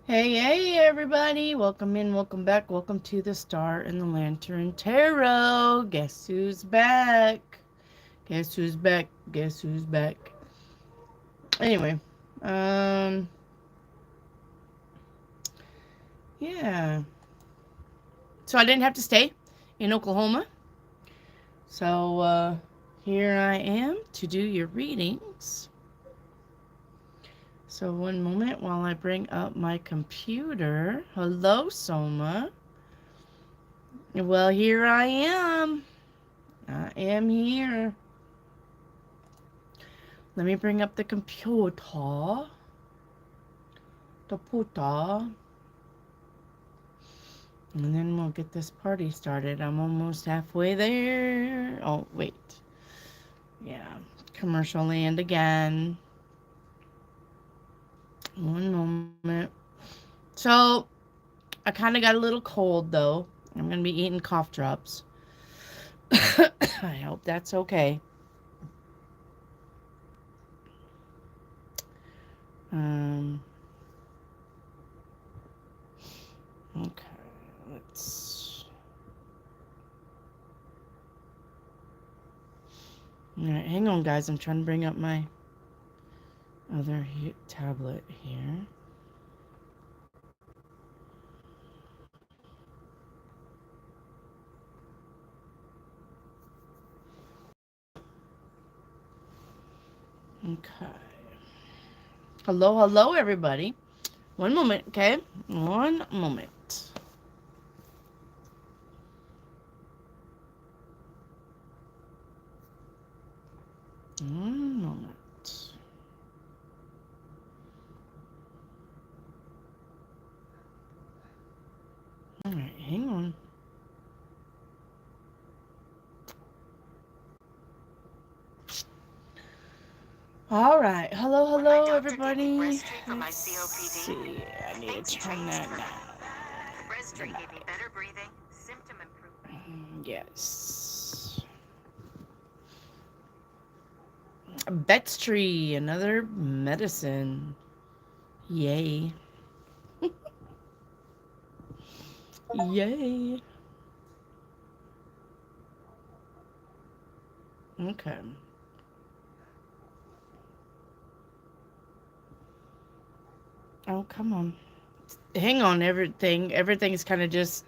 Hey, everybody. Welcome in, welcome back. Welcome to the Star and the Lantern Tarot. Guess who's back? Guess who's back? Guess who's back? Anyway, um, yeah. So I didn't have to stay in Oklahoma. So, here I am to do your readings. So, one moment while I bring up my computer. Hello, Soma. Well, here I am. I am here. Let me bring up the computer. The puta. And then we'll get this party started. I'm almost halfway there. Oh, wait. Yeah. Commercial land again. One moment. So, I kind of got a little cold, though. I'm going to be eating cough drops. I hope that's okay. Okay, let's... Alright, hang on, guys. I'm trying to bring up my other tablet here. Okay. Hello, everybody. One moment, okay? One moment. One moment. All right, hang on. All right. Hello, everybody. Let's see. I need to turn that down. Breaststrike gave me better breathing, symptom improvement. Yes. Bet's tree, another medicine. Yay. Yay. Okay. Oh, come on. Hang on, everything. Everything's kind of just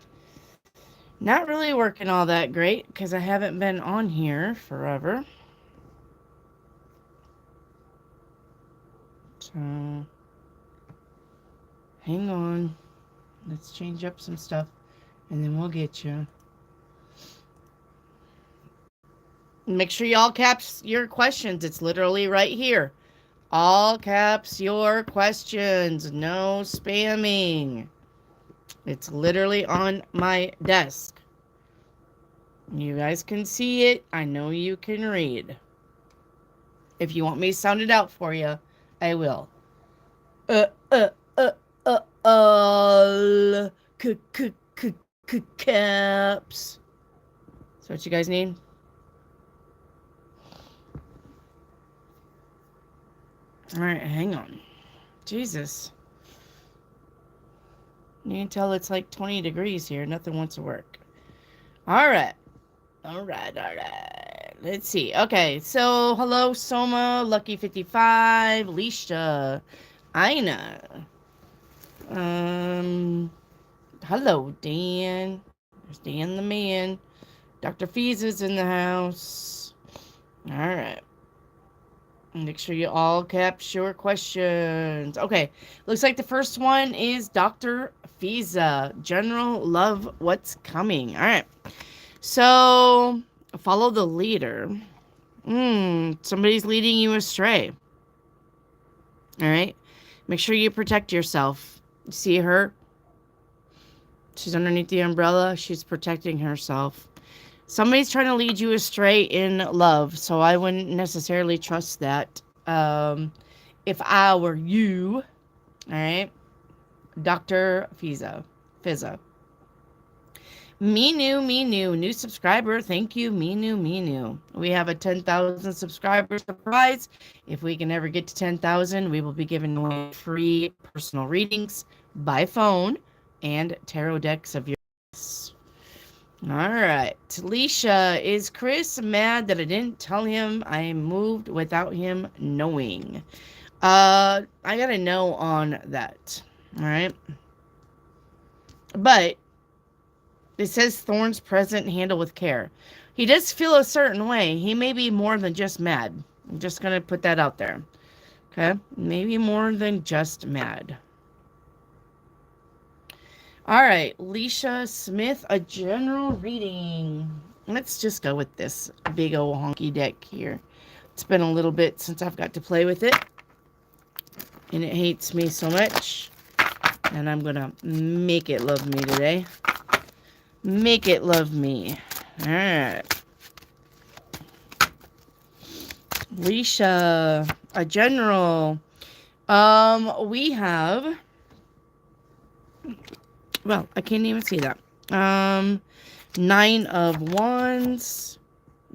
not really working all that great because I haven't been on here forever. So, hang on. Let's change up some stuff and then we'll get you. Make sure y'all caps your questions. It's literally right here. All caps your questions. No spamming. It's literally on my desk. You guys can see it. I know you can read. If you want me to sound it out for you, I will. All caps. So what you guys need? All right, hang on. Jesus. You can tell it's like 20 degrees here. Nothing wants to work. All right. Let's see. Okay, so hello, Soma, Lucky55, Leisha, Ina. Hello, Dan. There's Dan the man. Dr. Feeza's in the house. All right. Make sure you all capture your questions. Okay, looks like the first one is Dr. Feeza. General love, what's coming? All right. So, follow the leader. Somebody's leading you astray. All right. Make sure you protect yourself. See her? She's underneath the umbrella. She's protecting herself. Somebody's trying to lead you astray in love, so I wouldn't necessarily trust that. If I were you, all right, Dr. Fizza. New subscriber. Thank you, me new. We have a 10,000 subscriber surprise. If we can ever get to 10,000, we will be giving away free personal readings by phone and tarot decks of your choice. All right. Talisha, is Chris mad that I didn't tell him I moved without him knowing? I got a no on that. All right. But it says thorns present, handle with care. He does feel a certain way. He may be more than just mad. I'm just going to put that out there. Okay? Maybe more than just mad. All right. Leisha Smith, a general reading. Let's just go with this big old honky deck here. It's been a little bit since I've got to play with it. And it hates me so much. And I'm going to make it love me today. Make it love me. All right. Leisha, a general. We have. Well, I can't even see that. 9 of Wands,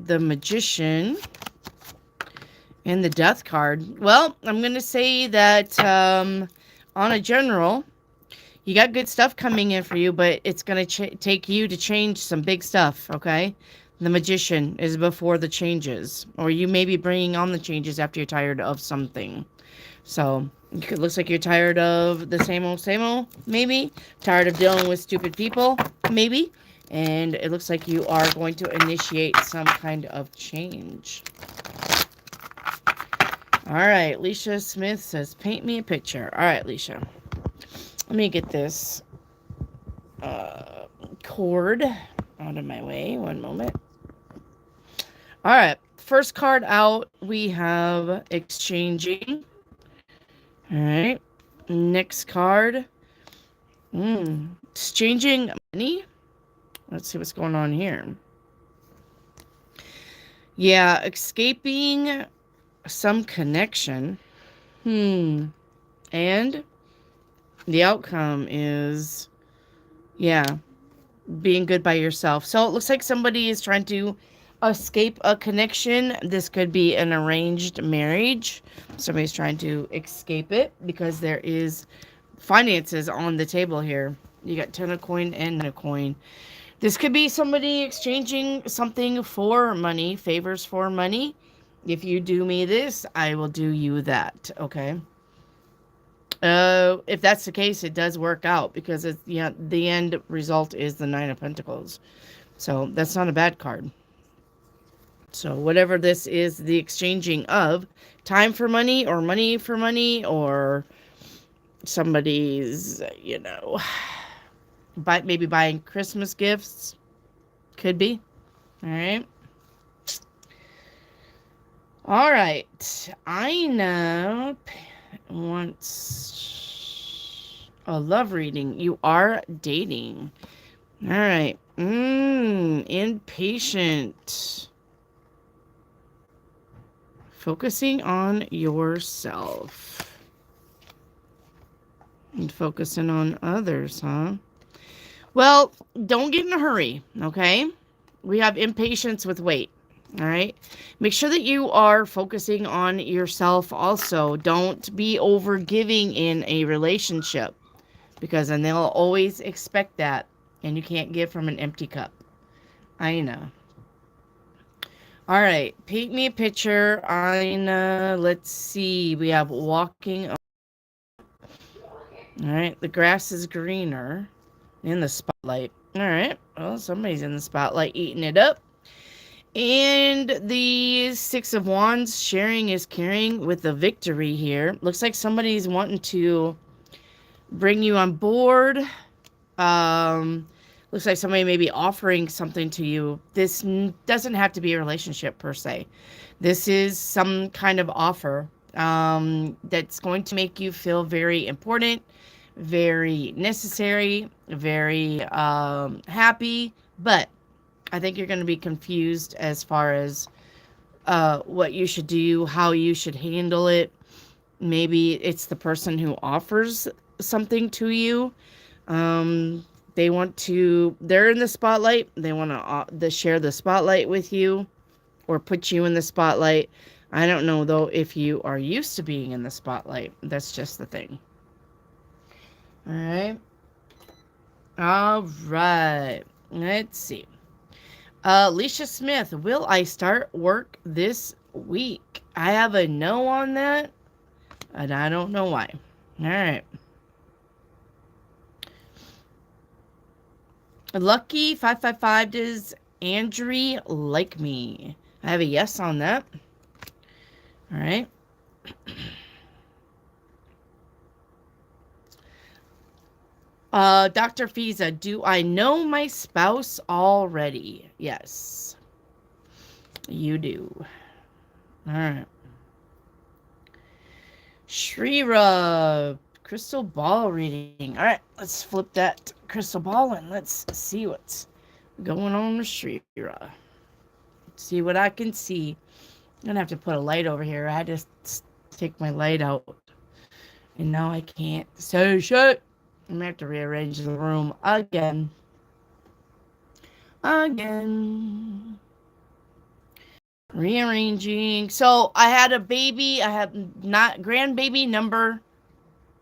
the Magician, and the Death card. Well, I'm going to say that on a general, you got good stuff coming in for you, but it's going to take you to change some big stuff, okay? The Magician is before the changes. Or you may be bringing on the changes after you're tired of something. So, it looks like you're tired of the same old, maybe. Tired of dealing with stupid people, maybe. And it looks like you are going to initiate some kind of change. All right, Leisha Smith says, paint me a picture. All right, Leisha. Let me get this cord out of my way. One moment. All right. First card out, we have exchanging. All right. Next card. Exchanging money. Let's see what's going on here. Yeah, escaping some connection. And the outcome is, yeah, being good by yourself. So it looks like somebody is trying to escape a connection. This could be an arranged marriage. Somebody's trying to escape it because there is finances on the table here. You got 10 of coin and 9 of coin. This could be somebody exchanging something for money, favors for money. If you do me this, I will do you that, okay? If that's the case, it does work out because it's, yeah, the end result is the 9 of Pentacles. So that's not a bad card. So whatever this is, the exchanging of time for money or somebody's, maybe buying Christmas gifts. Could be. All right. All right. Ina wants a love reading. You are dating. All right. Impatient. Focusing on yourself. And focusing on others, huh? Well, don't get in a hurry, okay? We have impatience with wait, all right? Make sure that you are focusing on yourself also. Don't be over giving in a relationship because then they'll always expect that and you can't give from an empty cup. I know. All right, paint me a picture. Let's see. We have walking. All right, the grass is greener in the spotlight. All right, well, somebody's in the spotlight eating it up. And the 6 of Wands, sharing is caring with the victory here. Looks like somebody's wanting to bring you on board. Looks like somebody may be offering something to you. This doesn't have to be a relationship per se. This is some kind of offer that's going to make you feel very important, very necessary, very happy. But I think you're going to be confused as far as what you should do, how you should handle it. Maybe it's the person who offers something to you. they're in the spotlight. They want to share the spotlight with you or put you in the spotlight. I don't know, though, if you are used to being in the spotlight. That's just the thing. All right. All right. Let's see. Alicia Smith, will I start work this week? I have a no on that, and I don't know why. All right. Lucky 555, does Andrea like me? I have a yes on that. All right. Dr. Fiza, do I know my spouse already? Yes, you do. All right. Shrira, crystal ball reading. All right, let's flip that crystal ball and let's see what's going on with Shrira. See what I can see. I'm gonna have to put a light over here. I had to take my light out, and now I can't say shit. I'm gonna have to rearrange the room again. Rearranging. So I had a baby. I have not grandbaby number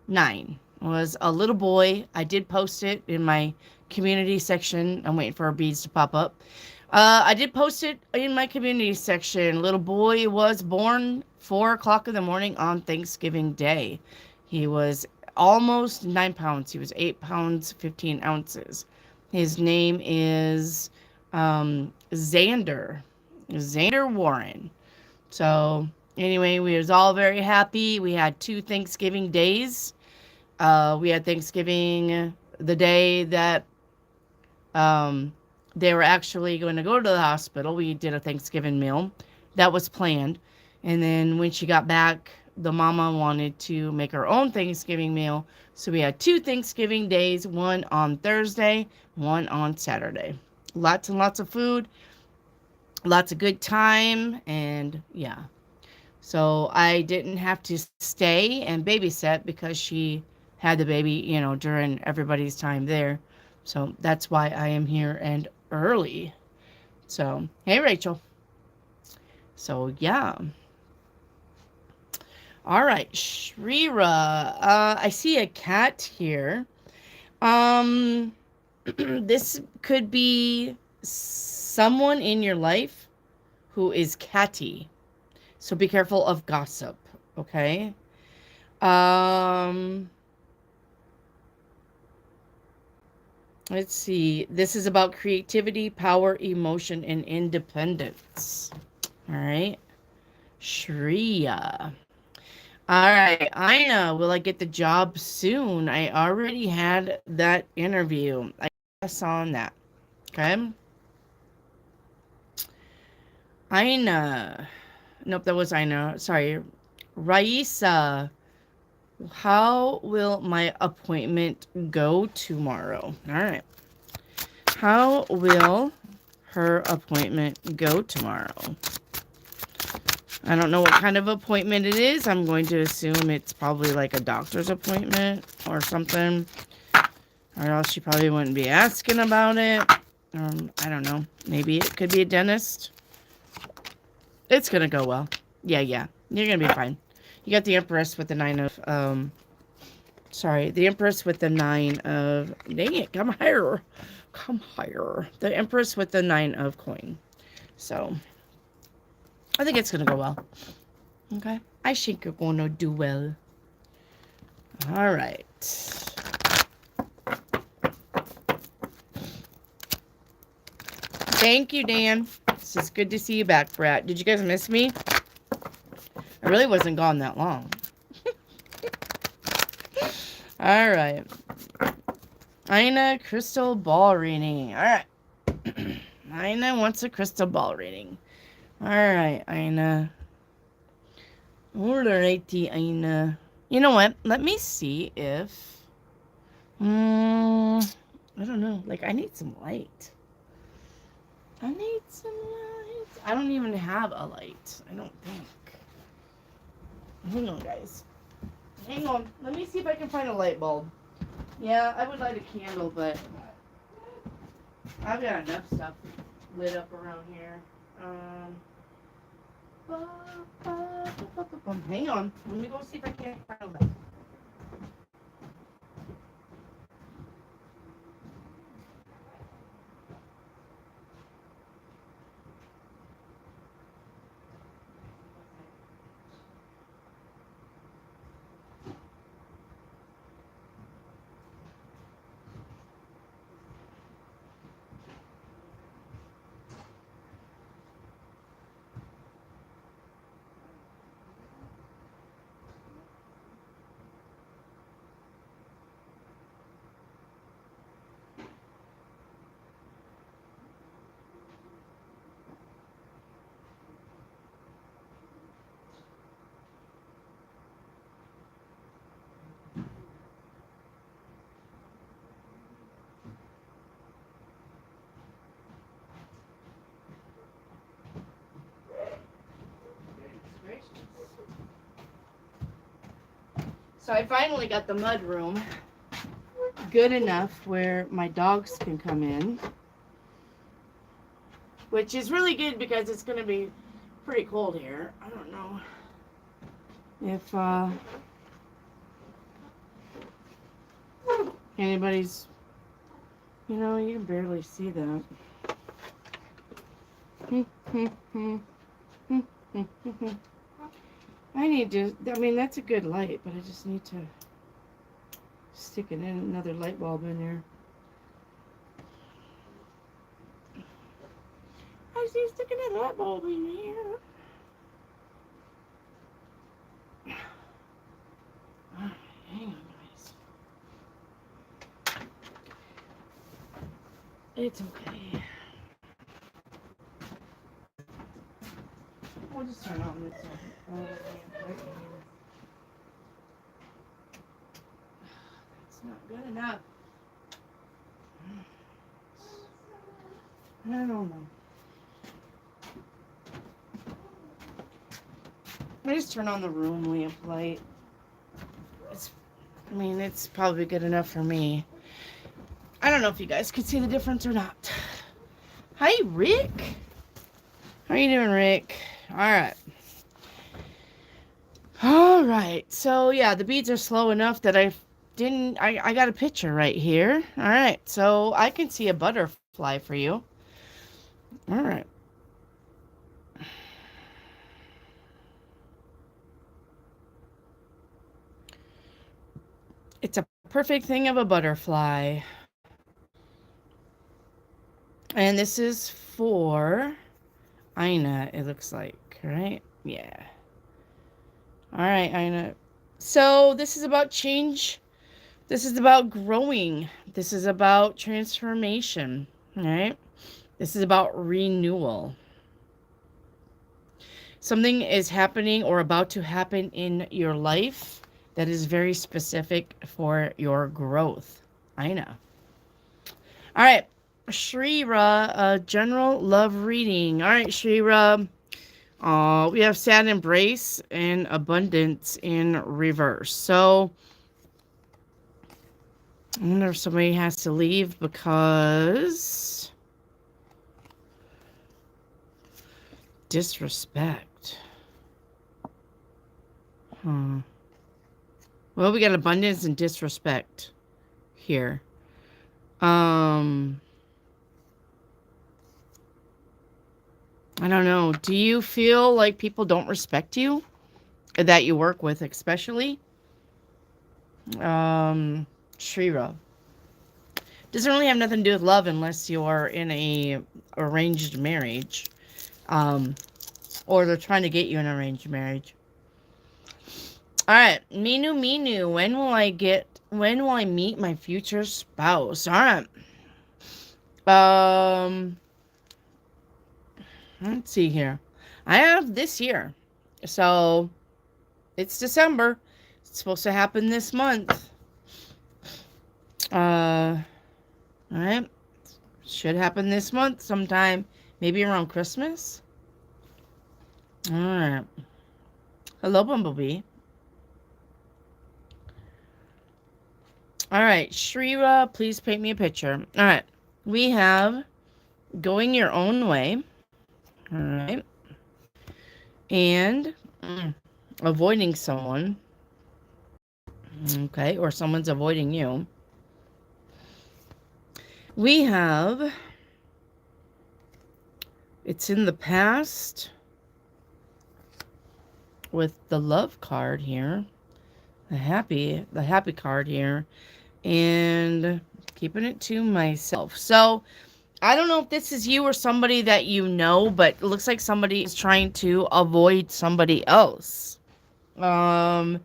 9 was a little boy. I did post it in my community section. I'm waiting for our beads to pop up. I did post it in my community section. Little boy was born 4 o'clock in the morning on Thanksgiving Day. He was almost 9 pounds. He was 8 pounds, 15 ounces. His name is Xander Warren. So anyway, we was all very happy. We had 2 Thanksgiving days. We had Thanksgiving the day that they were actually going to go to the hospital. We did a Thanksgiving meal. That was planned. And then when she got back, the mama wanted to make her own Thanksgiving meal. So we had 2 Thanksgiving days, one on Thursday, one on Saturday. Lots and lots of food, lots of good time, and yeah. So I didn't have to stay and babysit because she had the baby, during everybody's time there. So that's why I am here and early. So, hey, Rachel. So, yeah. All right, Shrira. I see a cat here. This could be someone in your life who is catty. So be careful of gossip, okay? Let's see. This is about creativity, power, emotion, and independence. All right. Shreya. All right. Ina, will I get the job soon? I already had that interview. I guess on that. Okay. Ina. Nope, that was Ina. Sorry. Raisa. How will my appointment go tomorrow? All right. How will her appointment go tomorrow? I don't know what kind of appointment it is. I'm going to assume it's probably like a doctor's appointment or something. Or else she probably wouldn't be asking about it. I don't know. Maybe it could be a dentist. It's going to go well. Yeah. You're going to be fine. You got the Empress with the 9 of, the Empress with the 9 of, dang it, come higher. The Empress with the 9 of coin. So, I think it's going to go well. Okay. I think you're going to do well. All right. Thank you, Dan. It's just good to see you back, Brat. Did you guys miss me? I really wasn't gone that long. All right. Ina, crystal ball reading. All right. Ina wants a crystal ball reading. All right, Ina. Alrighty, Ina. You know what? Let me see if... I don't know. Like, I need some light. I don't even have a light. I don't think. Hang on, guys. Hang on. Let me see if I can find a light bulb. Yeah, I would light a candle, but I've got enough stuff lit up around here. Hang on. Let me go see if I can't find a light. So I finally got the mud room good enough where my dogs can come in, which is really good because it's going to be pretty cold here. I don't know if anybody's, you know, you can barely see that. I need to, I mean, that's a good light, but I just need to stick it in another light bulb in there. I just need to stick another light bulb in here. Alright, hang on, guys. It's okay. We'll just turn on this one. That's not good enough. I don't know. I just turn on the room lamp light. I mean, it's probably good enough for me. I don't know if you guys could see the difference or not. Hi, Rick. How you doing, Rick? Alright. Alright. So, yeah, the beads are slow enough that I got a picture right here. Alright. So, I can see a butterfly for you. Alright. It's a perfect thing of a butterfly. And this is for Ina, it looks like, right? Yeah. All right, Ina. So this is about change. This is about growing. This is about transformation, all right? This is about renewal. Something is happening or about to happen in your life that is very specific for your growth. Ina. All right. Shrira, general love reading. All right, Shrira. We have sad embrace and abundance in reverse. So, I wonder if somebody has to leave because disrespect. Well, we got abundance and disrespect here. I don't know. Do you feel like people don't respect you? That you work with, especially? Shrira. Doesn't really have nothing to do with love unless you are in a arranged marriage. Or they're trying to get you an arranged marriage. Alright. Minu. When will I meet my future spouse? Alright. Let's see here. I have this year. So, it's December. It's supposed to happen this month. Alright. Should happen this month sometime. Maybe around Christmas. Alright. Hello, Bumblebee. Alright. Shrira, please paint me a picture. Alright. We have going your own way. All right. And avoiding someone. Okay. Or someone's avoiding you. We have it's in the past with the love card here. The happy card here. And keeping it to myself. So I don't know if this is you or somebody that you know, but it looks like somebody is trying to avoid somebody else. Um,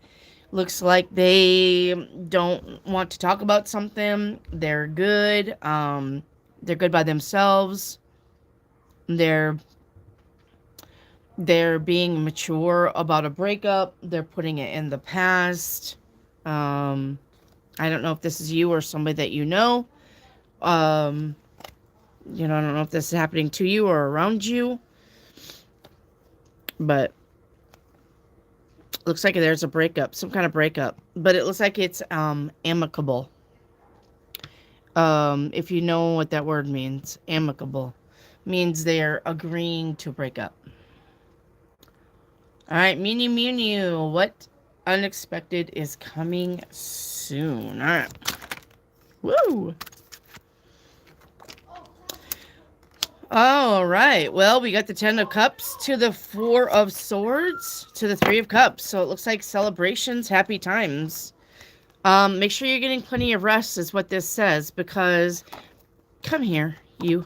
looks like they don't want to talk about something. They're good. They're good by themselves. They're they're being mature about a breakup. They're putting it in the past. Um, I don't know if this is you or somebody that you know. Um, I don't know if this is happening to you or around you, but looks like there's a breakup, some kind of breakup, but it looks like it's amicable. If you know what that word means, amicable means they're agreeing to break up. All right, Mew, what unexpected is coming soon? All right. Woo! All right. Well, we got the Ten of Cups to the Four of Swords to the Three of Cups. So it looks like celebrations, happy times. Make sure you're getting plenty of rest is what this says, because come here, you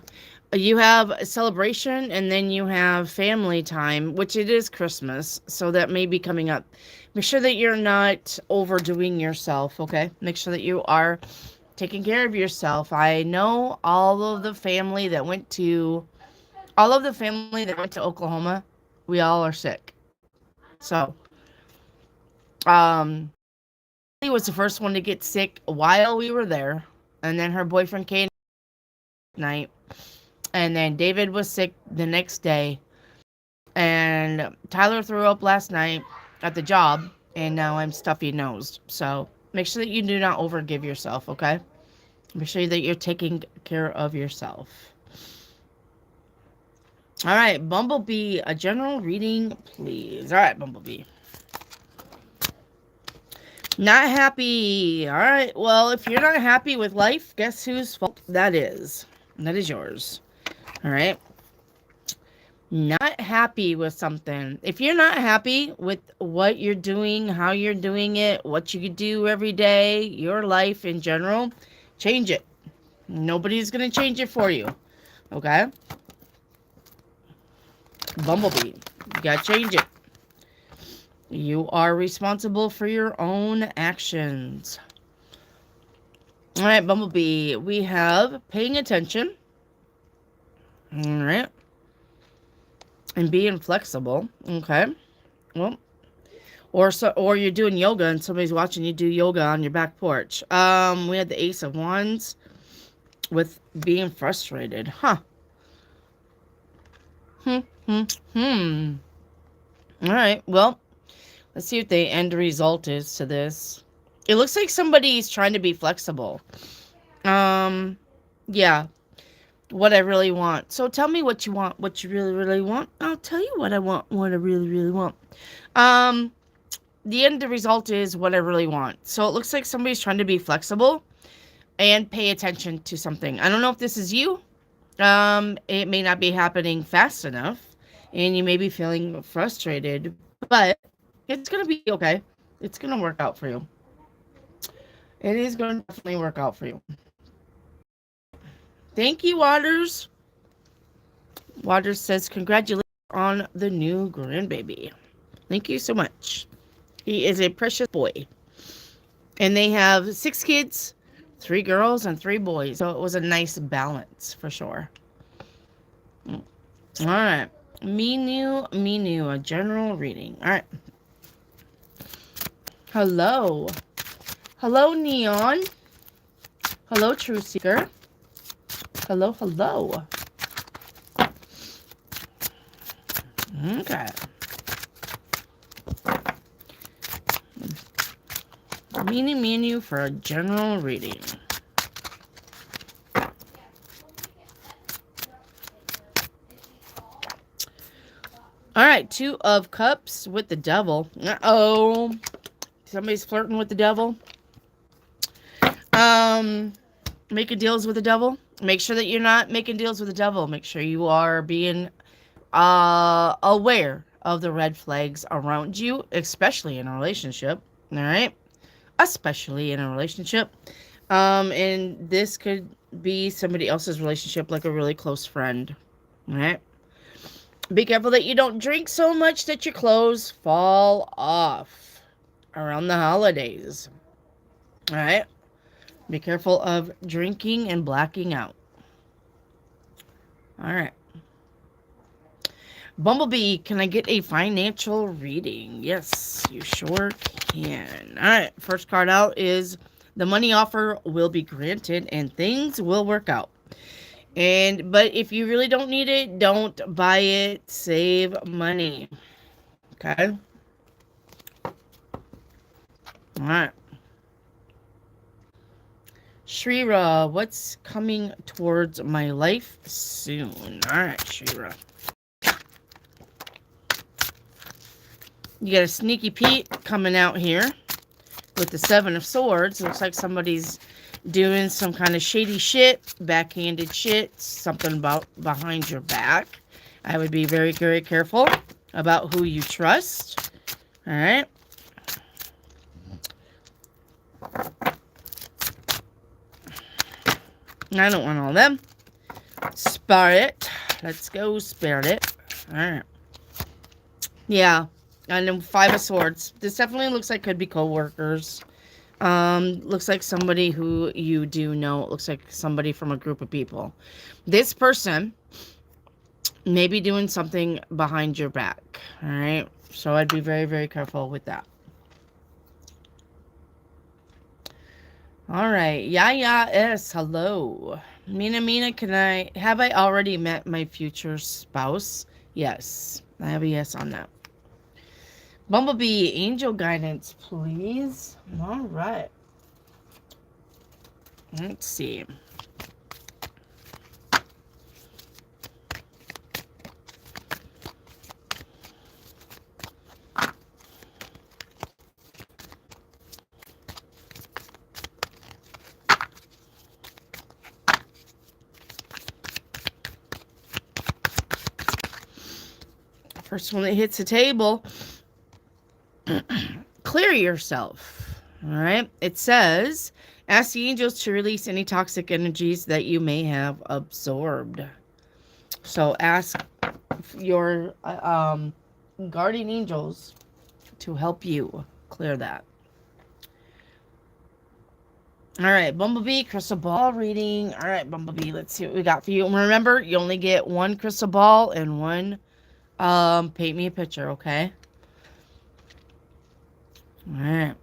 have a celebration and then you have family time, which it is Christmas, so that may be coming up. Make sure that you're not overdoing yourself, okay? Make sure that you are taking care of yourself. I know all of the family that went to Oklahoma, we all are sick. So, Lee was the first one to get sick while we were there, and then her boyfriend came night, and then David was sick the next day, and Tyler threw up last night at the job, and now I'm stuffy nosed. So make sure that you do not overgive yourself, okay? Make sure that you're taking care of yourself. All right, Bumblebee, a general reading, please. All right, Bumblebee. Not happy. All right, well, if you're not happy with life, guess whose fault that is? That is yours. All right. Not happy with something. If you're not happy with what you're doing, how you're doing it, what you do every day, your life in general, change it. Nobody's going to change it for you. Okay? Bumblebee, you got to change it. You are responsible for your own actions. All right, Bumblebee, we have paying attention. All right. And being flexible. Okay. Well, or you're doing yoga and somebody's watching you do yoga on your back porch. We had the Ace of Wands with being frustrated. Huh. All right. Well, let's see what the end result is to this. It looks like somebody's trying to be flexible. Yeah. What I really want. So tell me what you want, what you really, really want. I'll tell you what I want, what I really, really want. The end result is what I really want. So it looks like somebody's trying to be flexible and pay attention to something. I don't know if this is you. It may not be happening fast enough, and you may be feeling frustrated, but it's gonna be okay. It's gonna work out for you. It is gonna definitely work out for you. Thank you, Waters. Waters says, congratulations on the new grandbaby. Thank you so much. He is a precious boy. And they have 6 kids, 3 girls and 3 boys. So it was a nice balance for sure. All right. Menu, a general reading. All right. Hello. Hello, Neon. Hello, True Seeker. Hello, hello. Okay. Menu for a general reading. All right, Two of Cups with the devil. Uh-oh. Somebody's flirting with the devil. Um, Making deals with the devil. Make sure that you're not making deals with the devil. Make sure you are being aware of the red flags around you, especially in a relationship. All right, especially in a relationship. And this could be somebody else's relationship, like a really close friend. All right. Be careful that you don't drink so much that your clothes fall off around the holidays. All right. Be careful of drinking and blacking out. All right. Bumblebee, can I get a financial reading? Yes, you sure can. All right. First card out is the money offer will be granted and things will work out. But if you really don't need it, don't buy it. Save money. Okay. All right. Shrira, what's coming towards my life soon? All right, Shrira. You got a sneaky Pete coming out here with the Seven of Swords. Looks like somebody's doing some kind of shady shit, backhanded shit, something about behind your back. I would be very, very careful about who you trust. All right. I don't want all them. Spirit. Let's go, Spirit. All right. Yeah. And then Five of Swords. This definitely looks like could be co-workers. Looks like somebody who you do know. It looks like somebody from a group of people. This person may be doing something behind your back. All right. So I'd be very, very careful with that. All right. Yaya S. Hello. Mina, have I already met my future spouse? Yes. I have a yes on that. Bumblebee, angel guidance, please. All right. Let's see. First one that hits the table. Clear yourself. All right. It says, ask the angels to release any toxic energies that you may have absorbed. So ask your guardian angels to help you clear that. All right, Bumblebee, crystal ball reading. All right, Bumblebee, let's see what we got for you. Remember, you only get one crystal ball and one paint me a picture, okay? All right.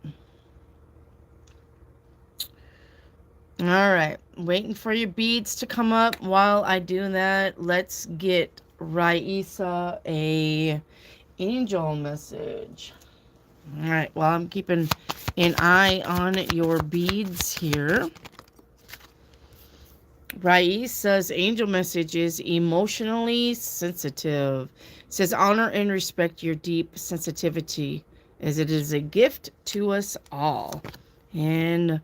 All right, waiting for your beads to come up. While I do that, let's get Raisa a angel message. All right, well, I'm keeping an eye on your beads here. Raisa's angel message is emotionally sensitive. It says, honor and respect your deep sensitivity as it is a gift to us all. And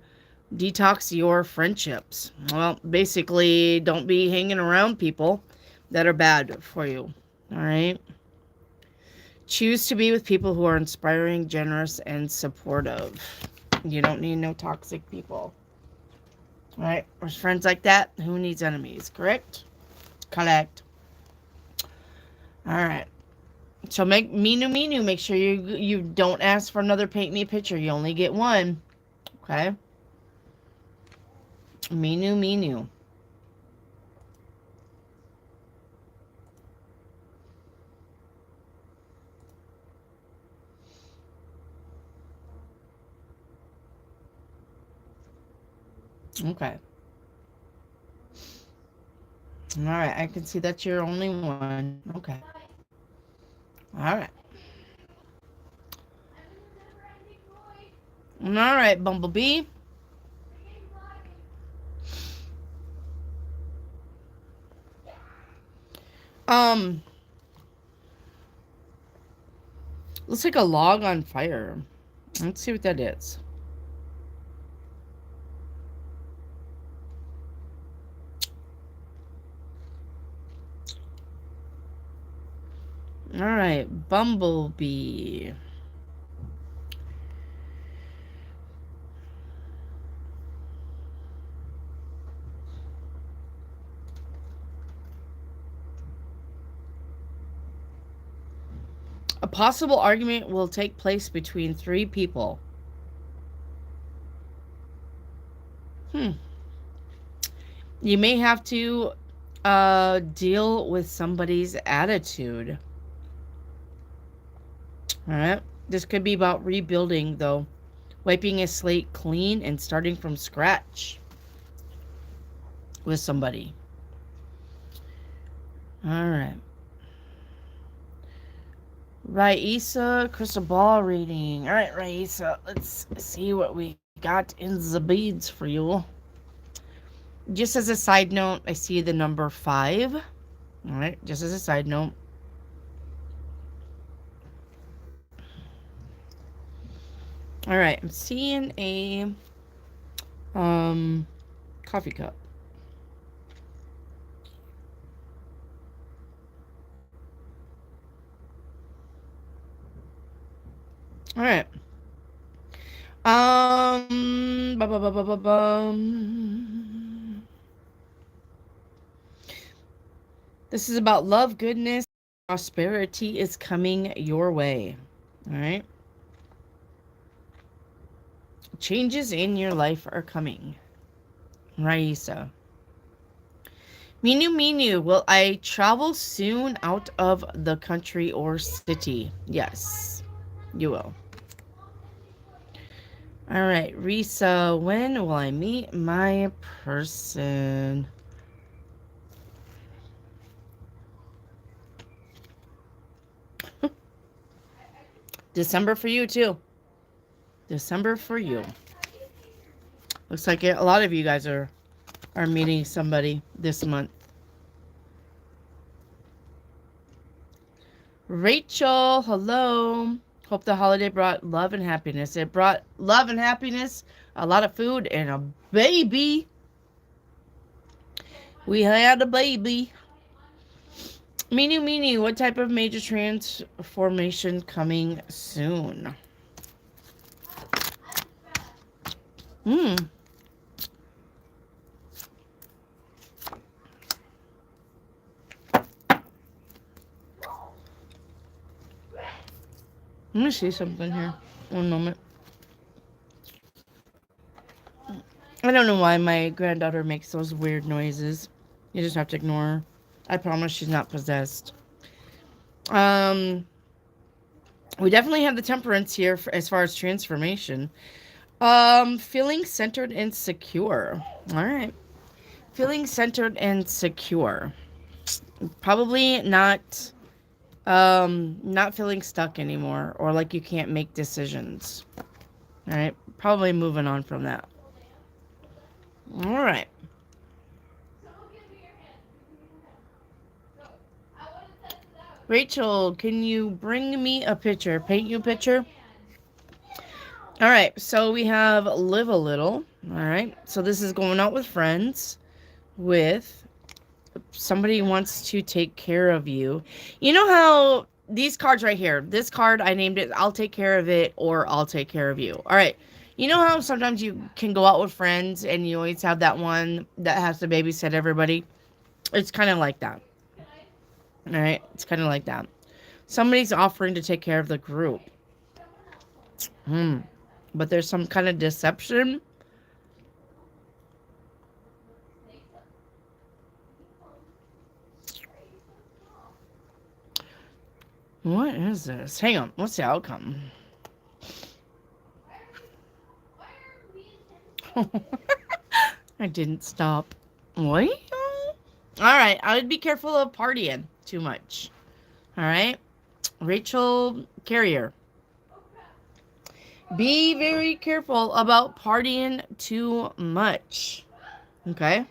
detox your friendships. Well, basically, don't be hanging around people that are bad for you. All right. Choose to be with people who are inspiring, generous, and supportive. You don't need no toxic people. All right. There's friends like that. Who needs enemies? Correct? Correct. All right. So make Minu. Make sure you don't ask for another paint me a picture. You only get one. Okay. Minu. Okay. All right. I can see that you're only one. Okay. All right. All right, Bumblebee. Um, Looks like a log on fire. Let's see what that is. All right, Bumblebee. A possible argument will take place between three people. Hmm. You may have to deal with somebody's attitude. All right. This could be about rebuilding, though. Wiping a slate clean and starting from scratch with somebody. All right. Raisa, crystal ball reading. All right, Raisa, let's see what we got in the beads for you. Just as a side note, I see the number 5. All right, just as a side note. All right, I'm seeing a coffee cup. All right. This is about love, goodness, prosperity is coming your way. All right. Changes in your life are coming. Raisa. Minu Minu, will I travel soon out of the country or city? Yes, you will. All right, Risa, when will I meet my person? December for you, too. December for you. Looks like a lot of you guys are meeting somebody this month. Rachel, hello. Hope the holiday brought love and happiness. It brought love and happiness, a lot of food, and a baby. We had a baby. Minu, what type of major transformation coming soon? Hmm. Let me see something here. One moment. I don't know why my granddaughter makes those weird noises. You just have to ignore her. I promise she's not possessed. We definitely have the temperance here as far as transformation. Feeling centered and secure. All right. Feeling centered and secure. Probably not feeling stuck anymore or like you can't make decisions. All right. Probably moving on from that. All right. Rachel, can you bring me a picture? Paint you a picture? All right, so we have live a little. All right, so this is going out with friends, with somebody who wants to take care of you. You know how these cards right here, this card, I named it I'll take care of it or I'll take care of you. All right, you know how sometimes you can go out with friends and you always have that one that has to babysit everybody? It's kind of like that. All right, it's kind of like that. Somebody's offering to take care of the group. But there's some kind of deception. What is this? Hang on. What's the outcome? I didn't stop. What? Alright. I would be careful of partying too much. Alright. Rachel Carrier. Be very careful about partying too much. Okay?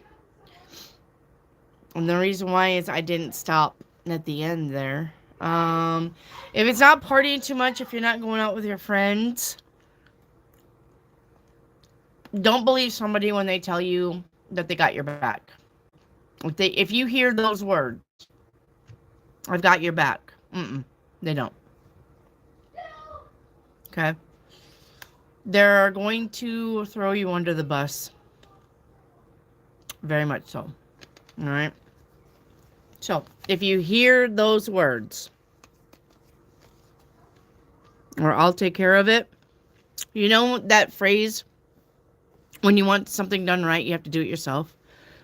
And the reason why is I didn't stop at the end there. If it's not partying too much, if you're not going out with your friends, don't believe somebody when they tell you that they got your back. If you hear those words, I've got your back. They don't. Okay? They're going to throw you under the bus. Very much so. All right? So, if you hear those words, or I'll take care of it, you know that phrase, when you want something done right, you have to do it yourself.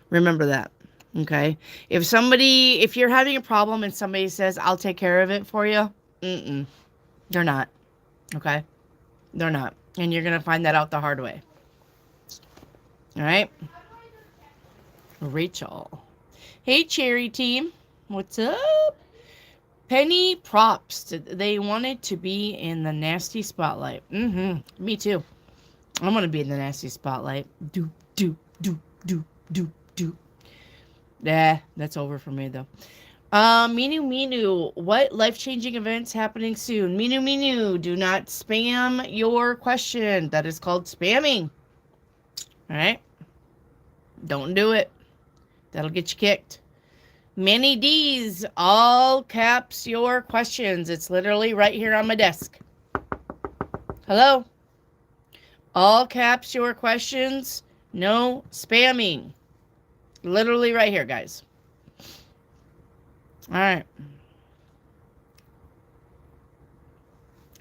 Remember that. Okay? If you're having a problem and somebody says, I'll take care of it for you, they're not. Okay? They're not. And you're going to find that out the hard way. All right? Rachel. Hey, Cherry Team. What's up? Penny props. They wanted to be in the nasty spotlight. Me too. I want to be in the nasty spotlight. Do. That's over for me, though. Minu, what life-changing events happening soon? Minu, do not spam your question. That is called spamming. All right? Don't do it. That'll get you kicked. Manny D's, all caps your questions. It's literally right here on my desk. Hello? All caps your questions. No spamming. Literally right here, guys. All right.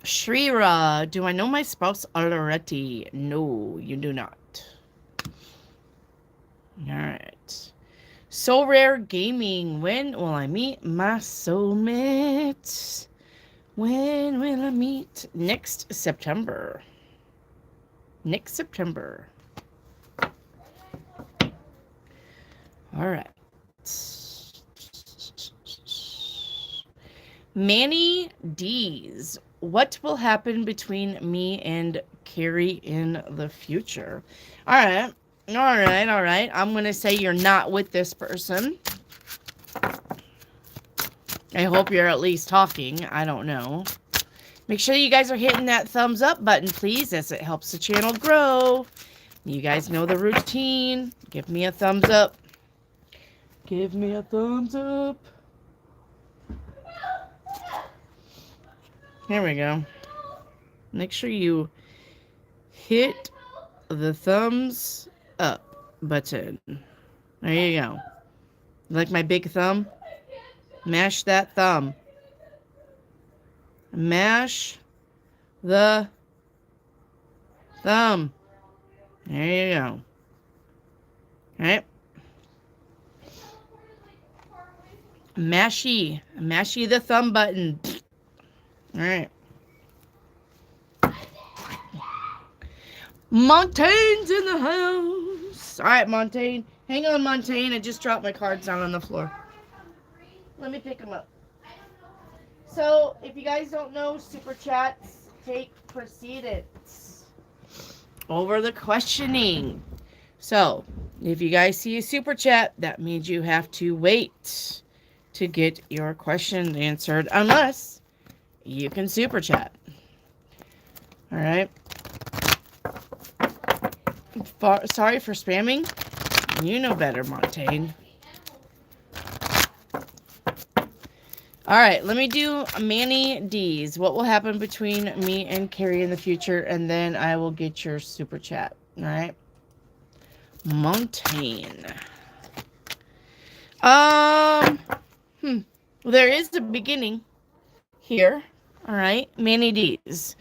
Shrira, do I know my spouse already? No, you do not. All right. So Rare Gaming, when will I meet my soulmate? When will I meet? Next September. Next September. All right. Manny D's, what will happen between me and Carrie in the future? All right. I'm going to say you're not with this person. I hope you're at least talking. I don't know. Make sure you guys are hitting that thumbs up button, please, as it helps the channel grow. You guys know the routine. Give me a thumbs up. Give me a thumbs up. Here we go. Make sure you hit the thumbs up button. There you go. Like my big thumb? Mash that thumb. Mash the thumb. There you go. All right. Mashy the thumb button. All right. Montaigne's in the house. All right, Montaigne. Hang on, Montaigne. I just dropped my cards down on the floor. Let me pick them up. So, if you guys don't know, Super Chats take precedence over the questioning. So, if you guys see a Super Chat, that means you have to wait to get your question answered, unless you can Super Chat. All right. Sorry for spamming. You know better, Montaigne. All right, let me do Manny D's. What will happen between me and Carrie in the future, and then I will get your Super Chat. All right. Montaigne. There is a beginning here. All right, Manny D's.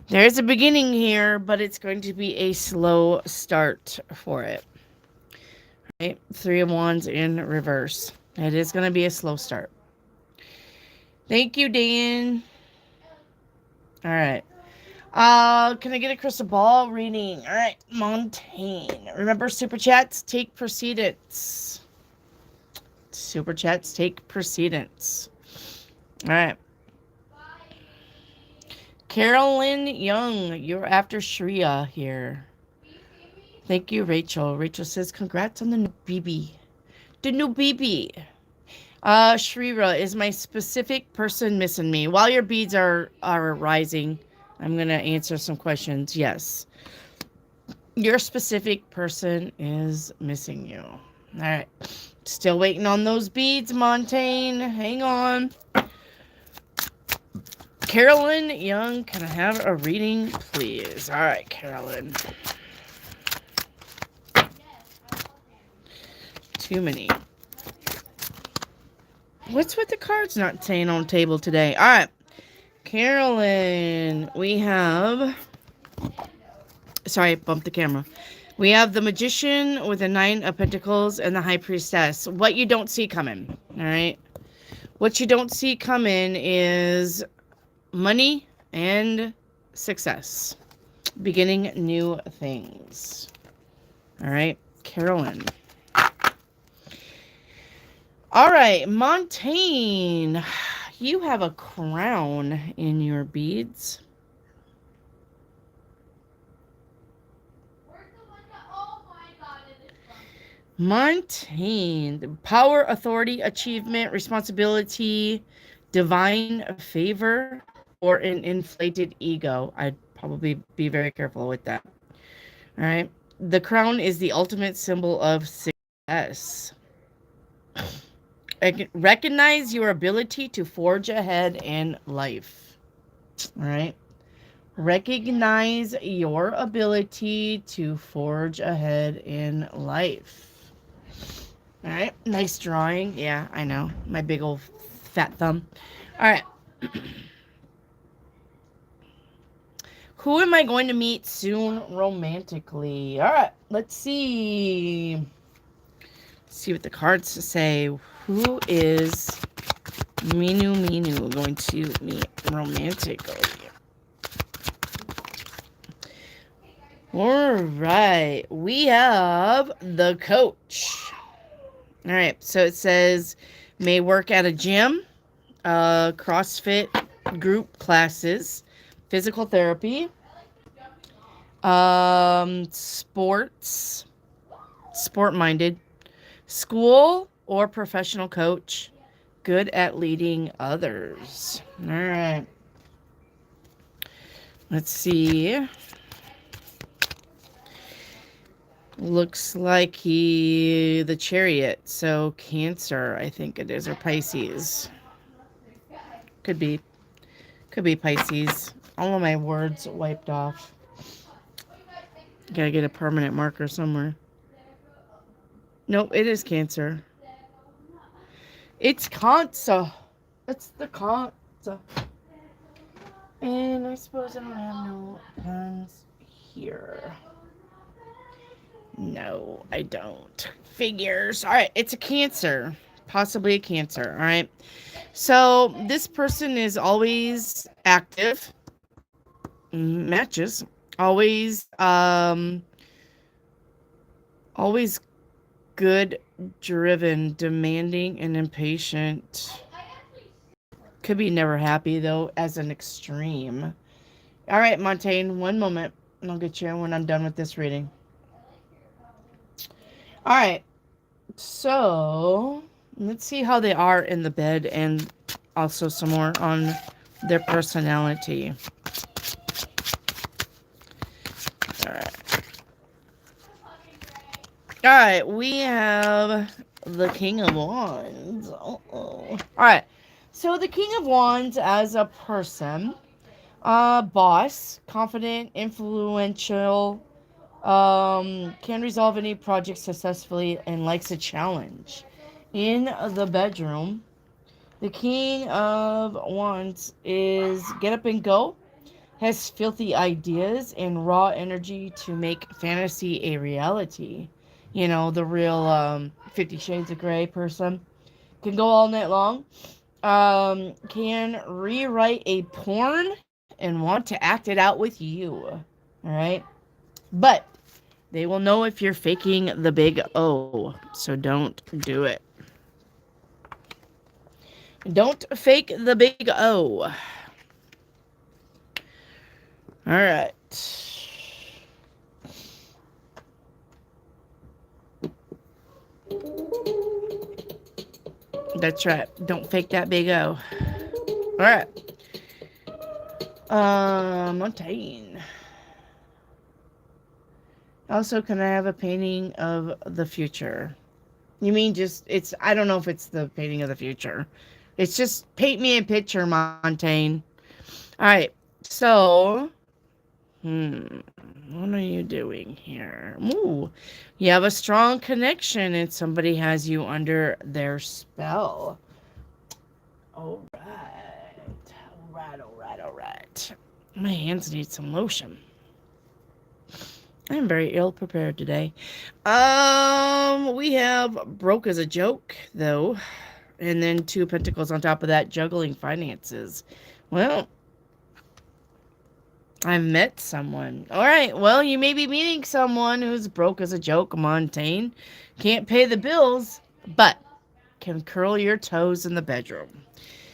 There's a beginning here, but it's going to be a slow start for it. All right, 3 of Wands in reverse. It is going to be a slow start. Thank you, Dan. All right. Can I get a crystal ball reading? All right, Montaigne. Remember, Super Chats take precedence. Super Chats take precedence. All right. Carolyn Young, you're after Shreya here. Thank you, Rachel. Rachel says, congrats on the new BB. The new BB. Shrira, is my specific person missing me? While your beads are rising, I'm gonna answer some questions. Yes, your specific person is missing you. All right, still waiting on those beads, Montaigne. Hang on. Carolyn Young, can I have a reading, please? All right, Carolyn. Too many. What's with the cards not staying on the table today? All right, Carolyn, we have... Sorry, bumped the camera. We have the Magician with the Nine of Pentacles and the High Priestess. What you don't see coming, all right? What you don't see coming is money and success. Beginning new things. All right, Carolyn. All right, Montaigne. You have a crown in your beads. Montaigne. Power, authority, achievement, responsibility, divine favor, or an inflated ego. I'd probably be very careful with that. All right. The crown is the ultimate symbol of success. Recognize your ability to forge ahead in life. All right. Recognize your ability to forge ahead in life. All right. Nice drawing. Yeah, I know. My big old fat thumb. All right. Who am I going to meet soon romantically? All right. Let's see. Let's see what the cards say. Who is Minu going to meet romantically? All right. We have the coach. All right. So it says may work at a gym, CrossFit group classes, physical therapy, sports, sport-minded, school or professional coach, good at leading others. All right. Let's see. Looks like the Chariot. So Cancer, I think it is, or Pisces. Could be Pisces. All of my words wiped off. Gotta get a permanent marker somewhere. Nope, it is Cancer. It's Cancer. It's the Cancer. And I suppose I don't have no pens here. No, I don't. Figures. All right, it's a Cancer. Possibly a Cancer. All right. So this person is always active. Matches. Always, always good, driven, demanding, and impatient. Could be never happy, though, as an extreme. All right, Montaigne, one moment. And I'll get you when I'm done with this reading. All right. So, let's see how they are in the bed and also some more on their personality. All right. All right, we have the King of Wands. Uh-oh. All right. So the King of Wands as a person, boss, confident, influential, can resolve any project successfully and likes a challenge. In the bedroom, the King of Wands is get up and go, has filthy ideas and raw energy to make fantasy a reality. You know, the real 50 Shades of Grey person. Can go all night long. Can rewrite a porn and want to act it out with you. All right? But they will know if you're faking the big O. So don't do it. Don't fake the big O. All right. That's right. Don't fake that big O. All right. Montaigne. Also, can I have a painting of the future? You mean just, it's, I don't know if it's the painting of the future. It's just paint me a picture, Montaigne. All right. So, what are you doing here? Ooh, you have a strong connection and somebody has you under their spell. All right. All right, all right, all right. My hands need some lotion. I'm very ill prepared today. We have broke as a joke, though. And then two pentacles on top of that, juggling finances. Well, I've met someone. All right, well, you may be meeting someone who's broke as a joke, Montaigne. Can't pay the bills, but can curl your toes in the bedroom.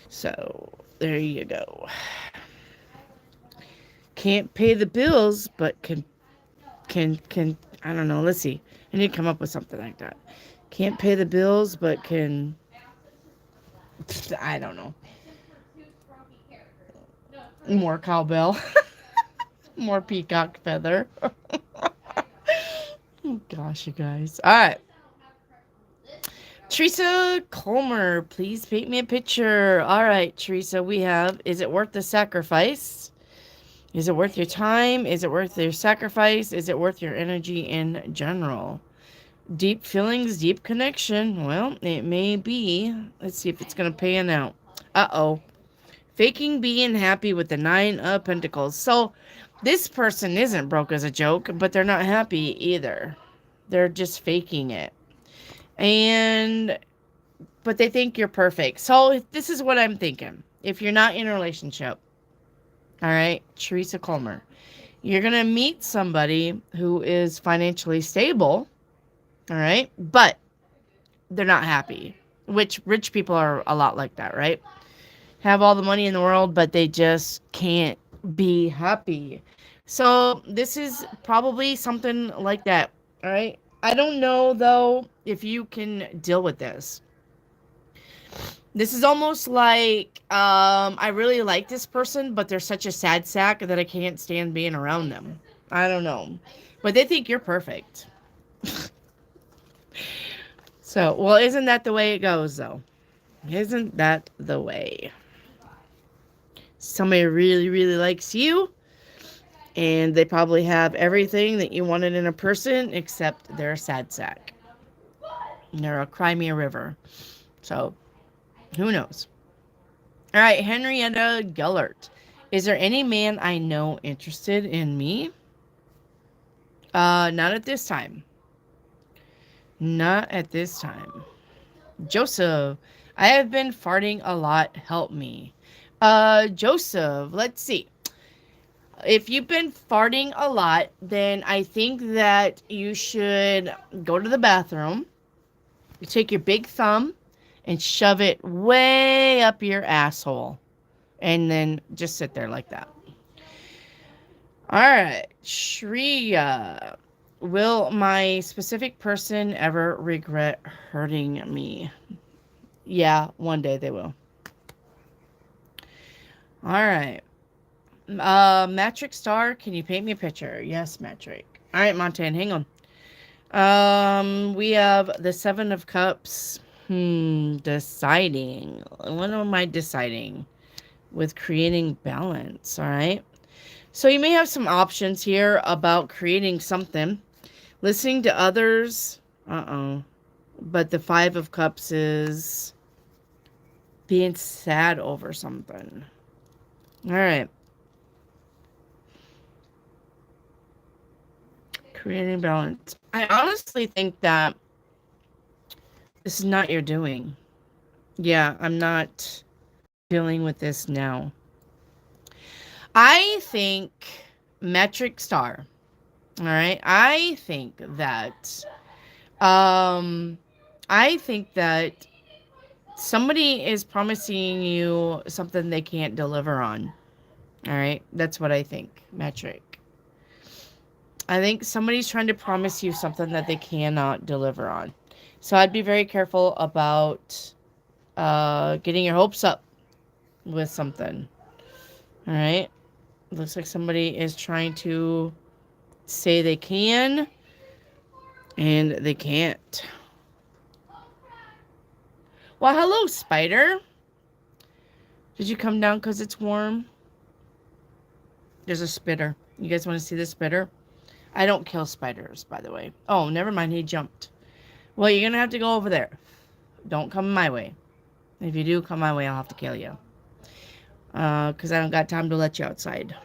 So, there you go. Can't pay the bills, but can I don't know, let's see. I need to come up with something like that. Can't pay the bills, but can, I don't know. More cowbell. More peacock feather. Oh, gosh, you guys. All right. Teresa Colmer, please paint me a picture. All right, Teresa, we have, is it worth the sacrifice? Is it worth your time? Is it worth your sacrifice? Is it worth your energy in general? Deep feelings, deep connection. Well, it may be. Let's see if it's going to pan out. Uh-oh. Faking being happy with the 9 of Pentacles. So, this person isn't broke as a joke, but they're not happy either. They're just faking it. But they think you're perfect. So, this is what I'm thinking. If you're not in a relationship, all right, Teresa Colmer, you're going to meet somebody who is financially stable, all right, but they're not happy, which rich people are a lot like that, right? Have all the money in the world, but they just can't be happy. So this is probably something like that, all right? I don't know, though, if you can deal with this. This is almost like, I really like this person, but they're such a sad sack that I can't stand being around them. I don't know. But they think you're perfect. So, well, isn't that the way it goes, though? Isn't that the way? Somebody really, really likes you, and they probably have everything that you wanted in a person, except they're a sad sack. They're a Crimea River. So, who knows? All right, Henrietta Gellert. Is there any man I know interested in me? Not at this time. Not at this time. Joseph, I have been farting a lot. Help me. Joseph, let's see. If you've been farting a lot, then I think that you should go to the bathroom. You take your big thumb and shove it way up your asshole. And then just sit there like that. All right. Shreya. Will my specific person ever regret hurting me? Yeah, one day they will. All right. Matric Star, can you paint me a picture? Yes, Matric. All right, Montaigne, hang on. We have the 7 of Cups. Deciding. What am I deciding? With creating balance, all right? So you may have some options here about creating something. Listening to others. But the 5 of Cups is being sad over something. All right. Creating balance. I honestly think that this is not your doing. Yeah, I'm not dealing with this now. I think metric star. All right. I think that somebody is promising you something they can't deliver on. All right. That's what I think. Metric. I think somebody's trying to promise you something that they cannot deliver on. So I'd be very careful about getting your hopes up with something. All right. Looks like somebody is trying to say they can and they can't. Well, hello, spider. Did you come down because it's warm? There's a spitter. You guys want to see the spitter? I don't kill spiders, by the way. Oh, never mind. He jumped. Well, you're going to have to go over there. Don't come my way. If you do come my way, I'll have to kill you. Because I don't got time to let you outside.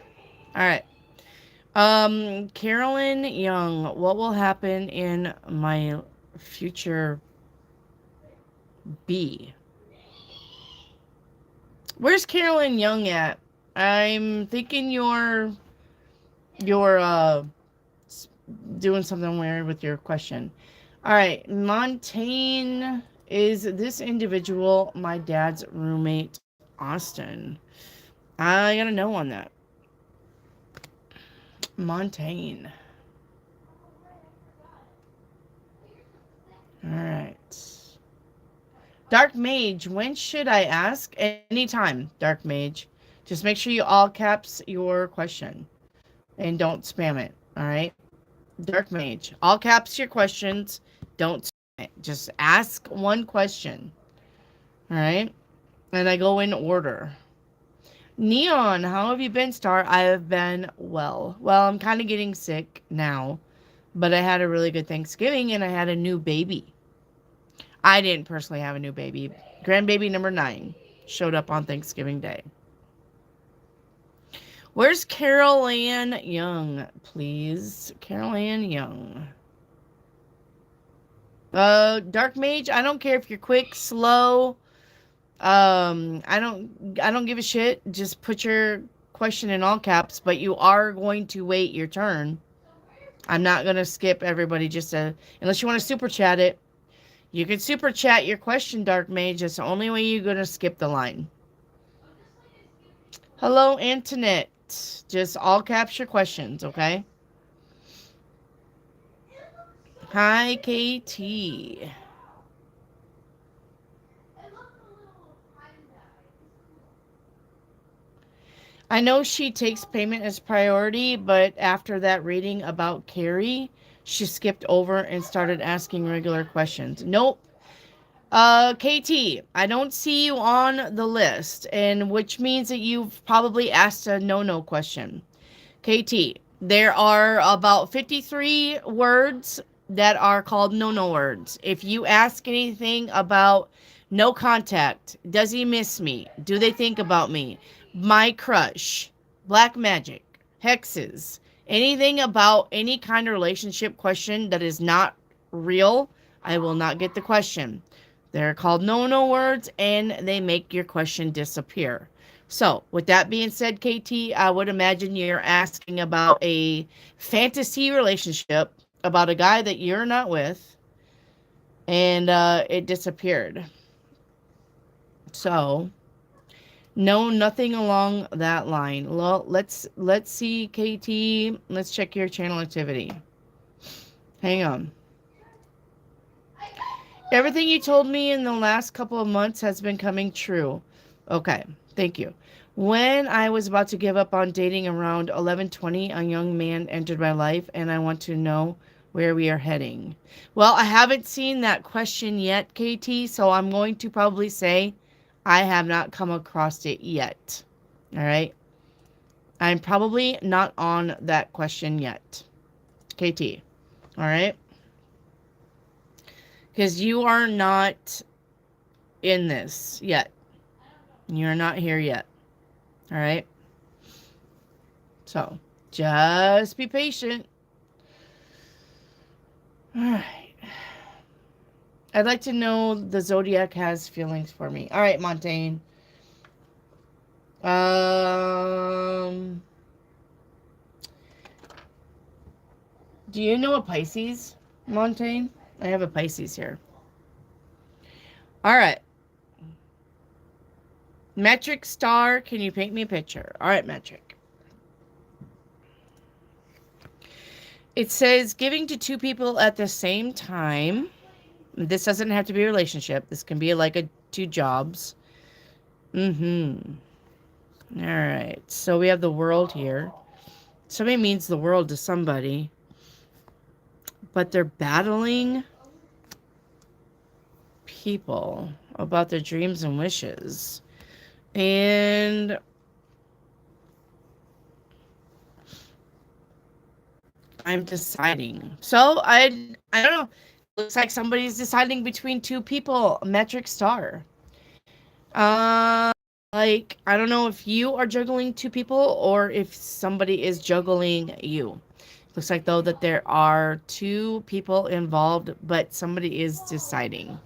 All right. Carolyn Young, what will happen in my future B? Where's Carolyn Young at? I'm thinking you're doing something weird with your question. All right, Montaigne, is this individual my dad's roommate, Austin? I gotta know on that. Montaigne. All right. Dark Mage, when should I ask? Anytime, Dark Mage. Just make sure you all caps your question and don't spam it. All right. Dark Mage, all caps your questions. Don't spam it. Just ask one question. All right. And I go in order. Neon, how have you been, Star? I have been well. Well, I'm kind of getting sick now, but I had a really good Thanksgiving and I had a new baby. I didn't personally have a new baby. Grandbaby number 9 showed up on Thanksgiving Day. Where's Carol Ann Young, please? Carol Ann Young. Dark Mage, I don't care if you're quick, slow. I don't give a shit. Just put your question in all caps, but you are going to wait your turn. I'm not going to skip everybody unless you want to super chat it. You can super chat your question, Dark Mage. That's the only way you're going to skip the line. Hello, Antoinette. Just all caps your questions, okay? Hi, KT. I know she takes payment as priority, but after that reading about Carrie, she skipped over and started asking regular questions. Nope. KT, I don't see you on the list, and which means that you've probably asked a no question. KT, there are about 53 words that are called no words. If you ask anything about no contact, does he miss me? Do they think about me? My crush, black magic, hexes, anything about any kind of relationship question that is not real, I will not get the question. They're called no words, and they make your question disappear. So, with that being said, KT, I would imagine you're asking about a fantasy relationship about a guy that you're not with, and it disappeared. So, no, nothing along that line. Well, let's see, KT. Let's check your channel activity. Hang on. Everything you told me in the last couple of months has been coming true. Okay, thank you. When I was about to give up on dating around 11:20, a young man entered my life, and I want to know where we are heading. Well, I haven't seen that question yet, KT, so I'm going to probably say I have not come across it yet. All right? I'm probably not on that question yet, KT. All right? Because you are not in this yet. You're not here yet. All right? So, just be patient. All right. I'd like to know the Zodiac has feelings for me. All right, Montaigne. Do you know a Pisces, Montaigne? I have a Pisces here. All right. Metric Star, can you paint me a picture? All right, Metric. It says giving to two people at the same time. This doesn't have to be a relationship. This can be like a 2 jobs. Mm-hmm. All right. So we have the world here. Somebody means the world to somebody. But they're battling people about their dreams and wishes. And I'm deciding. So I don't know. Looks like somebody's deciding between 2 people. Metric star. Uh, like I don't know if you are juggling 2 people or if somebody is juggling you. Looks like though that there are 2 people involved, but somebody is deciding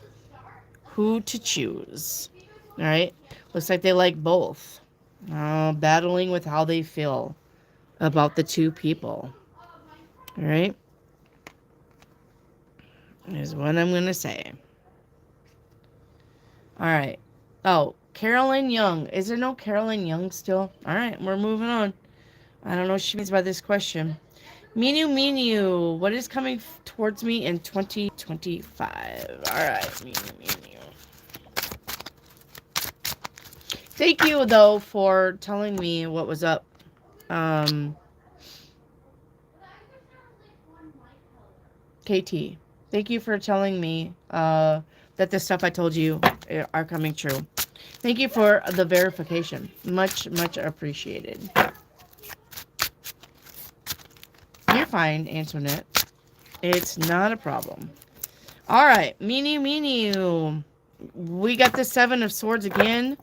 who to choose. All right. Looks like they like both. Battling with how they feel about the 2 people. All right. Is what I'm going to say. All right. Oh, Carolyn Young. Is there no Carolyn Young still? All right. We're moving on. I don't know what she means by this question. Minu Minu. What is coming towards me in 2025? All right. Minu Minu. Thank you, though, for telling me what was up. KT, thank you for telling me that the stuff I told you are coming true. Thank you for the verification. Much, much appreciated. You're fine, Antoinette. It's not a problem. All right, Meanie. We got the 7 of Swords again.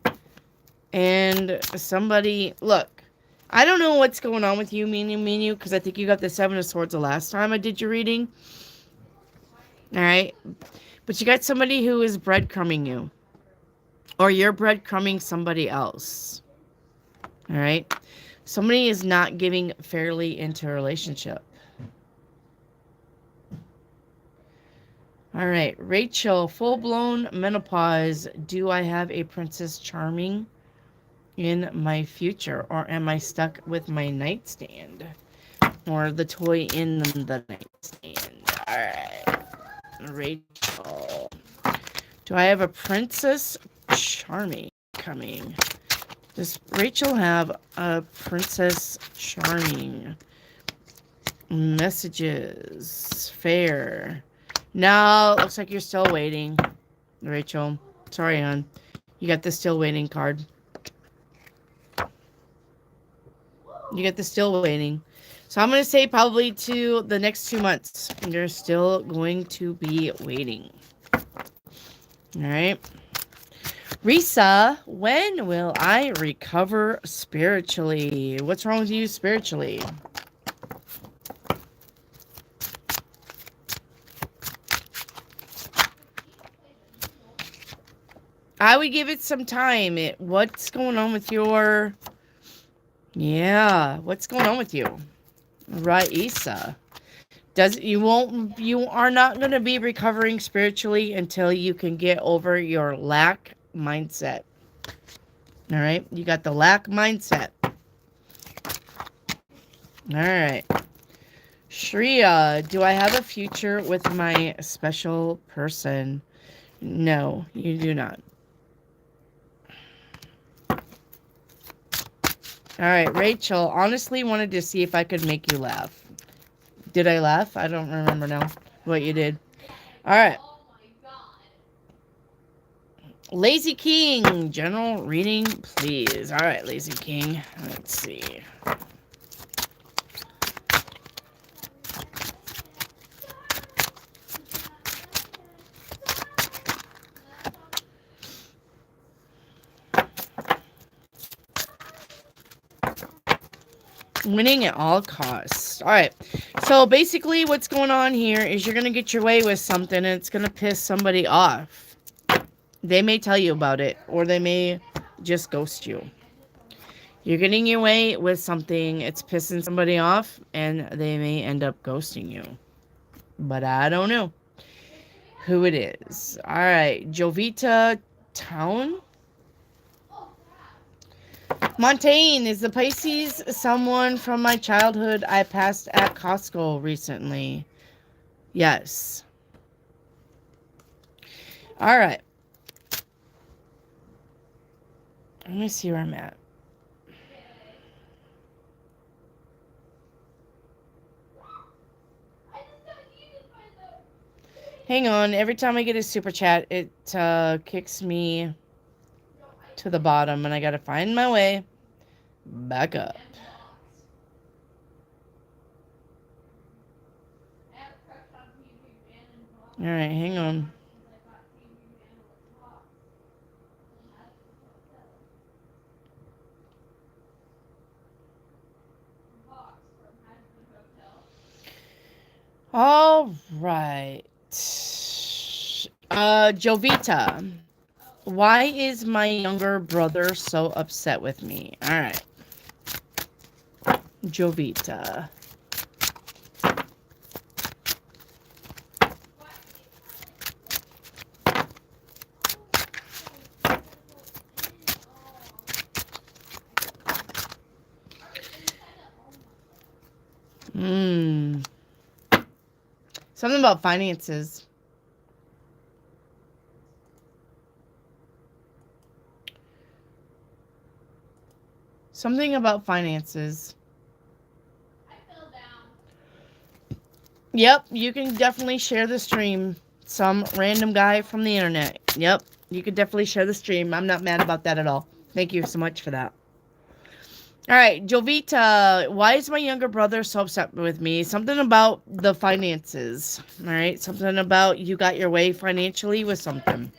And somebody, look, I don't know what's going on with you, Meanie, because I think you got the 7 of Swords the last time I did your reading. All right. But you got somebody who is breadcrumbing you. Or you're breadcrumbing somebody else. All right. Somebody is not giving fairly into a relationship. All right. Rachel, full-blown menopause. Do I have a Princess Charming in my future? Or am I stuck with my nightstand? Or the toy in the nightstand? All right. Rachel. Do I have a Princess Charming coming? Does Rachel have a Princess Charming? Messages. Fair. No, looks like you're still waiting, Rachel. Sorry, hon. You got the still waiting card. You get the still waiting. So I'm going to say probably to the next 2 months. You're still going to be waiting. All right. Risa, when will I recover spiritually? What's wrong with you spiritually? I would give it some time. What's going on with your... Yeah, what's going on with you? Raisa. You are not going to be recovering spiritually until you can get over your lack mindset. All right? You got the lack mindset. All right. Shreya, do I have a future with my special person? No, you do not. All right, Rachel, honestly wanted to see if I could make you laugh. Did I laugh? I don't remember now what you did. All right. Lazy King, general reading, please. All right, Lazy King. Let's see. Winning at all costs. All right. So basically what's going on here is you're going to get your way with something and it's going to piss somebody off. They may tell you about it or they may just ghost you. You're getting your way with something. It's pissing somebody off and they may end up ghosting you. But I don't know who it is. All right. Jovita Town. Montaigne, is the Pisces someone from my childhood I passed at Costco recently? Yes. All right. Let me see where I'm at. Hang on. Every time I get a super chat, it kicks me to the bottom, and I gotta find my way back up. All right, hang on. All right. Jovita. Why is my younger brother so upset with me? All right. Jovita. Something about finances. Something about finances. Yep, you can definitely share the stream. Some random guy from the internet. Yep, you can definitely share the stream. I'm not mad about that at all. Thank you so much for that. All right, Jovita, why is my younger brother so upset with me? Something about the finances. All right, something about you got your way financially with something.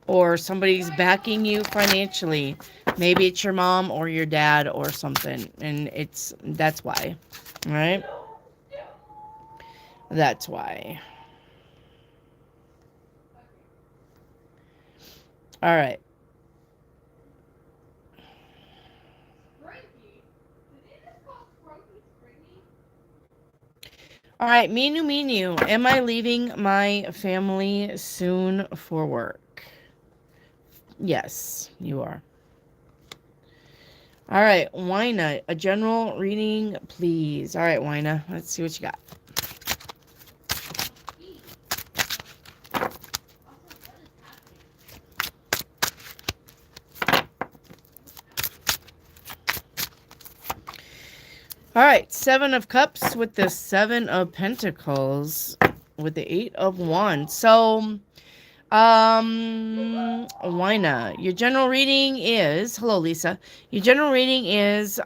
Or somebody's backing you financially. Maybe it's your mom or your dad or something. And that's why. All right? That's why. All right. All right, Minu, am I leaving my family soon for work? Yes, you are. All right, Wina, a general reading, please. All right, Wina, let's see what you got. All right, 7 of Cups with the 7 of Pentacles with the 8 of Wands. So, Wina, your general reading is, hello, Lisa. Your general reading is,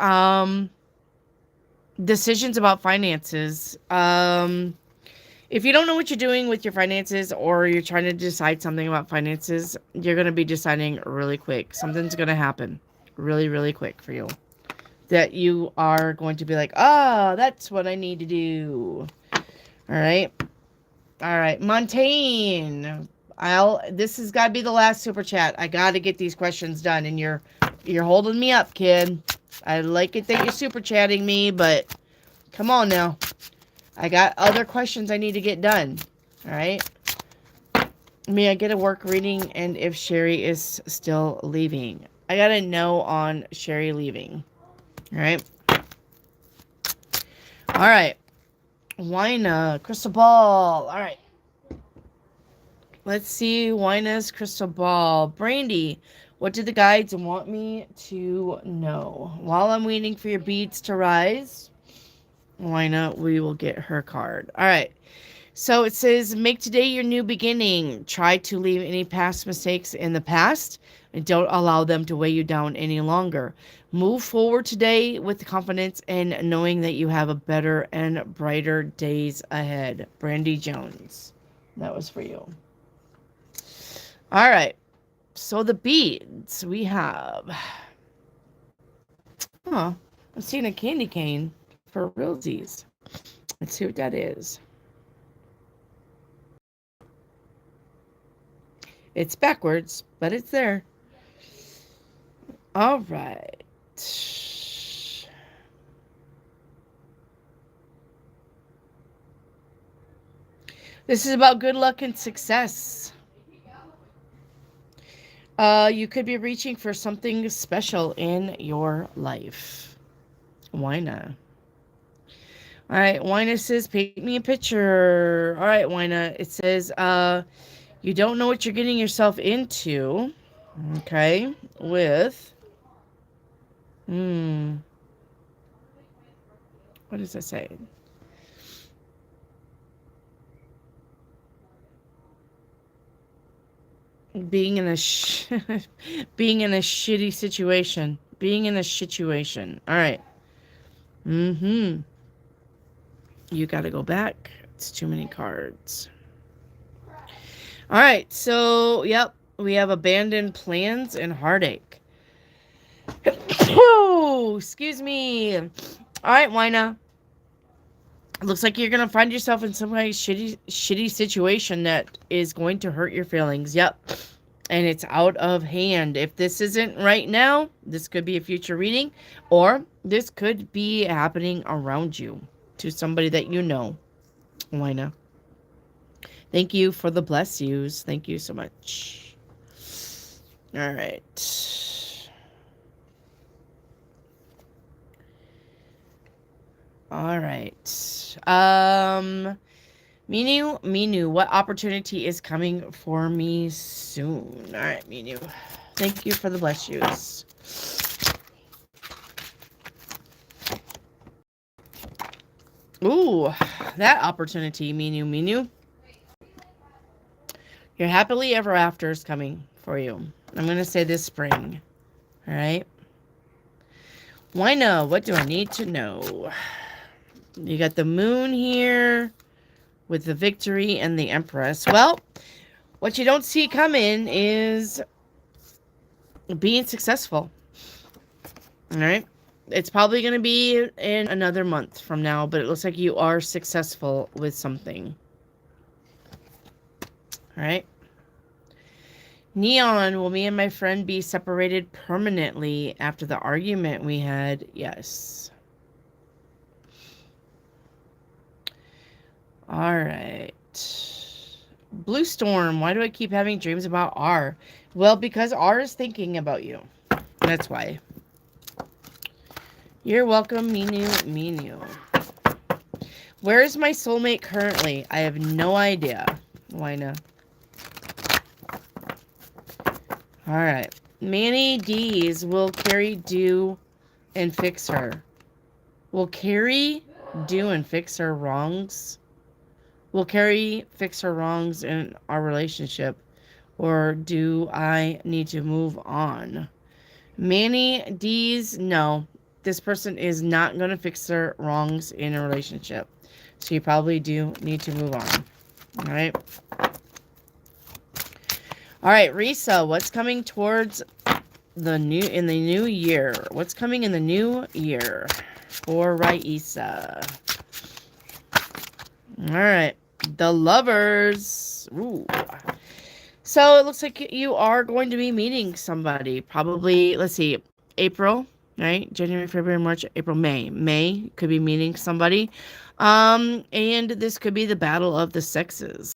decisions about finances. If you don't know what you're doing with your finances or you're trying to decide something about finances, you're going to be deciding really quick. Something's going to happen really, really quick for you. That you are going to be like, oh, that's what I need to do. All right. All right. Montaigne. This has got to be the last super chat. I got to get these questions done. And you're holding me up, kid. I like it that you're super chatting me, but come on now. I got other questions I need to get done. All right. May I get a work reading and if Sherry is still leaving? I got to know on Sherry leaving. All right. All right. Wina, crystal ball. All right. Let's see Wina's crystal ball. Brandy, what do the guides want me to know? While I'm waiting for your beads to rise, Wina, we will get her card. All right. So it says, make today your new beginning. Try to leave any past mistakes in the past and don't allow them to weigh you down any longer. Move forward today with confidence and knowing that you have a better and brighter days ahead. Brandy Jones. That was for you. All right. So the beads we have. I'm seeing a candy cane for realsies. Let's see what that is. It's backwards, but it's there. All right. This is about good luck and success. You could be reaching for something special in your life. Why not? All right, Wina says, paint me a picture. All right, Wina. It says, you don't know what you're getting yourself into. Okay, with What does it say? Being in a being in a shitty situation. Being in a situation. All right. You got to go back. It's too many cards. All right. So, yep, we have abandoned plans and heartache. Oh, excuse me. All right, Wina. Looks like you're gonna find yourself in some kind of shitty situation that is going to hurt your feelings. Yep. And it's out of hand. If this isn't right now, this could be a future reading, or this could be happening around you to somebody that you know. Wina. Thank you for the bless yous. Thank you so much. All right. All right. Minu, what opportunity is coming for me soon? All right, Minu. Thank you for the bless yous. Ooh, that opportunity, Minu. Your happily ever after is coming for you. I'm going to say this spring. All right. Wina, what do I need to know? You got the moon here with the victory and the empress. Well, what you don't see coming is being successful. All right. It's probably going to be in another month from now, but it looks like you are successful with something. All right. Neon, will me and my friend be separated permanently after the argument we had? Yes. All right. Blue Storm, why do I keep having dreams about R? Well, because R is thinking about you. That's why. You're welcome, Minu. Where is my soulmate currently? I have no idea. Wina. Alright. Manny D's will Carrie do and fix her? Will Carrie do and fix her wrongs? Will Carrie fix her wrongs in our relationship? Or do I need to move on? Manny D's, no. This person is not going to fix their wrongs in a relationship. So you probably do need to move on. Alright. Alright, Risa, what's coming towards in the new year? What's coming in the new year for Raisa? Alright. The Lovers. Ooh. So it looks like you are going to be meeting somebody. Probably, let's see, April, right? January, February, March, April, May. May could be meeting somebody. And this could be the battle of the sexes.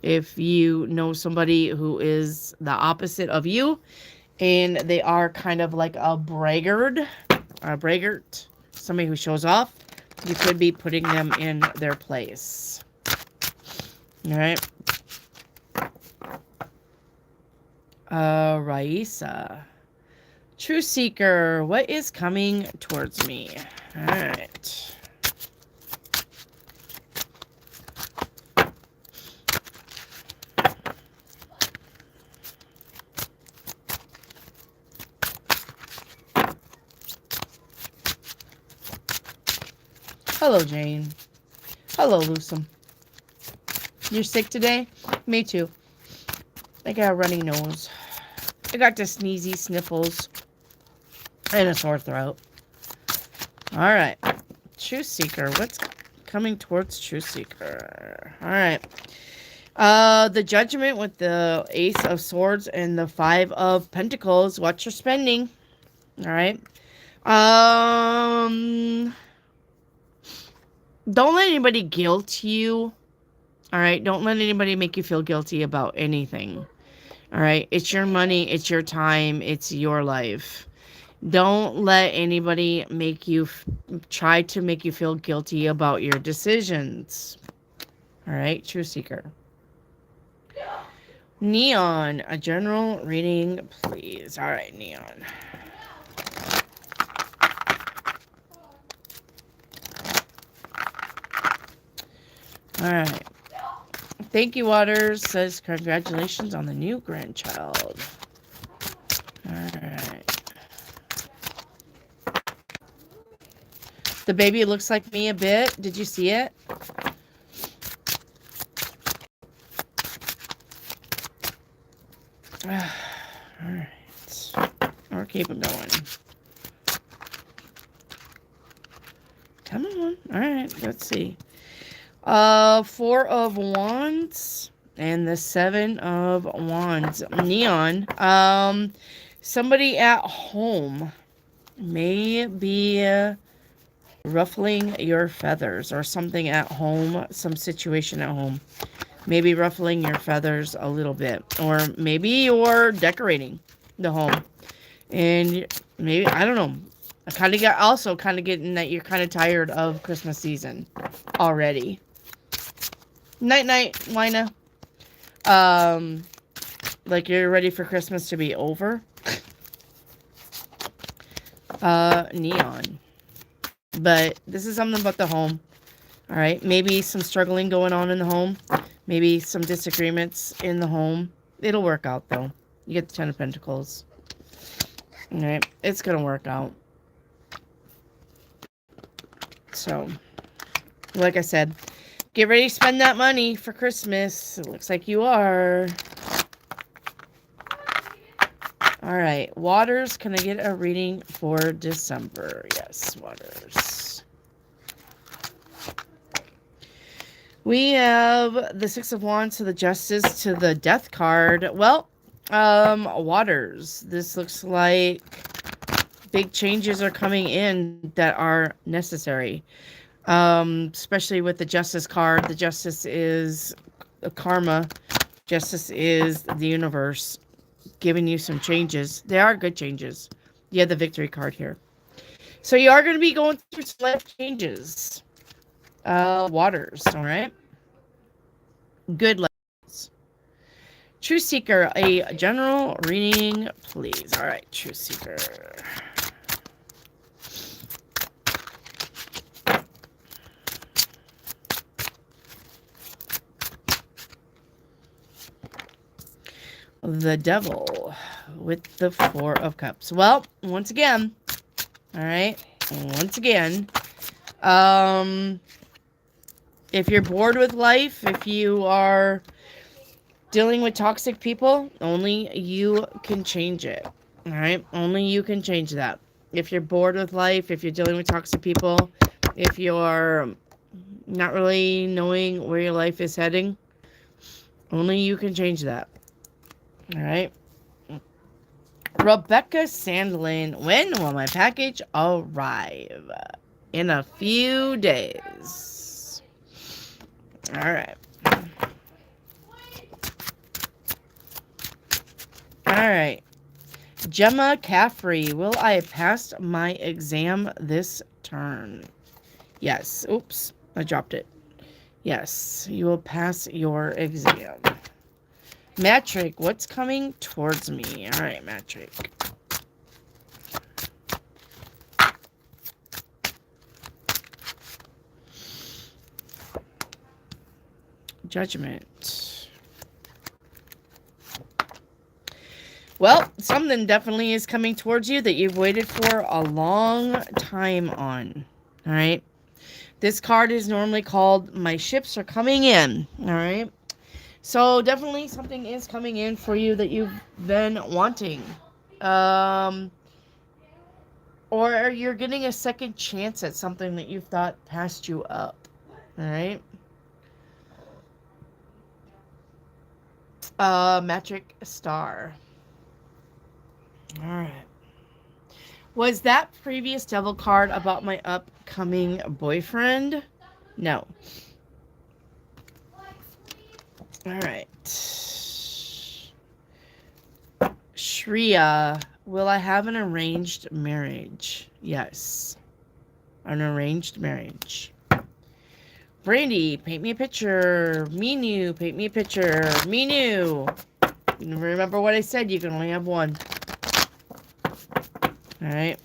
If you know somebody who is the opposite of you, and they are kind of like a braggart, somebody who shows off, you could be putting them in their place. All right. Raisa. True Seeker, what is coming towards me? All right. Hello, Jane. Hello, Lucem. You're sick today? Me too. I got a runny nose. I got the sneezy sniffles. And a sore throat. Alright. True Seeker. What's coming towards True Seeker? Alright. The Judgment with the Ace of Swords and the Five of Pentacles. Watch your spending. Alright. Don't let anybody guilt you. Alright? Don't let anybody make you feel guilty about anything. Alright? It's your money. It's your time. It's your life. Don't let anybody try to make you feel guilty about your decisions. Alright? True Seeker. Neon. A general reading, please. Alright, Neon. All right. Thank you, Waters. Says congratulations on the new grandchild. All right. The baby looks like me a bit. Did you see it? All right. We're keeping going. Come on. All right. Let's see. 4 of Wands and the 7 of Wands. Neon. Somebody at home may be ruffling your feathers, or something at home, some situation at home. Maybe ruffling your feathers a little bit. Or maybe you're decorating the home. And maybe, I don't know. I kind of getting that you're kind of tired of Christmas season already. Night night, Lina. Like you're ready for Christmas to be over. Neon. But this is something about the home. All right, maybe some struggling going on in the home. Maybe some disagreements in the home. It'll work out, though. You get the 10 of Pentacles. All right, it's going to work out. So, like I said, get ready to spend that money for Christmas. It looks like you are. All right, Waters, can I get a reading for December? Yes, Waters. We have the 6 of Wands to the Justice to the Death card. Well, Waters, this looks like big changes are coming in that are necessary. Especially with the Justice card. The Justice is karma. Justice is the universe giving you some changes. They are good changes. You have the Victory card here. So you are going to be going through some life changes. Waters, all right? Good lives. Truth Seeker, a general reading, please. All right, Truth Seeker. The Devil with the 4 of Cups. Well, once again, all right, once again, if you're bored with life, if you are dealing with toxic people, only you can change it. All right? Only you can change that. If you're bored with life, if you're dealing with toxic people, if you're not really knowing where your life is heading, only you can change that. All right? Rebecca Sandlin, when will my package arrive? In a few days. All right. All right. Gemma Caffrey, will I pass my exam this turn? Yes. Oops, I dropped it. Yes, you will pass your exam. Matrick, what's coming towards me? All right, Matrick. Judgment. Well, something definitely is coming towards you that you've waited for a long time on. All right. This card is normally called My Ships Are Coming In. All right. So definitely something is coming in for you that you've been wanting. Or you're getting a second chance at something that you thought passed you up. All right. Metric Star. All right. Was that previous devil card about my upcoming boyfriend? No. All right. Shreya, will I have an arranged marriage? Yes. An arranged marriage. Brandy, paint me a picture. Minu, paint me a picture. Minu. You remember what I said? You can only have one. All right.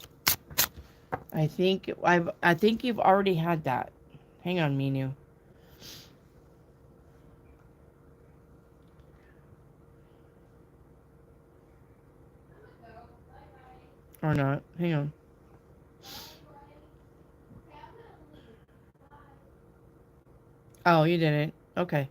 I think you've already had that. Hang on, Minu. Or not. Hang on. Oh, you didn't. Okay.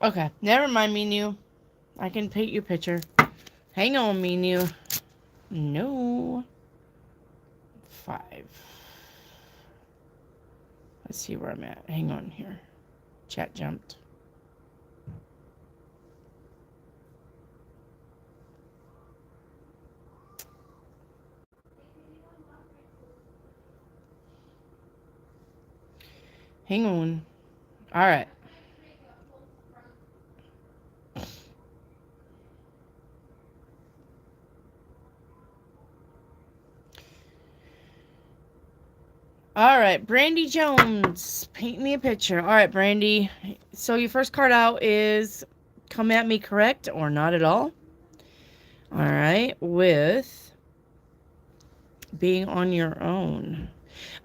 Okay. Never mind, Minu. I can paint your picture. Hang on, Minu. No. 5. Let's see where I'm at. Hang on here. Chat jumped. Hang on. All right. All right, Brandy Jones, paint me a picture. All right, Brandy. So your first card out is come at me correct or not at all. All right, with being on your own.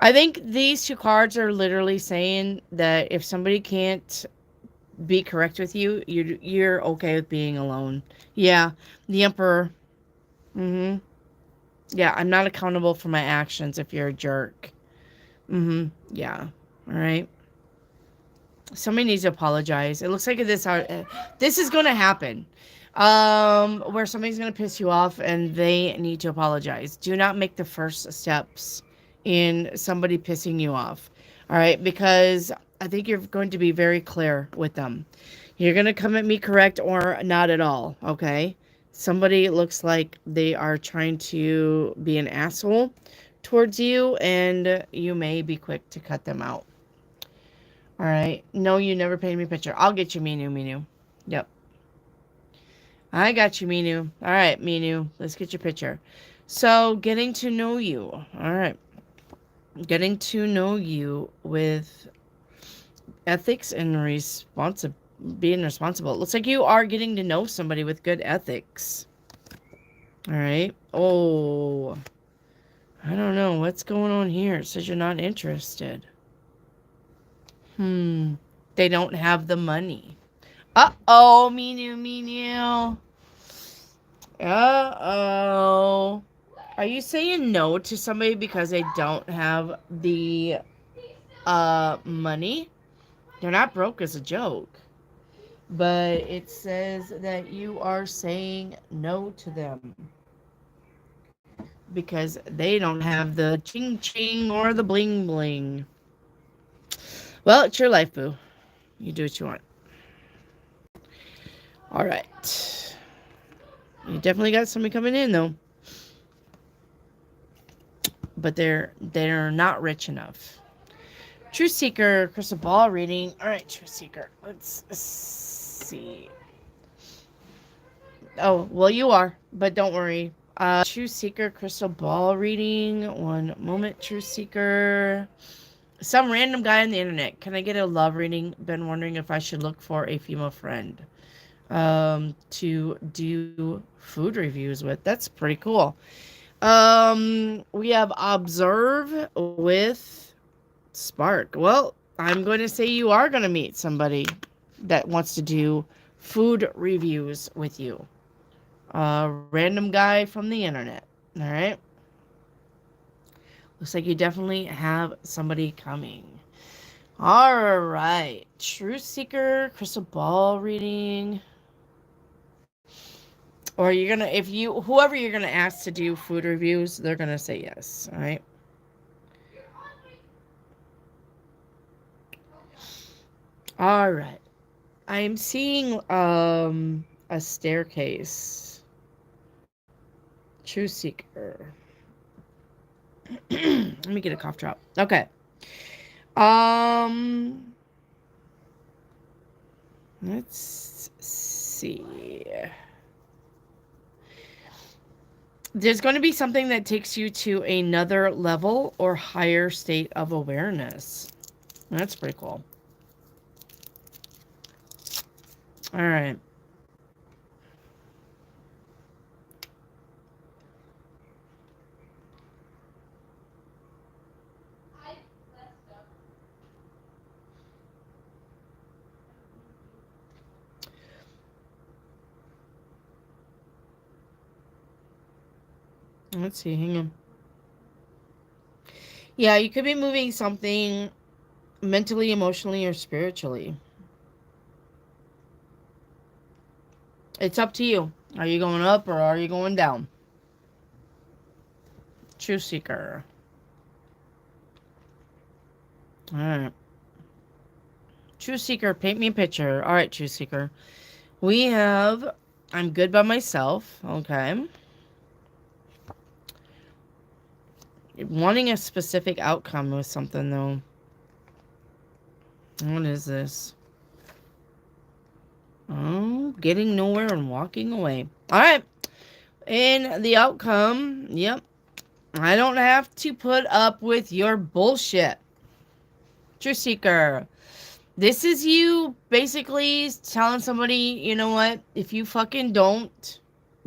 I think these two cards are literally saying that if somebody can't be correct with you, you're okay with being alone. Yeah, the Emperor. Mm-hmm. Yeah, I'm not accountable for my actions if you're a jerk. Mm-hmm. Yeah. All right. Somebody needs to apologize. It looks like this is going to happen. Where somebody's going to piss you off and they need to apologize. Do not make the first steps in somebody pissing you off. All right, because I think you're going to be very clear with them. You're going to come at me correct or not at all, okay? Somebody looks like they are trying to be an asshole towards you and you may be quick to cut them out. All right. No, you never paid me a picture. I'll get you, Minu, Minu. Yep. I got you, Minu. All right, Minu. Let's get your picture. So, getting to know you. All right. Getting to know you with ethics and being responsible. It looks like you are getting to know somebody with good ethics. All right. Oh, I don't know. What's going on here? It says you're not interested. They don't have the money. Uh-oh, Minu, Minu. Uh-oh. Are you saying no to somebody because they don't have the money? They're not broke as a joke. But it says that you are saying no to them because they don't have the ching ching or the bling bling. Well, it's your life, boo. You do what you want. All right. You definitely got somebody coming in though. But they're not rich enough. Truth Seeker, crystal ball reading. All right, Truth Seeker. Let's see. Oh, well, you are, but don't worry. Truth Seeker, crystal ball reading. One moment, Truth Seeker. Some random guy on the internet. Can I get a love reading? Been wondering if I should look for a female friend to do food reviews with. That's pretty cool. We have Observe with Spark. Well, I'm going to say you are going to meet somebody that wants to do food reviews with you. Random guy from the internet. All right. Looks like you definitely have somebody coming. All right. Truth Seeker, crystal ball reading. Or you're going to, whoever you're going to ask to do food reviews, they're going to say yes. All right. All right. I'm seeing a staircase. True Seeker. Let me get a cough drop. Okay. Let's see. There's going to be something that takes you to another level or higher state of awareness. That's pretty cool. All right. Let's see. Hang on. Yeah, you could be moving something mentally, emotionally, or spiritually. It's up to you. Are you going up or are you going down? Truth Seeker. All right. Truth Seeker, paint me a picture. All right, Truth Seeker. We have, I'm good by myself. Okay. Wanting a specific outcome with something, though. What is this? Oh, getting nowhere and walking away. All right. And the outcome, yep. I don't have to put up with your bullshit. Truth Seeker. This is you basically telling somebody, you know what? If you fucking don't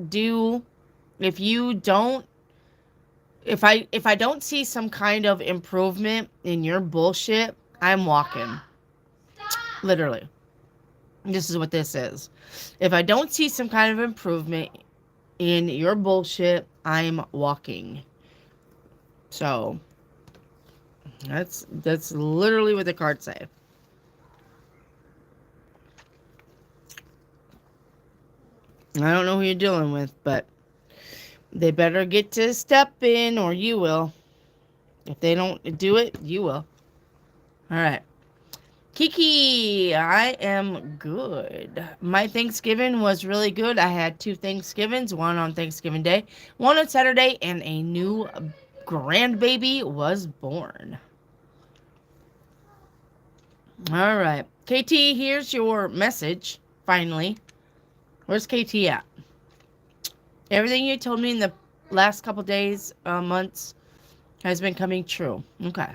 do, if you don't, if I don't see some kind of improvement in your bullshit, I'm walking. Literally. This is what this is. If I don't see some kind of improvement in your bullshit, I'm walking. So that's literally what the cards say. I don't know who you're dealing with, but they better get to step in or you will. If they don't do it, you will. All right. Kiki, I am good. My Thanksgiving was really good. I had 2 Thanksgivings, one on Thanksgiving Day, one on Saturday, and a new grandbaby was born. All right. KT, here's your message, finally. Where's KT at? Everything you told me in the last couple days, months, has been coming true. Okay.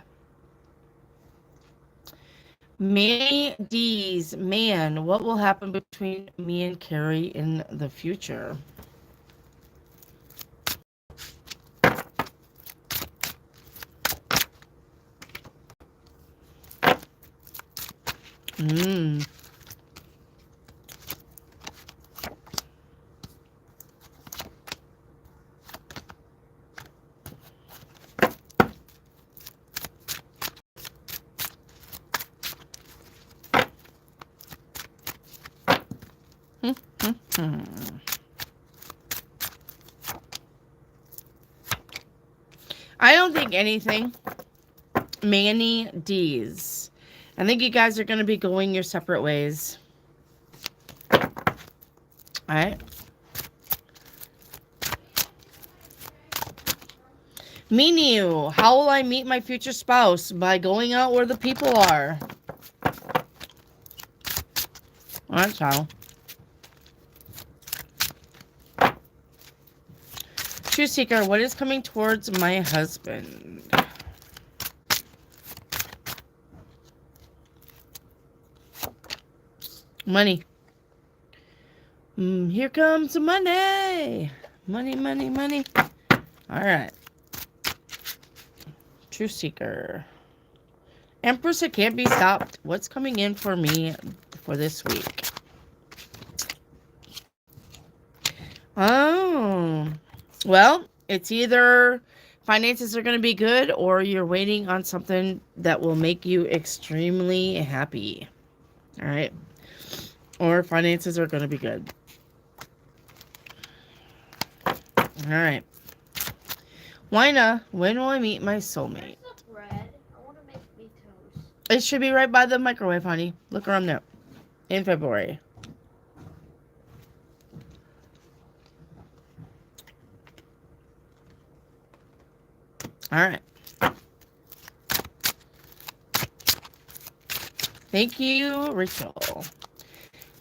Manny D's, man, what will happen between me and Carrie in the future? Mm. I don't think anything. Manny D's. I think you guys are going to be going your separate ways. Alright. Meaning you. How will I meet my future spouse? By going out where the people are. That's how. Truth Seeker, what is coming towards my husband? Money. Here comes the money. Money, money, money. Alright. Truth Seeker. Empress, it can't be stopped. What's coming in for me for this week? Oh. Well, it's either finances are going to be good or you're waiting on something that will make you extremely happy. All right. Or finances are going to be good. All right. Wina, when will I meet my soulmate? Bread. I want to make me toast. It should be right by the microwave, honey. Look around there. In February. All right. Thank you, Rachel.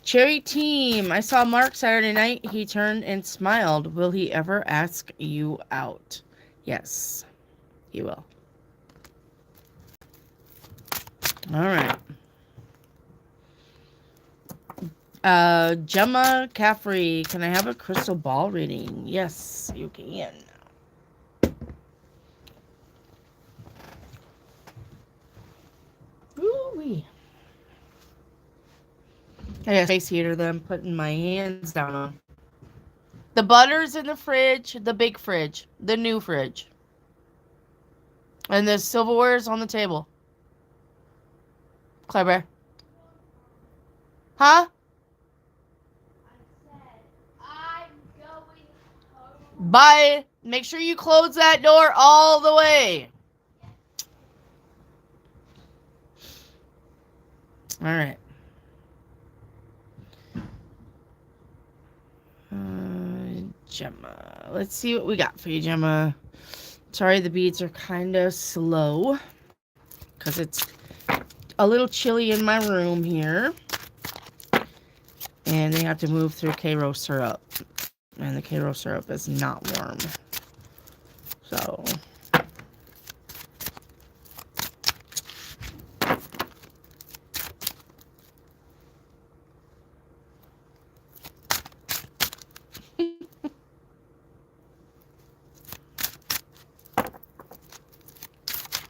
Cherry Team. I saw Mark Saturday night. He turned and smiled. Will he ever ask you out? Yes, he will. All right. Gemma Caffrey. Can I have a crystal ball reading? Yes, you can. Ooh-wee. I got a space heater that I'm putting my hands down on. The butter's in the fridge, the big fridge, the new fridge. And the silverware's on the table. Clever. Huh? I'm going home. Bye. Make sure you close that door all the way. All right. Gemma. Let's see what we got for you, Gemma. Sorry, the beads are kind of slow because it's a little chilly in my room here. And they have to move through Karo syrup. And the Karo syrup is not warm. So...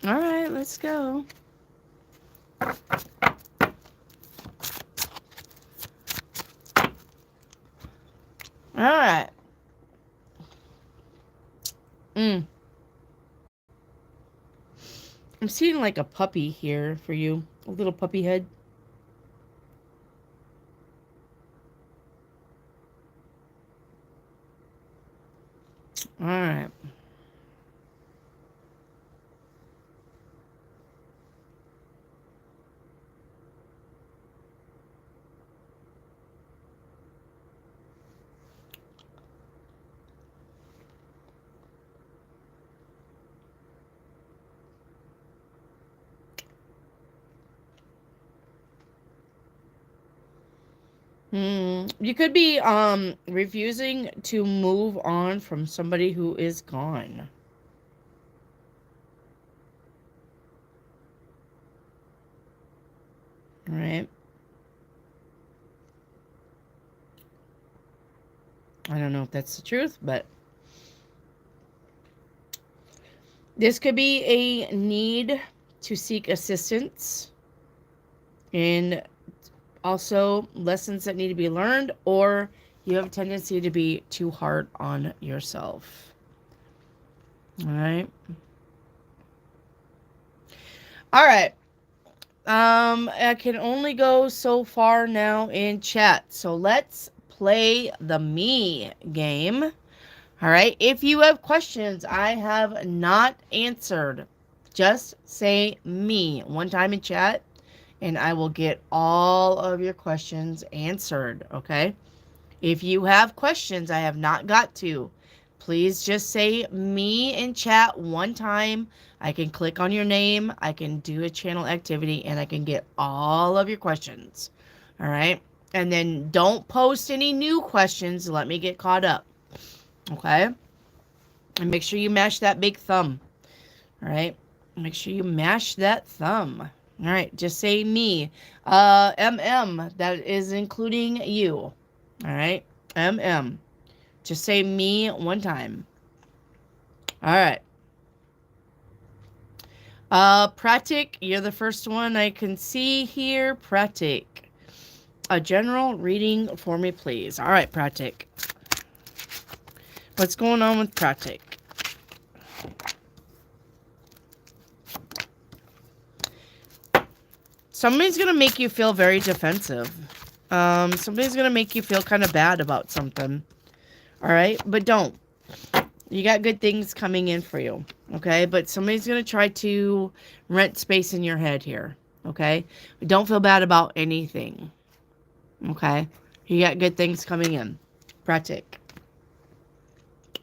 All right, let's go. All right. I'm seeing like a puppy here for you. A little puppy head. All right. You could be refusing to move on from somebody who is gone. All right. I don't know if that's the truth, but this could be a need to seek assistance in also lessons that need to be learned, or you have a tendency to be too hard on yourself. All right. All right. I can only go so far now in chat. So let's play the me game. All right. If you have questions I have not answered, just say me one time in chat and I will get all of your questions answered. Okay. If you have questions I have not got to, please just say me in chat one time. I can click on your name, I can do a channel activity, and I can get all of your questions. All right? And then don't post any new questions. Let me get caught up. Okay? And make sure you mash that big thumb. All right? Make sure you mash that thumb. All right? Just say me. MM, that is including you. All right? MM. Just say me one time. All right. Pratik, you're the first one I can see here. Pratik. A general reading for me, please. All right, Pratik. What's going on with Pratik? Somebody's going to make you feel very defensive. Somebody's going to make you feel kind of bad about something. All right? But don't. You got good things coming in for you. Okay? But somebody's going to try to rent space in your head here. Okay? Don't feel bad about anything. Okay? You got good things coming in. Pratik.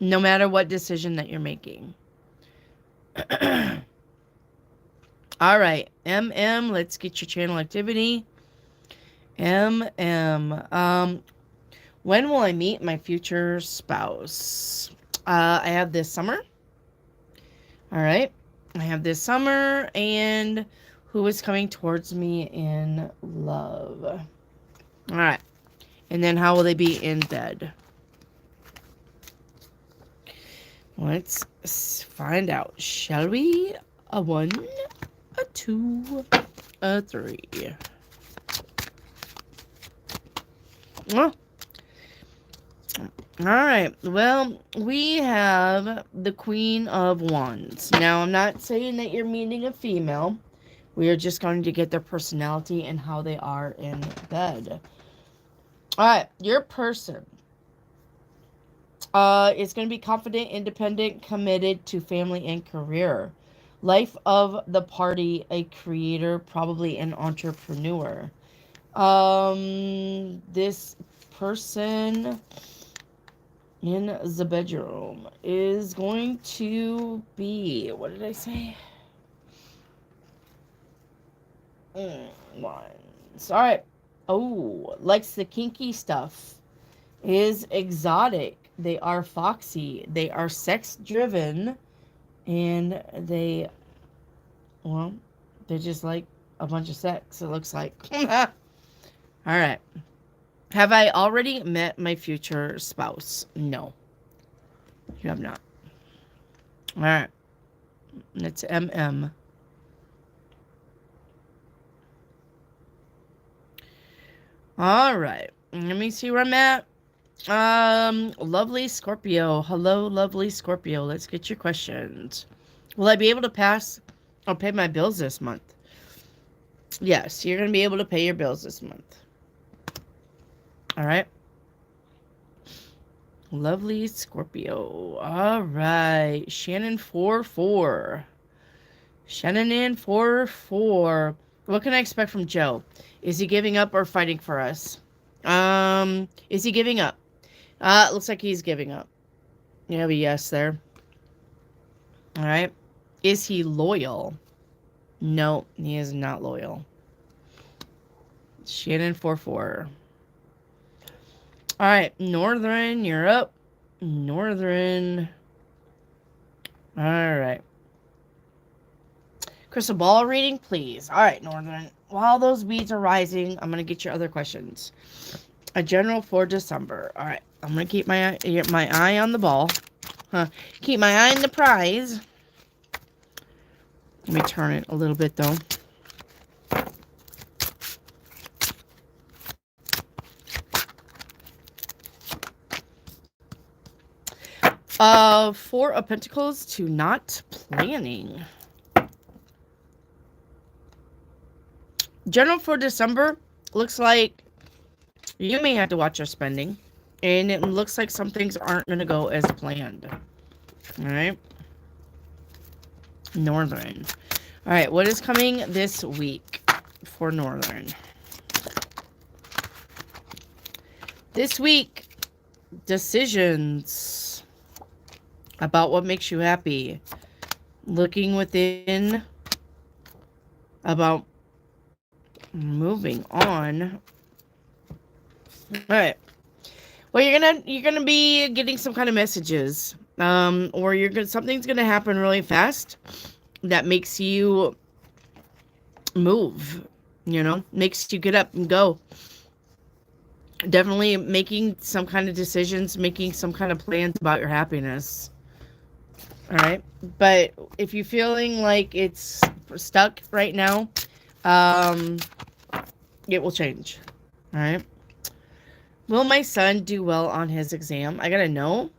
No matter what decision that you're making. All right. MM, let's get your channel activity. MM. When will I meet my future spouse? I have this summer. All right. I have this summer, and who is coming towards me in love? All right. And then how will they be in bed? Let's find out, shall we? A 1, a 2, a 3. Well, All right. Well, we have the Queen of Wands. Now, I'm not saying that you're meeting a female. We are just going to get their personality and how they are in bed. All right. Your person is going to be confident, independent, committed to family and career. Life of the party, a creator, probably an entrepreneur. This person in the bedroom is going to be, what did I say? Once. All right. Oh, likes the kinky stuff. Is exotic. They are foxy. They are sex driven. And well, they're just like a bunch of sex, it looks like. All right. Have I already met my future spouse? No, you have not. All right. It's MM. All right. Let me see where I'm at. Lovely Scorpio. Hello, lovely Scorpio. Let's get your questions. Will I be able to pass or pay my bills this month? Yes, you're going to be able to pay your bills this month. All right. Lovely Scorpio. All right. Shannon 4-4. Shannon in 4-4. What can I expect from Joe? Is he giving up or fighting for us? Is he giving up? Looks like he's giving up. You have a yes there. All right. Is he loyal? No, he is not loyal. Shannon 4-4. All right, Northern, you're up. Northern. All right. Crystal ball reading, please. All right, Northern. While those beads are rising, I'm going to get your other questions. A general for December. All right, I'm going to keep my eye on the ball. Keep my eye on the prize. Let me turn it a little bit, though. Four of Pentacles to not planning. General for December looks like you may have to watch your spending. And it looks like some things aren't going to go as planned. All right. Northern. All right. What is coming this week for Northern? This week, decisions about what makes you happy. Looking within about moving on. All right. Well, you're gonna be getting some kind of messages, or something's gonna happen really fast that makes you move. You know, makes you get up and go. Definitely making some kind of decisions, making some kind of plans about your happiness. All right, but if you're feeling like it's stuck right now, it will change. All right. Will my son do well on his exam? I gotta know.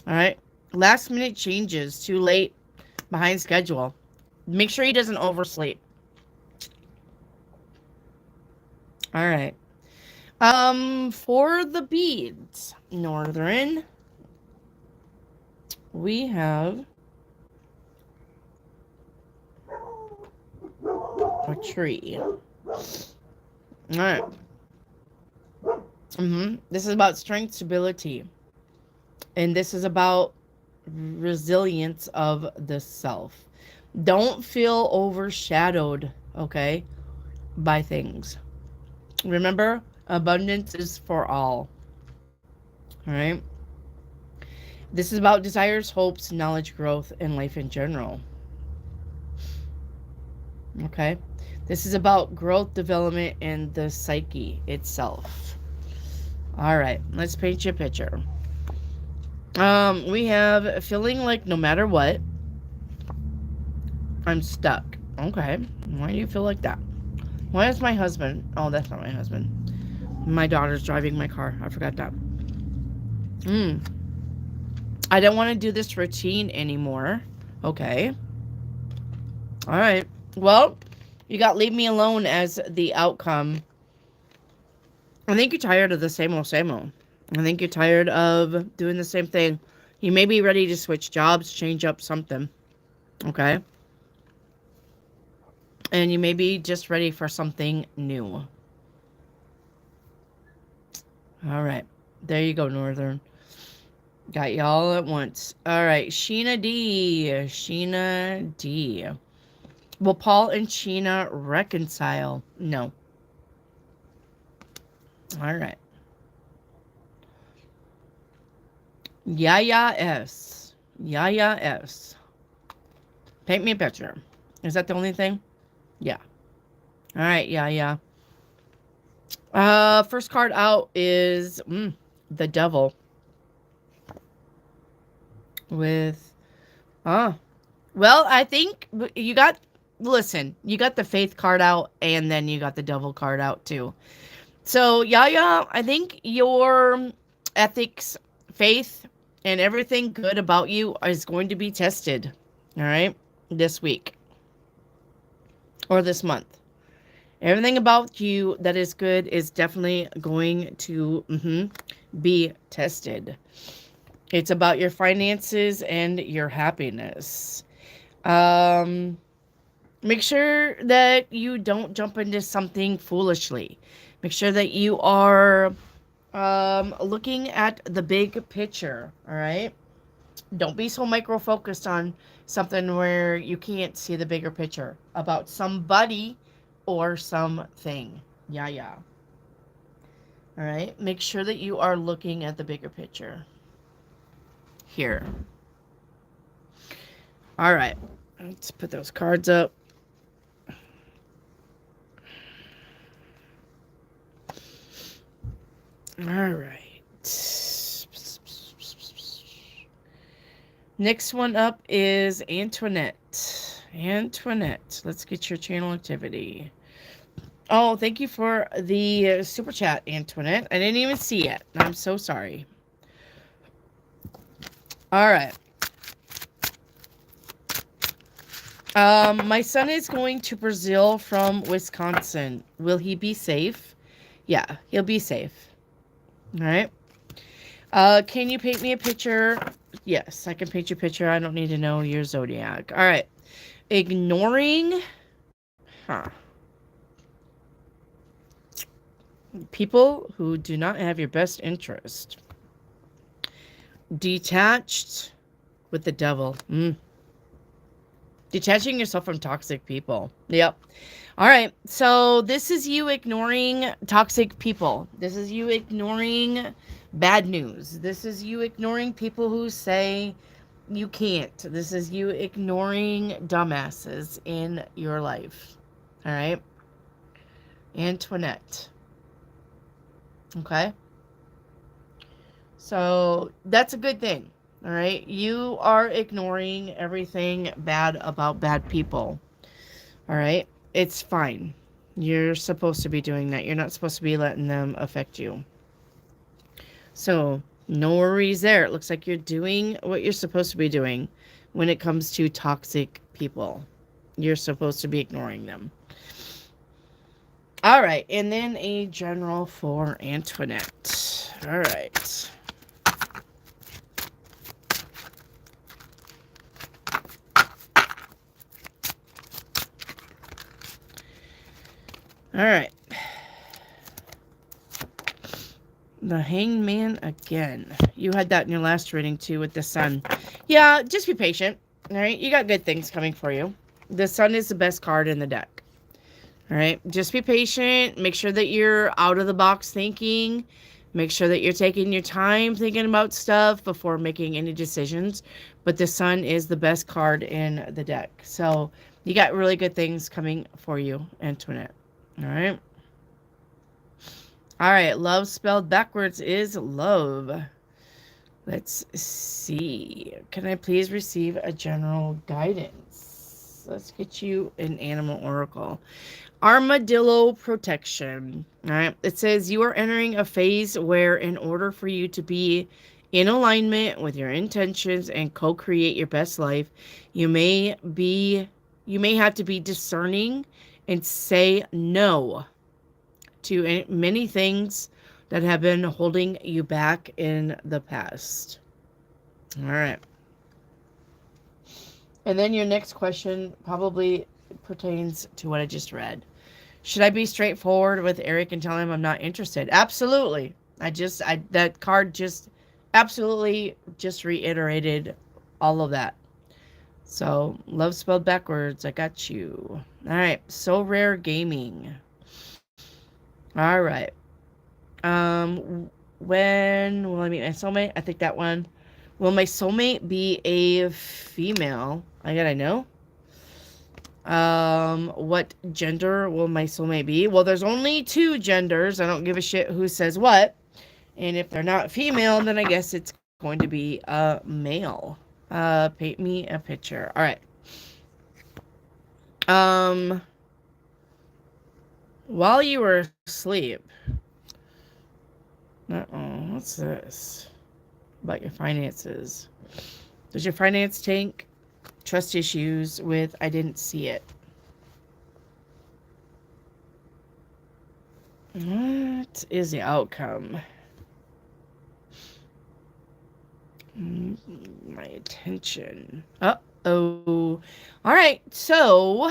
All right. Last minute changes. Too late. Behind schedule. Make sure he doesn't oversleep. All right. For the beads, Northern, we have a tree. All right. This is about strength, stability. And this is about resilience of the self. Don't feel overshadowed, okay, by things. Remember, abundance is for all. All right. This is about desires, hopes, knowledge, growth, and life in general. Okay. This is about growth, development, and the psyche itself. All right. Let's paint you a picture. We have feeling like no matter what, I'm stuck. Okay. Why do you feel like that? Why is my husband? Oh, that's not my husband. My daughter's driving my car. I forgot that. Mm. I don't want to do this routine anymore. Okay. All right. Well, you got leave me alone as the outcome. I think you're tired of the same old, same old. I think you're tired of doing the same thing. You may be ready to switch jobs, change up something. Okay. And you may be just ready for something new. All right. There you go, Northern. Got y'all at once. All right. Sheena D. Sheena D. Will Paul and Sheena reconcile? No. All right. Yaya S. Yaya S. Paint me a picture. Is that the only thing? Yeah. All right. Yaya. First card out is the devil with well, I think you got you got the faith card out and then you got the devil card out too. So, Yaya, I think your ethics, faith, and everything good about you is going to be tested. All right? This week or this month. Everything about you that is good is definitely going to be tested. It's about your finances and your happiness. Make sure that you don't jump into something foolishly. Make sure that you are looking at the big picture. All right. Don't be so micro focused on something where you can't see the bigger picture about somebody or something. Yeah, yeah. All right. Make sure that you are looking at the bigger picture. Here. All right. Let's put those cards up. All right. Next one up is Antoinette. Antoinette, let's get your channel activity. Oh, thank you for the super chat, Antoinette. I didn't even see it. I'm so sorry. All right. My son is going to Brazil from Wisconsin. Will he be safe? Yeah, he'll be safe. All right. Can you paint me a picture? Yes, I can paint you a picture. I don't need to know your zodiac. All right. Ignoring. People who do not have your best interest. Detached with the devil. Detaching yourself from toxic people. Yep. All right. So this is you ignoring toxic people. This is you ignoring bad news. This is you ignoring people who say you can't. This is you ignoring dumbasses in your life. All right. Antoinette. Okay. So that's a good thing. All right. You are ignoring everything bad about bad people. All right. It's fine. You're supposed to be doing that. You're not supposed to be letting them affect you. So no worries there. It looks like you're doing what you're supposed to be doing when it comes to toxic people. You're supposed to be ignoring them. All right. And then a general for Antoinette. All right. All right. The Hangman again. You had that in your last reading too with the sun. Yeah, just be patient. All right. You got good things coming for you. The sun is the best card in the deck. All right. Just be patient. Make sure that you're out of the box thinking. Make sure that you're taking your time thinking about stuff before making any decisions. But the sun is the best card in the deck. So you got really good things coming for you, Antoinette. All right. All right. Love spelled backwards is love. Let's see. Can I please receive a general guidance? Let's get you an animal oracle. Armadillo protection. All right. It says you are entering a phase where in order for you to be in alignment with your intentions and co-create your best life. You may have to be discerning and say no to many things that have been holding you back in the past. All right. And then your next question probably pertains to what I just read. Should I be straightforward with Eric and tell him I'm not interested? Absolutely. That card just absolutely just reiterated all of that. So, love spelled backwards. I got you. All right. So Rare Gaming. All right. When will I meet my soulmate? I think that one. Will my soulmate be a female? I gotta know. What gender will my soulmate be? Well, there's only 2 genders. I don't give a shit who says what. And if they're not female, then I guess it's going to be a male. Paint me a picture. All right. While you were asleep. What's this? About your finances. Does your finance tank trust issues with I didn't see it? What is the outcome? My attention. Uh-oh. All right. So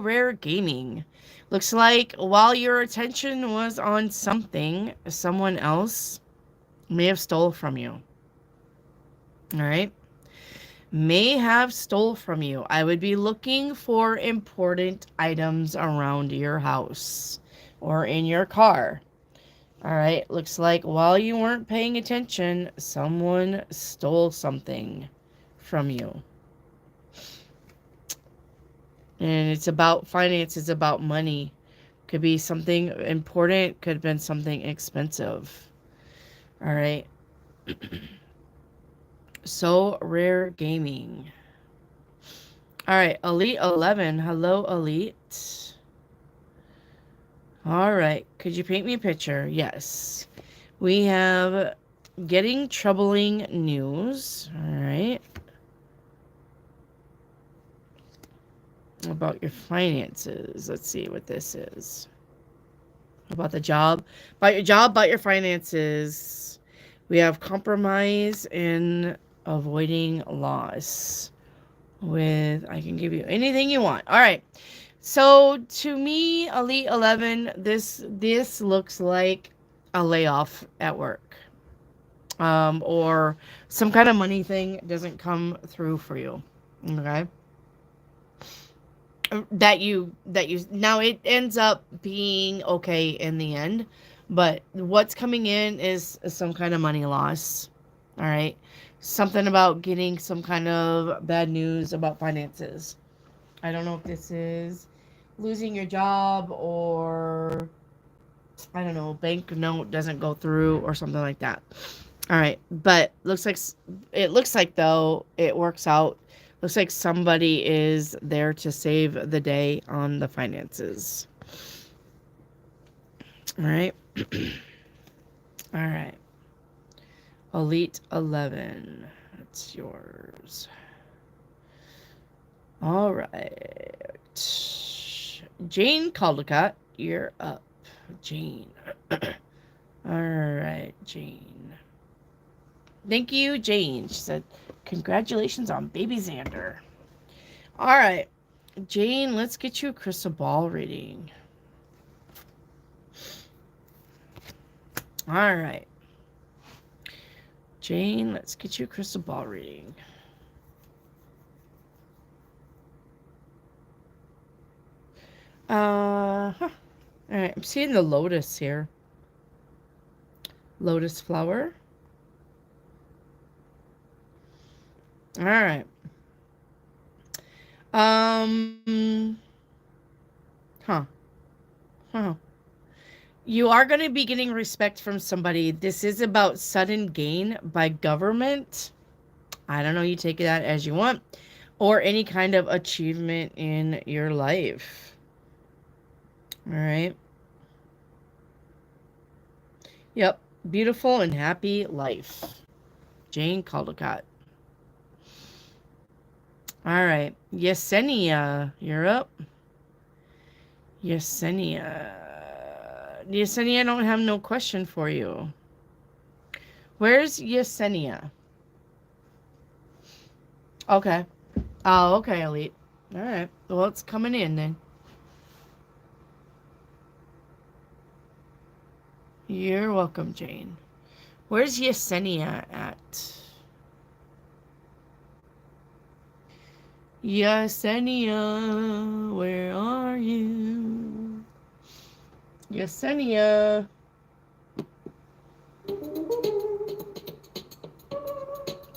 Rare Gaming. Looks like while your attention was on something, someone else may have stole from you. All right. May have stole from you. I would be looking for important items around your house or in your car. All right, looks like while you weren't paying attention, someone stole something from you. And it's about finance, it's about money. Could be something important, could have been something expensive. All right. So Rare Gaming. All right, Elite 11. Hello, Elite. All right. Could you paint me a picture? Yes. We have getting troubling news. All right. About your finances. Let's see what this is. About the job. About your job, about your finances. We have compromise and avoiding loss. I can give you anything you want. All right. So to me, Elite 11, this looks like a layoff at work, or some kind of money thing doesn't come through for you. Okay, that you now it ends up being okay in the end, but what's coming in is some kind of money loss. All right, something about getting some kind of bad news about finances. I don't know if this is losing your job or I don't know, bank note doesn't go through or something like that. All right, but it looks like though it works out. Looks like somebody is there to save the day on the finances. All right. All right. Elite 11. That's yours. All right. Jane Caldecott, you're up. Jane. All right, Jane. Thank you, Jane. She said, congratulations on baby Xander. All right, Jane, let's get you a crystal ball reading. All right. Jane, let's get you a crystal ball reading. All right, I'm seeing the lotus here. Lotus flower. All right. You are going to be getting respect from somebody. This is about sudden gain by government. I don't know, you take that as you want. Or any kind of achievement in your life. All right. Yep. Beautiful and happy life. Jane Caldecott. All right. Yesenia, you're up. Yesenia. Yesenia, I don't have no question for you. Where's Yesenia? Okay. Oh, okay, Elite. All right. Well, it's coming in then. You're welcome, Jane. Where's Yesenia at? Yesenia, where are you? Yesenia.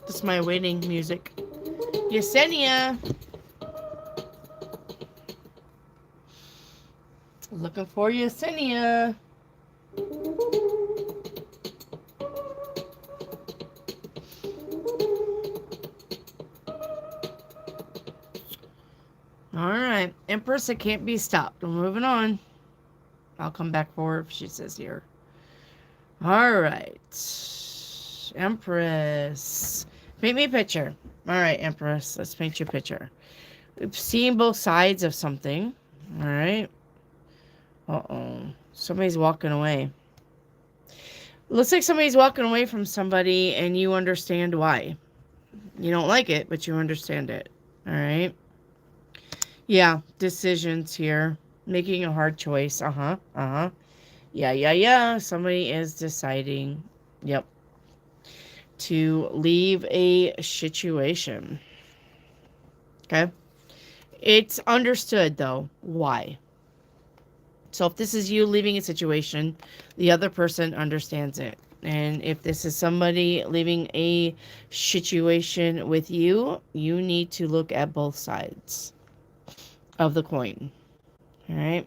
That's my waiting music. Yesenia. Looking for Yesenia. Alright. Empress, it can't be stopped. We're moving on. I'll come back for her if she says here. Alright. Empress. Paint me a picture. Alright, Empress. Let's paint you a picture. We've seen both sides of something. Alright. Uh-oh. Somebody's walking away. Looks like somebody's walking away from somebody and you understand why. You don't like it, but you understand it. Alright. Yeah, decisions here. Making a hard choice. Yeah. Somebody is deciding. Yep. To leave a situation. Okay. It's understood, though, why. So if this is you leaving a situation, the other person understands it. And if this is somebody leaving a situation with you, you need to look at both sides of the coin. All right.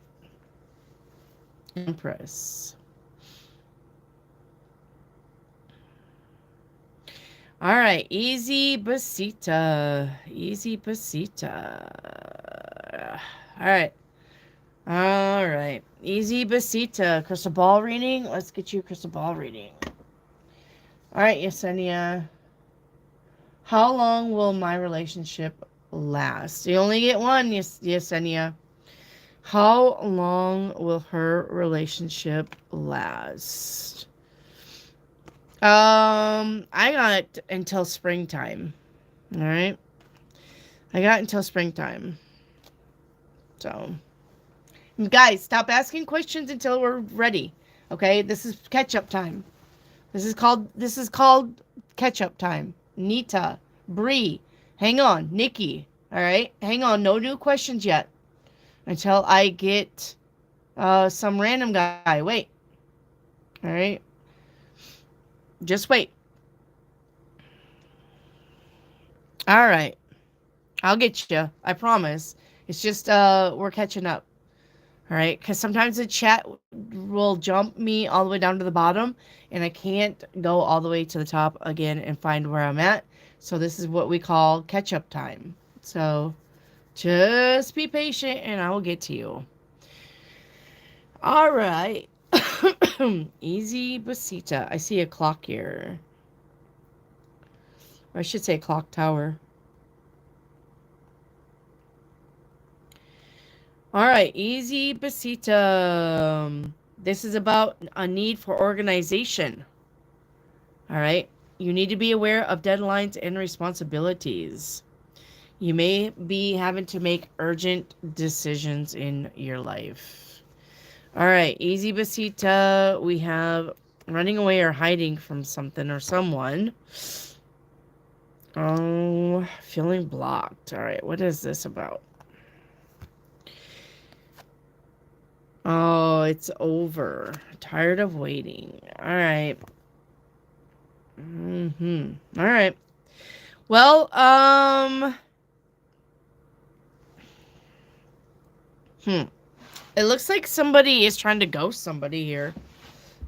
Empress. All right. Easy Basita. Easy Basita. All right. All right. Easy Basita. Crystal ball reading. Let's get you a crystal ball reading. All right, Yesenia. How long will my relationship last? You only get one, Yesenia. How long will her relationship last? I got until springtime. All right. I got until springtime. So, guys, stop asking questions until we're ready. Okay? This is catch-up time. This is called catch-up time. Nita, Bree, hang on, Nikki. All right? Hang on, no new questions yet. Until I get some random guy. Wait. All right? Just wait. All right. I'll get you. I promise. It's just we're catching up. All right? Because sometimes the chat will jump me all the way down to the bottom, and I can't go all the way to the top again and find where I'm at. So this is what we call catch-up time. So just be patient, and I will get to you. All right. Easy Basita. I see a clock here. Or I should say clock tower. All right. Easy Basita. This is about a need for organization. All right. You need to be aware of deadlines and responsibilities. You may be having to make urgent decisions in your life. All right, easy Basita. We have running away or hiding from something or someone. Oh, feeling blocked. All right, what is this about? Oh, it's over. Tired of waiting. All right. All right. Well, It looks like somebody is trying to ghost somebody here.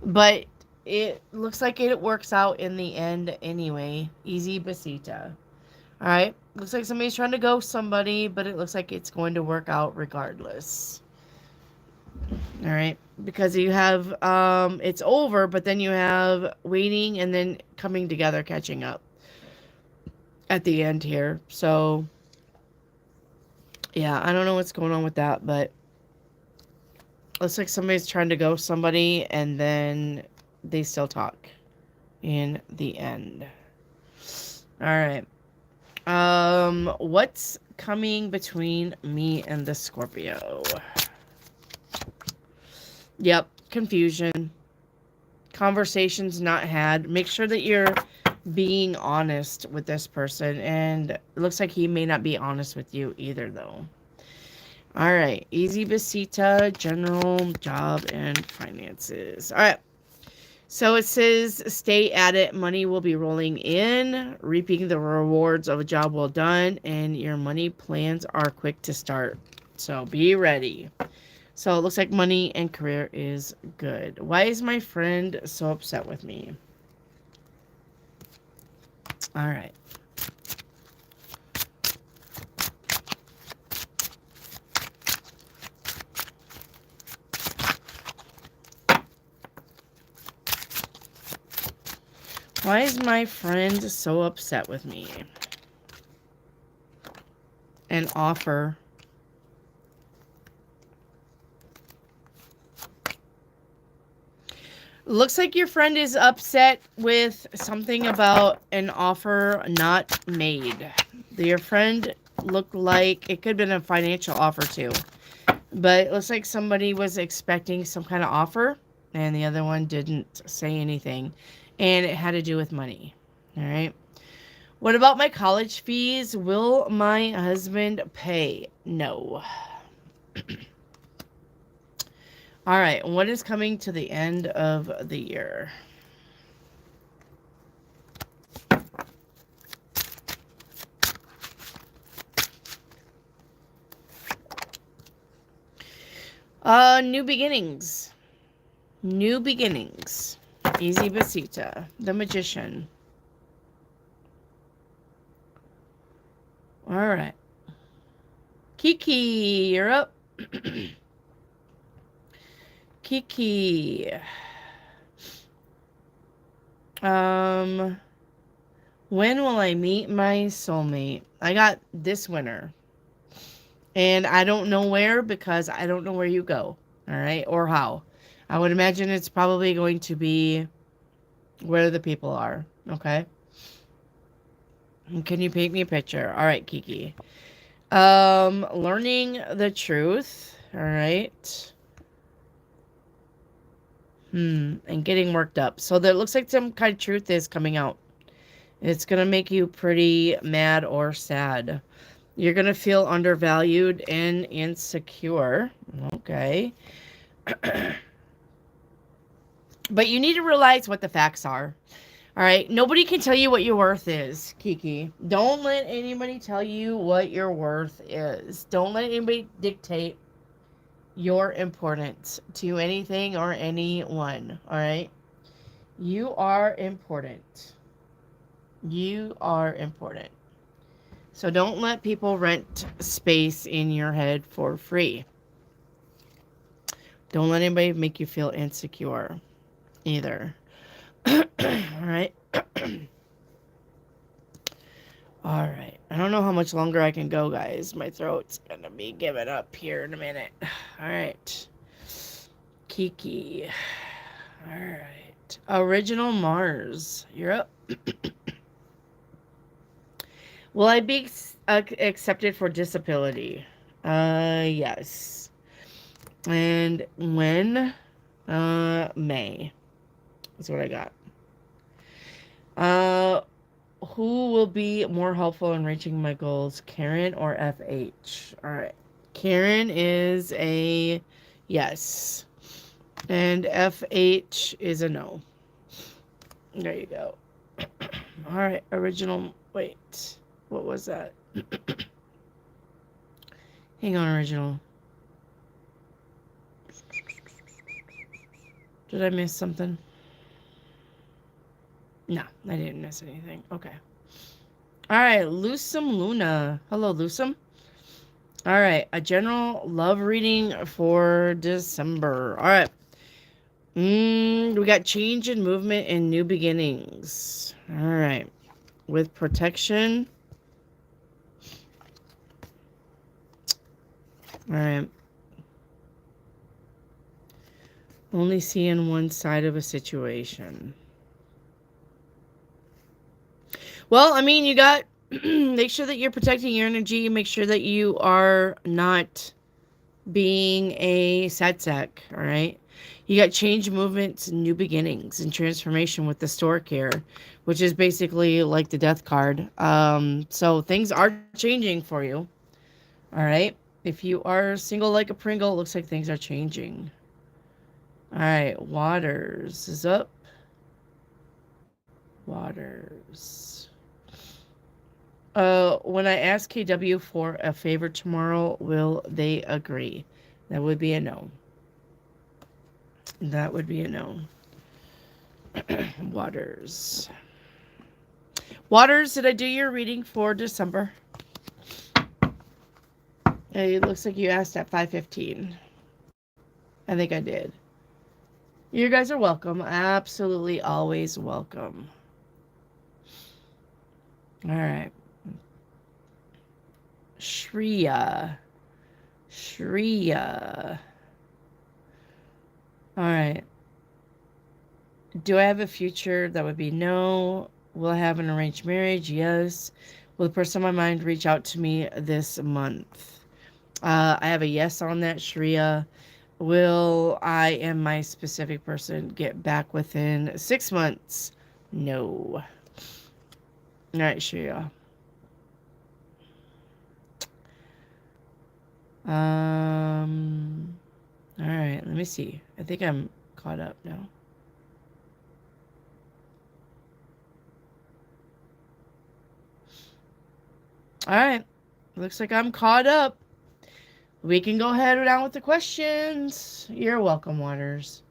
But it looks like it works out in the end anyway. Easy Basita. Alright. Looks like somebody's trying to ghost somebody, but it looks like it's going to work out regardless. Alright. Because you have, it's over, but then you have waiting and then coming together, catching up. at the end here. So, yeah, I don't know what's going on with that, but looks like somebody's trying to ghost somebody and then they still talk in the end. All right. What's coming between me and the Scorpio? Yep, confusion. Conversations not had. Make sure that you're being honest with this person, and it looks like he may not be honest with you either, though. All right, easy besita, general, job, and finances. All right. So it says, stay at it. Money will be rolling in, reaping the rewards of a job well done, and your money plans are quick to start. So be ready. So it looks like money and career is good. Why is my friend so upset with me? All right. Why is my friend so upset with me? An offer. Looks like your friend is upset with something about an offer not made. Your friend looked like it could have been a financial offer too. But it looks like somebody was expecting some kind of offer and the other one didn't say anything. And it had to do with money. All right. What about my college fees? Will my husband pay? No. All right. What is coming to the end of the year? New beginnings. New beginnings. Easy Besita. The Magician. All right. Kiki, you're up. Kiki. When will I meet my soulmate? I got this winter. And I don't know where because I don't know where you go. All right. Or how. I would imagine it's probably going to be where the people are. Okay. Can you paint me a picture? All right, Kiki. Learning the truth. All right. And getting worked up. So there looks like some kind of truth is coming out. It's going to make you pretty mad or sad. You're going to feel undervalued and insecure. Okay. But you need to realize what the facts are. All right. Nobody can tell you what your worth is, Kiki. Don't let anybody tell you what your worth is. Don't let anybody dictate your importance to anything or anyone. All right. You are important. You are important. So don't let people rent space in your head for free. Don't let anybody make you feel insecure either. All right. All right. I don't know how much longer I can go, guys. My throat's going to be giving up here in a minute. All right. Kiki. All right. Original Mars. You're up. Will I be accepted for disability? Yes. And when? May. That's what I got. Who will be more helpful in reaching my goals, Karen or FH? All right. Karen is a yes. And FH is a no. There you go. All right. Original. Wait. What was that? Hang on, original. Did I miss something? No, I didn't miss anything. Okay. All right, Lusum Luna. Hello, Lusum. All right, a general love reading for December. All right. We got change and movement and new beginnings. All right. With protection All right. Only seeing one side of a situation. Well, I mean, you got make sure that you're protecting your energy. Make sure that you are not being a sad sack. All right. You got change, movements, new beginnings, and transformation with the stork here, which is basically like the death card. So things are changing for you. All right. If you are single like a Pringle, it looks like things are changing. All right. Waters is up. Waters. When I ask KW for a favor tomorrow, will they agree? That would be a no. That would be a no. Waters. Waters, did I do your reading for December? It looks like you asked at 5:15. I think I did. You guys are welcome. Absolutely always welcome. All right. Shreya. Shreya. All right. Do I have a future? That would be no. Will I have an arranged marriage? Yes. Will the person on my mind reach out to me this month? I have a yes on that, Shreya. Will I and my specific person get back within 6 months? No. All right, Shreya. All right, let me see. I think I'm caught up now. All right. Looks like I'm caught up. We can go ahead and on with the questions. You're welcome, Waters.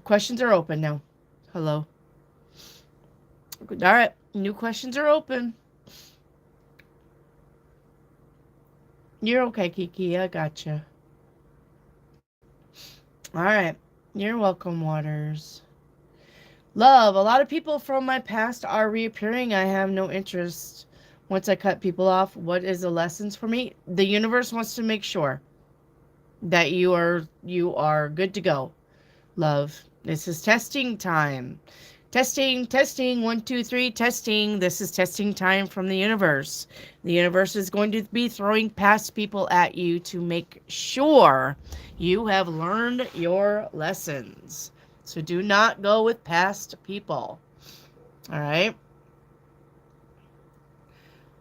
Questions are open now. Hello. All right. New questions are open. You're okay, Kiki. I gotcha. All right. You're welcome, Waters. Love. A lot of people from my past are reappearing. I have no interest. Once I cut people off, what is the lessons for me? The universe wants to make sure that you are good to go. Love. This is testing time. Testing, testing, 1, 2, 3, testing. This is testing time from the universe. The universe is going to be throwing past people at you to make sure you have learned your lessons. So do not go with past people. All right.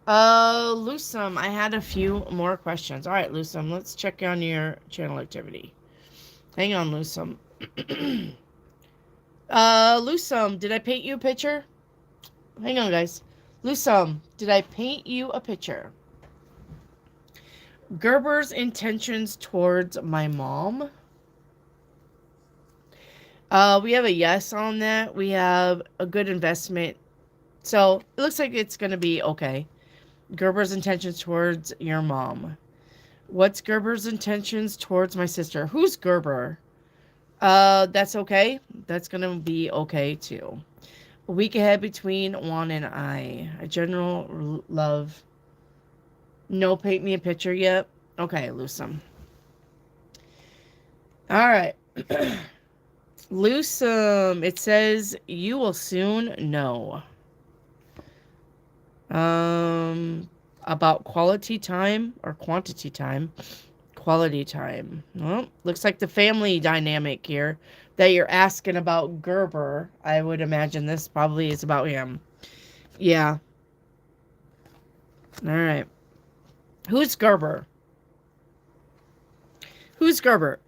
Lusum, I had a few more questions. All right, Lusum, let's check on your channel activity. Hang on, Lusum. Lusum, did I paint you a picture? Hang on, guys. Lusum, did I paint you a picture? Gerber's intentions towards my mom. We have a yes on that. We have a good investment. So it looks like it's going to be okay. Gerber's intentions towards your mom. What's Gerber's intentions towards my sister? Who's Gerber? That's okay. That's going to be okay too. A week ahead between Juan and I. A general love. No paint me a picture yet. Okay, Lusum. All right. Lusum, it says you will soon know. About quality time or quantity time. Quality time. Well, looks like the family dynamic here that you're asking about Gerber. I would imagine this probably is about him. Yeah. All right. Who's Gerber? Who's Gerber?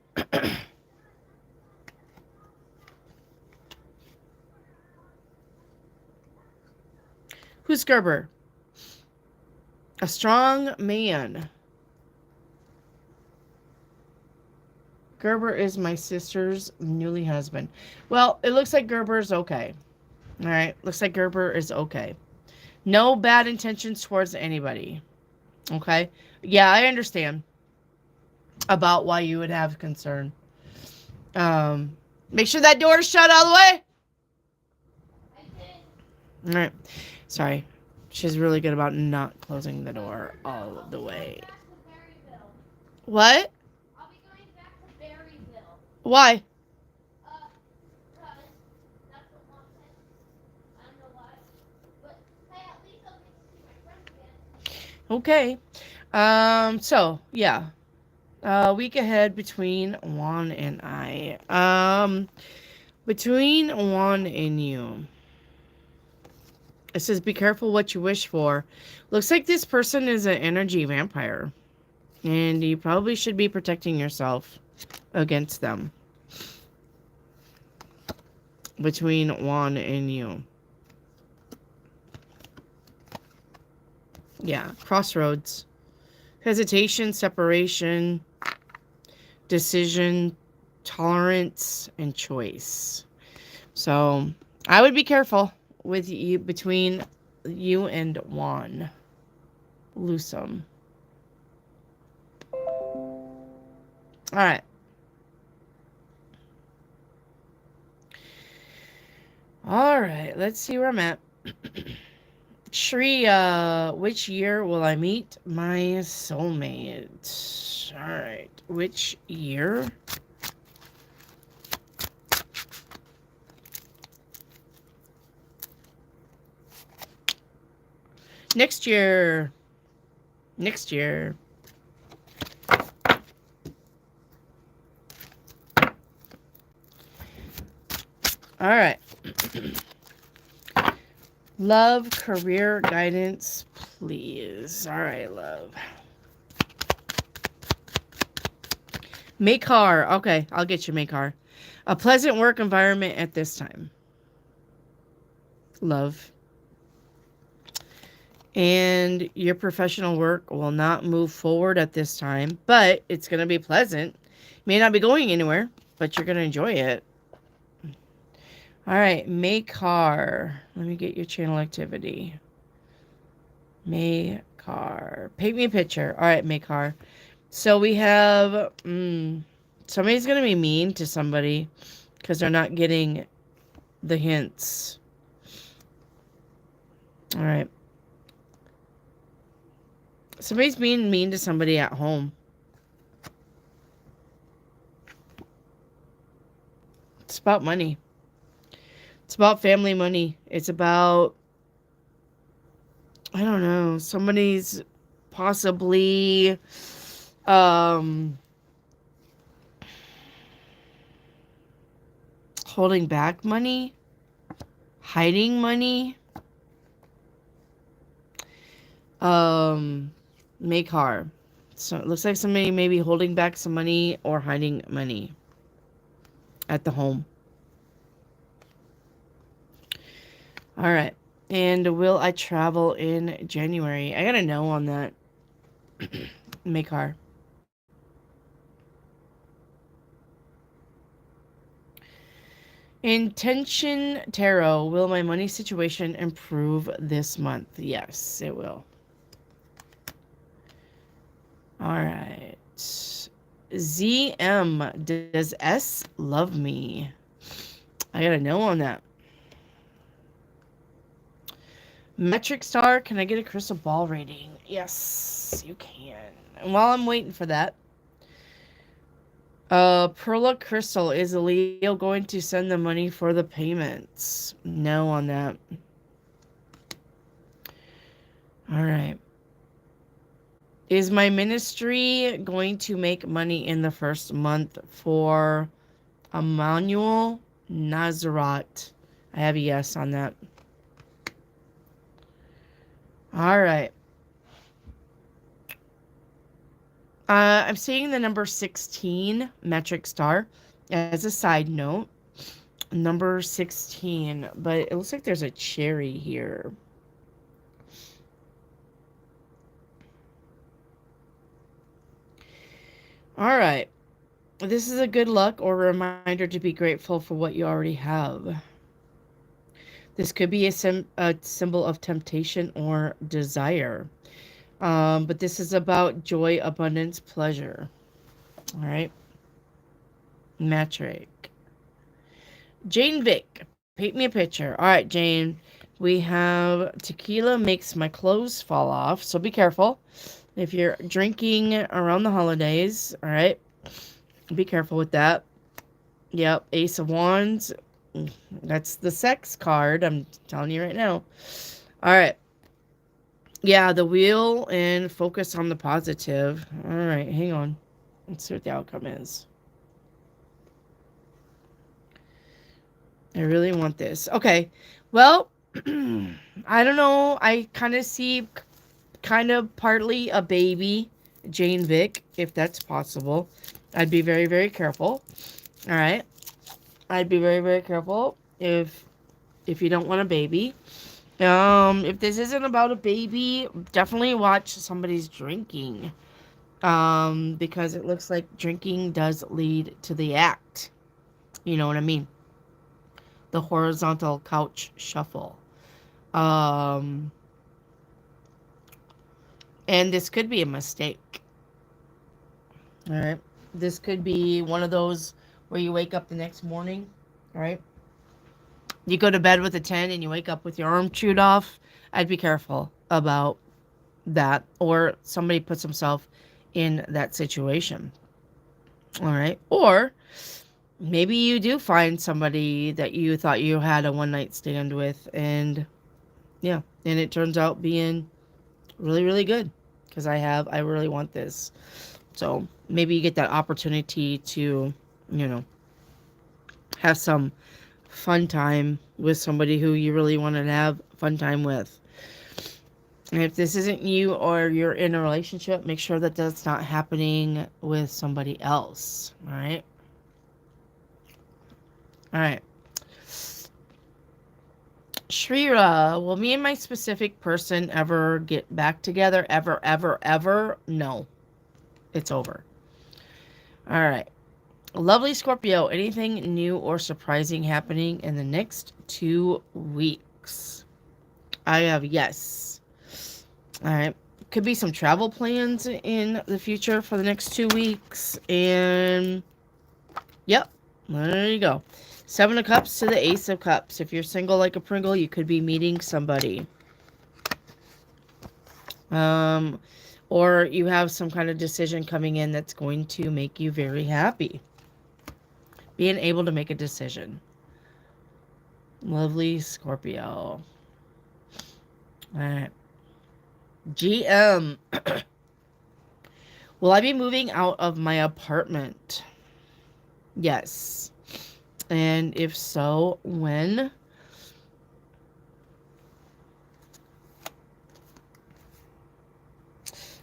Who's Gerber? A strong man. Gerber is my sister's newly husband. Well, it looks like Gerber is okay. All right. Looks like Gerber is okay. No bad intentions towards anybody. Okay. Yeah, I understand about why you would have concern. Make sure that door is shut all the way. All right. Sorry. She's really good about not closing the door all the way. What? I'll be going back to Berryville. Why? Because that's what Mom said. I don't know why. But hey, at least I'll get to see my friends again. Okay. So yeah. Week ahead between Juan and I. Between Juan and you. It says be careful what you wish for. Looks like this person is an energy vampire. And you probably should be protecting yourself against them. Between Juan and you. Yeah, crossroads. Hesitation, separation, decision, tolerance, and choice. So I would be careful with you between you and Juan. Lusum. All right. All right. Let's see where I'm at. Shri, which year will I meet my soulmate? All right. Which year? Next year. Next year. All right. Love, career guidance, please. All right, love. Makar. Okay, I'll get you Makar. A pleasant work environment at this time. Love. And your professional work will not move forward at this time, but it's going to be pleasant. May not be going anywhere, but you're going to enjoy it. All right, Makar. Let me get your channel activity. Makar. Paint me a picture. All right, Makar. So we have somebody's going to be mean to somebody because they're not getting the hints. All right. Somebody's being mean to somebody at home. It's about money. It's about family money. It's about, I don't know, somebody's possibly holding back money, hiding money. Makar. So it looks like somebody may be holding back some money or hiding money at the home. All right. And will I travel in January? I got a no on that. Makar. Intention Tarot. Will my money situation improve this month? Yes, it will. All right. ZM. Does S love me? I got a no on that. Metric Star. Can I get a crystal ball reading? Yes, you can. And while I'm waiting for that, Perla Crystal, is Leo going to send the money for the payments? No on that. All right. Is my ministry going to make money in the first month for Emmanuel Nazarat? I have a yes on that. All right. I'm seeing the number 16 metric star as a side note. Number 16, but it looks like there's a cherry here. All right. This is a good luck or reminder to be grateful for what you already have. This could be a symbol of temptation or desire. But this is about joy, abundance, pleasure. All right. Metric. Jane Vick. Paint me a picture. All right, Jane. We have tequila makes my clothes fall off, so be careful. If you're drinking around the holidays, all right, be careful with that. Yep, Ace of Wands. That's the sex card. I'm telling you right now. All right. Yeah, the wheel and focus on the positive. All right, hang on. Let's see what the outcome is. I really want this. Okay. Well, I don't know. I kind of see kind of partly a baby Jane Vick, if that's possible. I'd be very, very careful. All right. I'd be very, very careful if you don't want a baby. If this isn't about a baby, definitely watch somebody's drinking. Because it looks like drinking does lead to the act. You know what I mean? The horizontal couch shuffle. Um, and this could be a mistake. All right. This could be one of those where you wake up the next morning. All right. You go to bed with a 10 and you wake up with your arm chewed off. I'd be careful about that. Or somebody puts himself in that situation. All right. Or maybe you do find somebody that you thought you had a one night stand with. And yeah. And it turns out being really, really good. Because I really want this. So maybe you get that opportunity to, have some fun time with somebody who you really want to have fun time with. And if this isn't you or you're in a relationship, make sure that that's not happening with somebody else. All right. All right. Shrira, will me and my specific person ever get back together? Ever, ever, ever? No. It's over. All right. Lovely Scorpio, anything new or surprising happening in the next 2 weeks? I have yes. All right. Could be some travel plans in the future for the next 2 weeks. And yep, there you go. 7 of Cups to the Ace of Cups. If you're single like a Pringle, you could be meeting somebody. Or you have some kind of decision coming in that's going to make you very happy. Being able to make a decision. Lovely Scorpio. All right. GM. Will I be moving out of my apartment? Yes. And if so, when?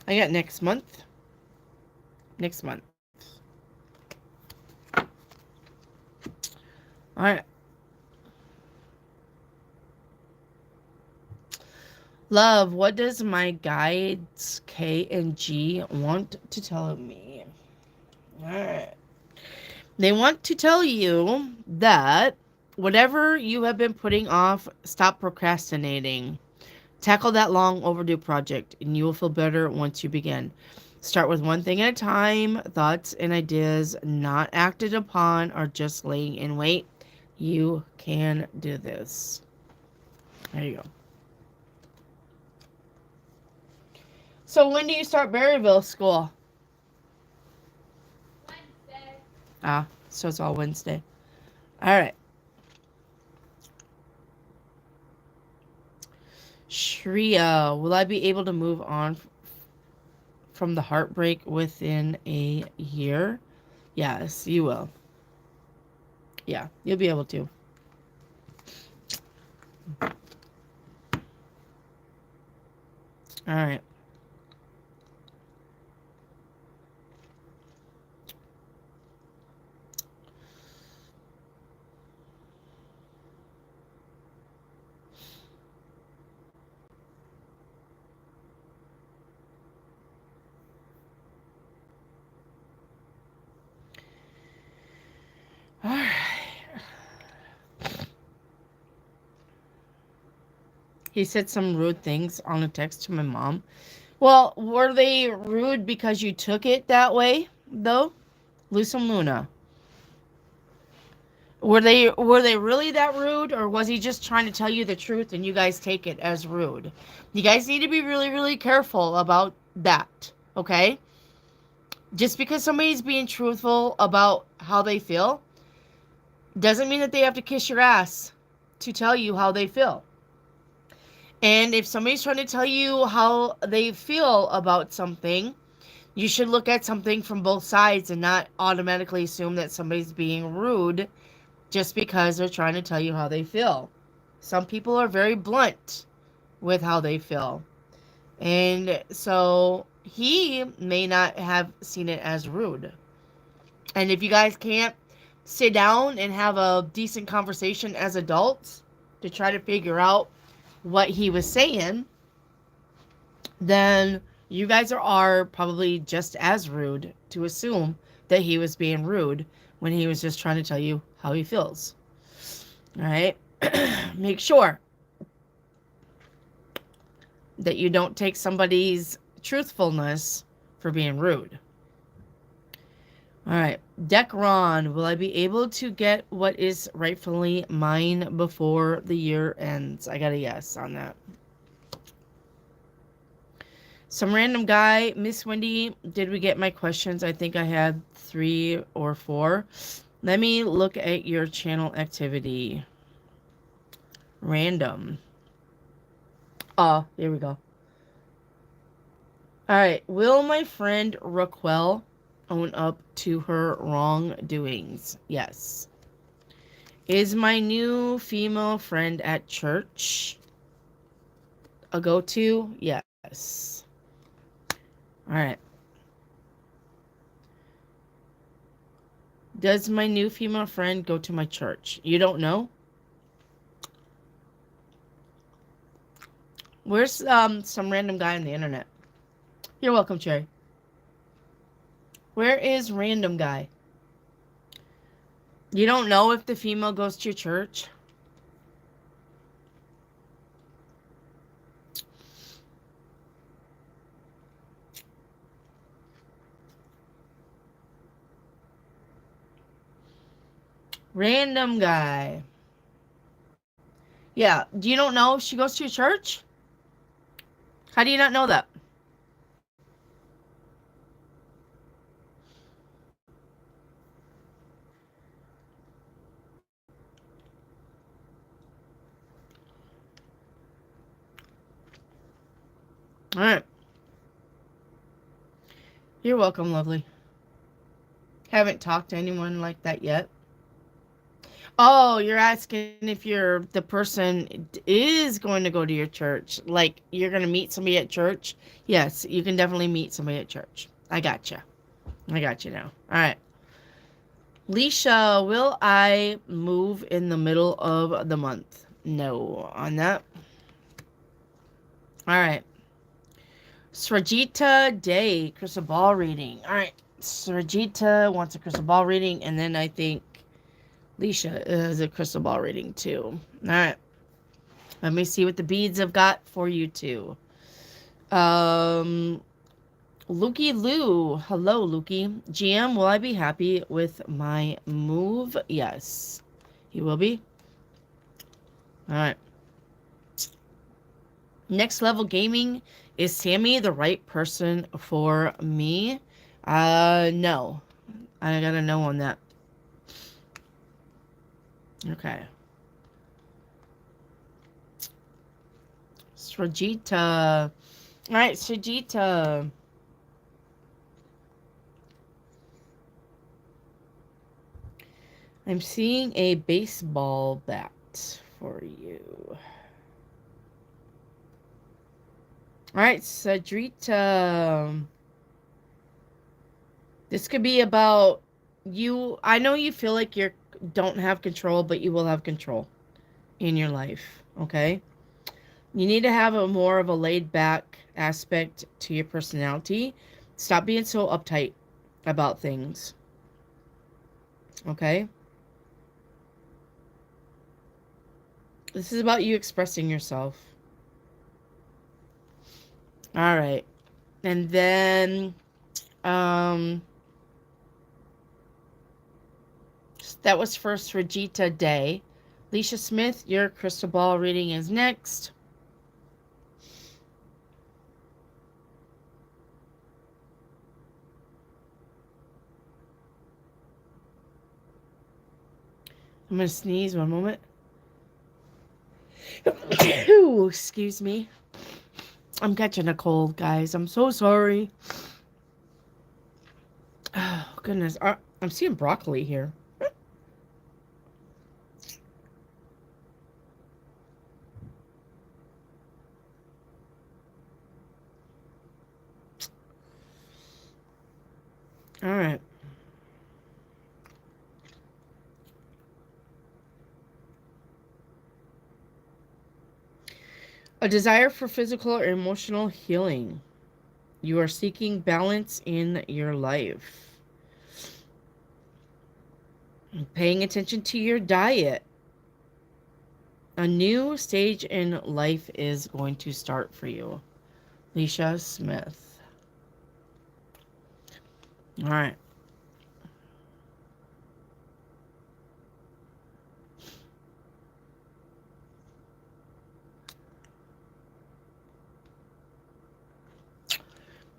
I got next month. Next month. All right. Love, what does my guides K and G want to tell me? All right. They want to tell you that whatever you have been putting off, stop procrastinating. Tackle that long overdue project, and you will feel better once you begin. Start with one thing at a time. Thoughts and ideas not acted upon are just laying in wait. You can do this. There you go. So when do you start Berryville school? Wednesday. Ah, so it's all Wednesday. All right. Shreya, will I be able to move on from the heartbreak within a year? Yes, you will. Yeah, you'll be able to. All right. All right. He said some rude things on a text to my mom. Well, were they rude because you took it that way, though? Lusum Luna. Were they really that rude, or was he just trying to tell you the truth and you guys take it as rude? You guys need to be really, really careful about that, okay? Just because somebody's being truthful about how they feel doesn't mean that they have to kiss your ass to tell you how they feel. And if somebody's trying to tell you how they feel about something, you should look at something from both sides and not automatically assume that somebody's being rude just because they're trying to tell you how they feel. Some people are very blunt with how they feel. And so he may not have seen it as rude. And if you guys can't sit down and have a decent conversation as adults to try to figure out what he was saying, then you guys are probably just as rude to assume that he was being rude when he was just trying to tell you how he feels. All right? Make sure that you don't take somebody's truthfulness for being rude. All right. Decron, will I be able to get what is rightfully mine before the year ends? I got a yes on that. Some random guy, Miss Wendy, did we get my questions? I think I had 3 or 4. Let me look at your channel activity. Random. Oh, here we go. All right. Will my friend Raquel own up to her wrongdoings? Yes. Is my new female friend at church a go-to? Yes. All right. Does my new female friend go to my church? You don't know? Where's some random guy on the internet? You're welcome, Cherry. Where is random guy? You don't know if the female goes to your church? Random guy. Yeah, you don't know if she goes to your church? How do you not know that? All right. You're welcome, lovely. Haven't talked to anyone like that yet. Oh, you're asking if the person is going to go to your church. Like, you're going to meet somebody at church? Yes, you can definitely meet somebody at church. I got you. I got you now. All right. Leisha, will I move in the middle of the month? No, on that. All right. Srajita Day, crystal ball reading. All right. Srajita wants a crystal ball reading, and then I think Leisha is a crystal ball reading too. All right. Let me see what the beads have got for you two. Lukey Lou. Hello, Lukey. GM, will I be happy with my move? Yes. He will be. All right. Next level gaming. Is Sammy the right person for me? No. I got a no on that. Okay. Srajita. All right, Srajita. I'm seeing a baseball bat for you. All right, Srajita. This could be about you. I know you feel like you don't have control, but you will have control in your life, okay? You need to have a more of a laid back aspect to your personality. Stop being so uptight about things. Okay? This is about you expressing yourself. All right. And then that was first Rajita Day. Leisha Smith, your crystal ball reading is next. I'm going to sneeze one moment. Ooh, excuse me. I'm catching a cold, guys. I'm so sorry. Oh, goodness. I'm seeing broccoli here. All right. A desire for physical or emotional healing. You are seeking balance in your life. Paying attention to your diet. A new stage in life is going to start for you. Leisha Smith. All right.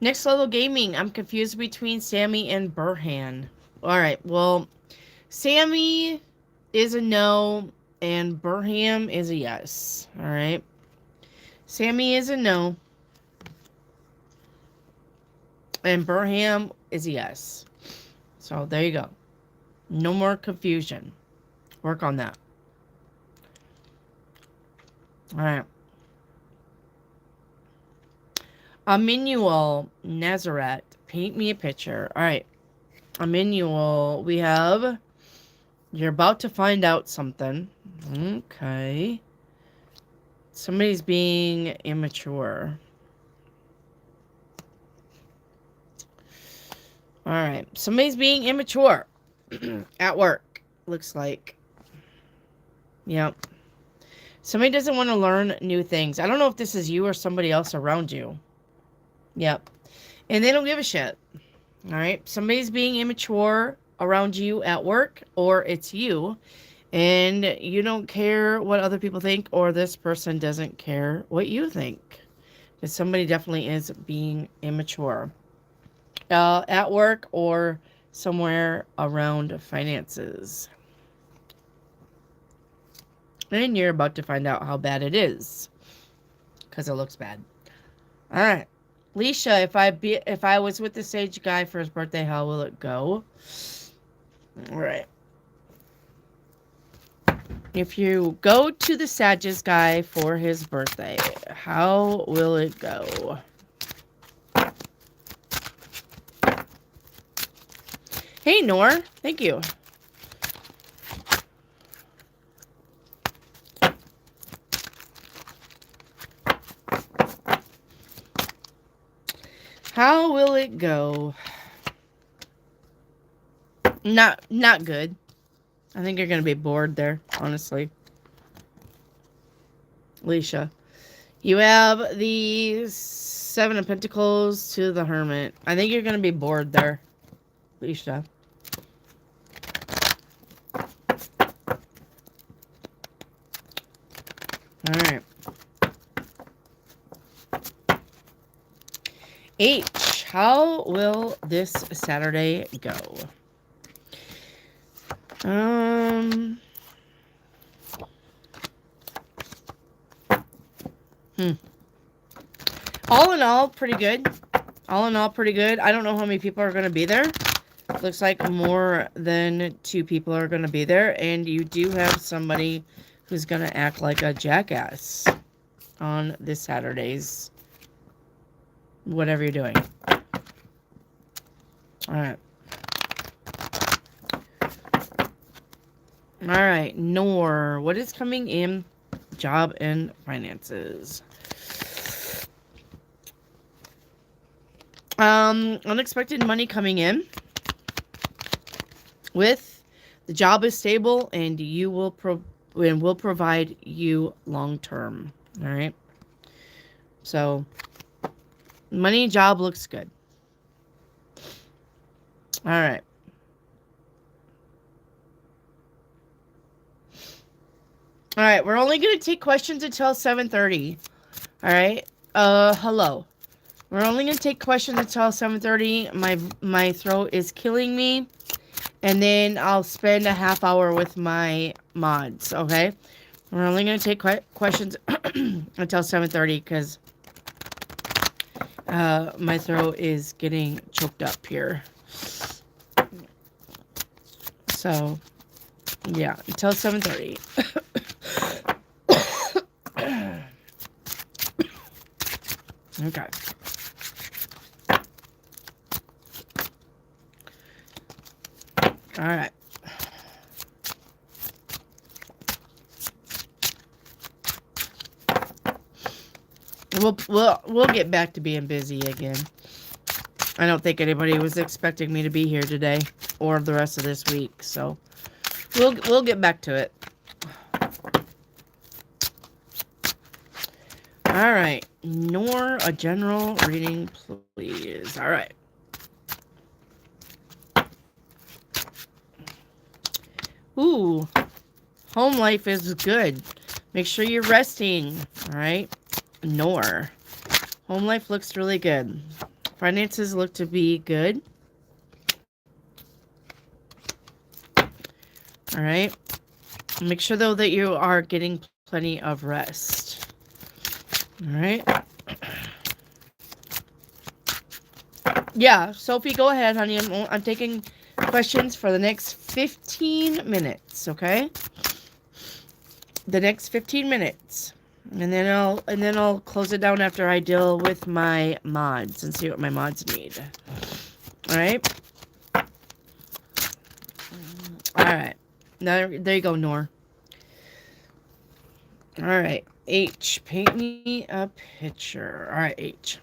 Next level gaming. I'm confused between Sammy and Burhan. All right. Well, Sammy is a no, and Burham is a yes. All right. Sammy is a no, and Burham is a yes. So there you go. No more confusion. Work on that. All right. Emmanuel Nazareth. Paint me a picture. All right. Emmanuel, we have... You're about to find out something. Okay. Somebody's being immature. Alright. Somebody's being immature. At work. Looks like. Yep. Somebody doesn't want to learn new things. I don't know if this is you or somebody else around you. Yep. And they don't give a shit. Alright. Somebody's being immature around you at work, or it's you, and you don't care what other people think, or this person doesn't care what you think. Because somebody definitely is being immature at work or somewhere around finances. And you're about to find out how bad it is, because it looks bad. All right, Leisha, if I was with the Sage guy for his birthday, how will it go? All right. If you go to the Sages guy for his birthday, how will it go? Hey, Nor. Thank you. How will it go? Not good. I think you're going to be bored there, honestly. Leisha. You have the Seven of Pentacles to the Hermit. I think you're going to be bored there, Leisha. Alright. H. How will this Saturday go? All in all, pretty good. All in all, pretty good. I don't know how many people are going to be there. Looks like more than 2 people are going to be there. And you do have somebody who's going to act like a jackass on this Saturday's whatever you're doing. Alright. Alright, Nor. What is coming in? Job and finances. Unexpected money coming in. With the job is stable and you will provide you long term. All right. So money job looks good. All right. All right, we're only going to take questions until 7:30. All right. Hello. We're only going to take questions until 7:30. My throat is killing me. And then I'll spend a half hour with my mods, okay? We're only going to take questions until 7:30 because my throat is getting choked up here. So, yeah, until 7:30. Okay. All right. We'll get back to being busy again. I don't think anybody was expecting me to be here today or the rest of this week, so we'll get back to it. All right, nor a general reading, please. All right. Ooh, home life is good. Make sure you're resting. All right, nor home life looks really good. Finances look to be good. All right. Make sure, though, that you are getting plenty of rest. All right. Yeah, Sophie, go ahead, honey. I'm taking questions for the next 15 minutes, okay? The next 15 minutes. And then I'll close it down after I deal with my mods and see what my mods need. All right? All right. Now, there you go, Nor. All right. H, paint me a picture. All right, H.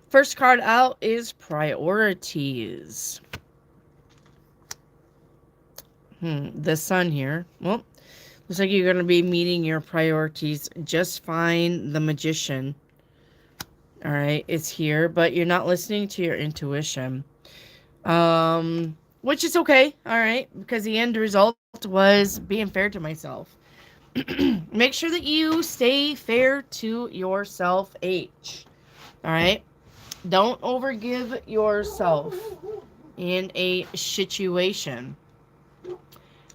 First card out is priorities. The sun here. Well, looks like you're going to be meeting your priorities just fine. The magician. All right, it's here, but you're not listening to your intuition. Which is okay. All right, because the end result was being fair to myself. Make sure that you stay fair to yourself, H. All right? Don't overgive yourself in a situation.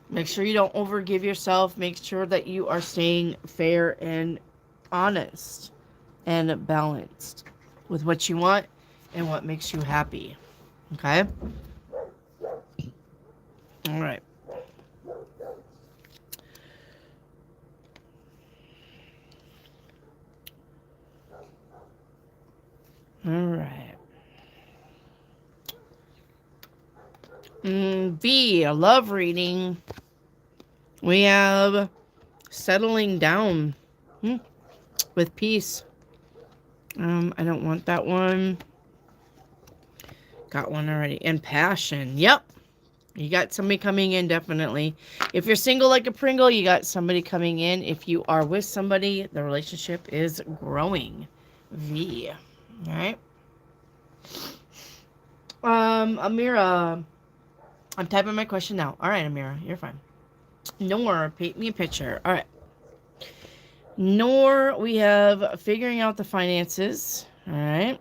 Make sure you don't overgive yourself. Make sure that you are staying fair and honest and balanced with what you want and what makes you happy. Okay? All right. All right. B, a love reading. We have settling down with peace. I don't want that one. Got one already. And passion. Yep. You got somebody coming in, definitely. If you're single like a Pringle, you got somebody coming in. If you are with somebody, the relationship is growing. V. All right. Amira. I'm typing my question now. All right, Amira. You're fine. Nor, paint me a picture. All right. Nor, we have figuring out the finances. All right.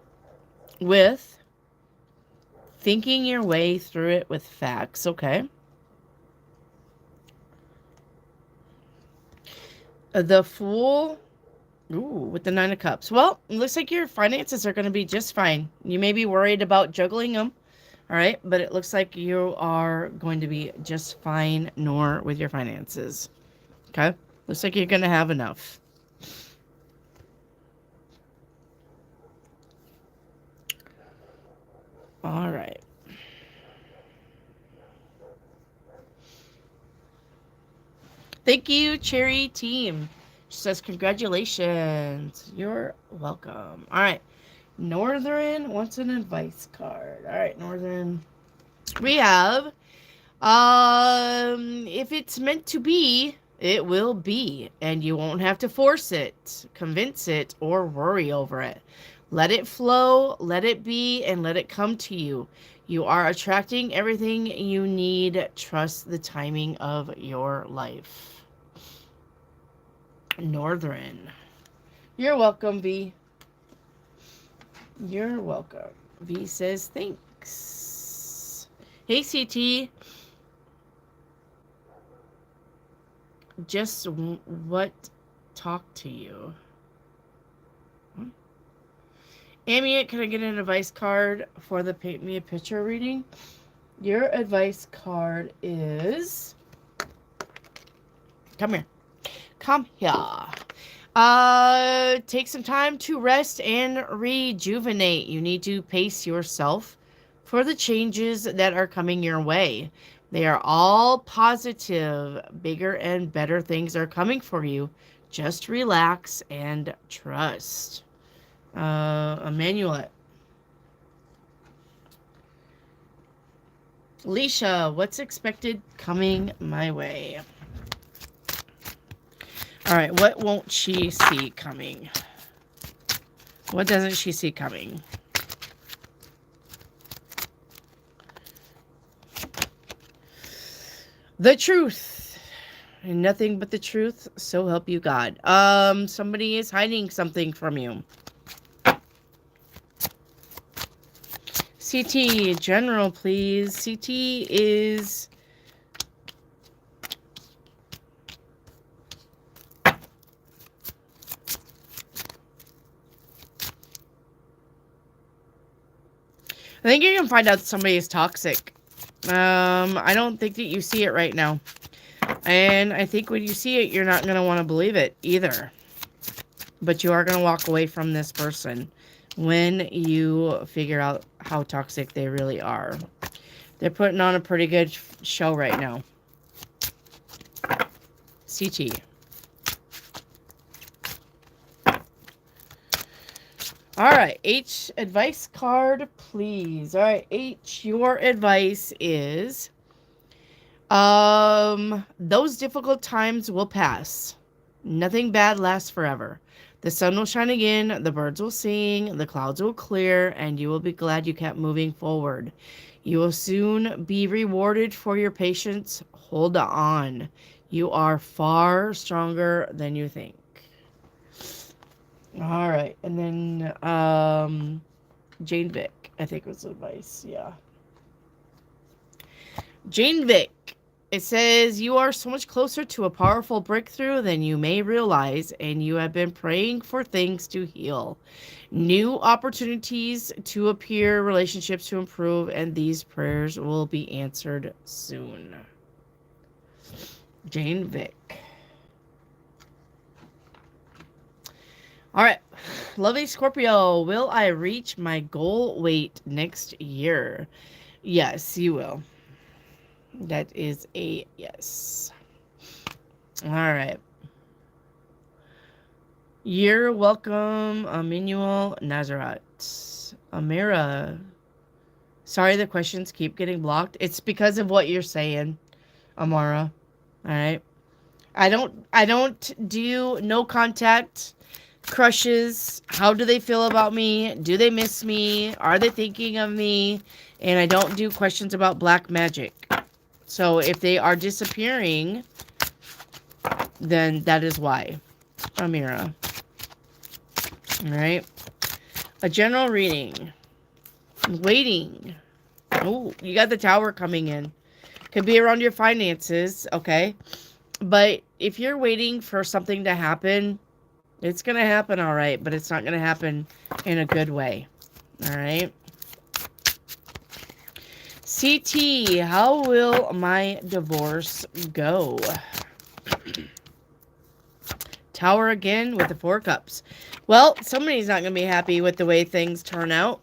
With thinking your way through it with facts. Okay. The Fool. Ooh, with the 9 of Cups. Well, it looks like your finances are going to be just fine. You may be worried about juggling them. All right. But it looks like you are going to be just fine, Nor, with your finances. Okay. Looks like you're going to have enough. All right. Thank you, Cherry Team. She says, congratulations. You're welcome. All right. Northern wants an advice card. All right, Northern. We have, if it's meant to be, it will be. And you won't have to force it, convince it, or worry over it. Let it flow, let it be, and let it come to you. You are attracting everything you need. Trust the timing of your life. Northern. You're welcome, V. You're welcome. V says thanks. Hey, CT. just what talked to you? Amy, can I get an advice card for the Paint Me a Picture reading? Your advice card is... Come here. Come here. Take some time to rest and rejuvenate. You need to pace yourself for the changes that are coming your way. They are all positive. Bigger and better things are coming for you. Just relax and trust. Emmanuel. Alicia, what's expected coming my way? All right, what won't she see coming? What doesn't she see coming? The truth. And nothing but the truth, so help you God. Somebody is hiding something from you. CT, general, please. CT is... I think you can find out somebody is toxic. I don't think that you see it right now. And I think when you see it, you're not going to want to believe it either. But you are going to walk away from this person when you figure out how toxic they really are. They're putting on a pretty good show right now. CT. All right, H, advice card, please. All right, H, your advice is, those difficult times will pass. Nothing bad lasts forever. The sun will shine again, the birds will sing, the clouds will clear, and you will be glad you kept moving forward. You will soon be rewarded for your patience. Hold on. You are far stronger than you think. All right, and then Jane Vick, I think was advice. Yeah. Jane Vick. It says, you are so much closer to a powerful breakthrough than you may realize, and you have been praying for things to heal. New opportunities to appear, relationships to improve, and these prayers will be answered soon. Jane Vick. All right. Lovely Scorpio, will I reach my goal weight next year? Yes, you will. That is a yes. All right. You're welcome, Emmanuel Nazareth. Amira. Sorry, the questions keep getting blocked. It's because of what you're saying, Amara. All right. I don't do no contact crushes. How do they feel about me? Do they miss me? Are they thinking of me? And I don't do questions about black magic. So if they are disappearing, then that is why. Amira. All right. A general reading. Waiting. Oh, you got the tower coming in. Could be around your finances, okay? But if you're waiting for something to happen, it's going to happen, all right, but it's not going to happen in a good way. All right? CT, how will my divorce go? Tower again with the 4 cups. Well, somebody's not going to be happy with the way things turn out.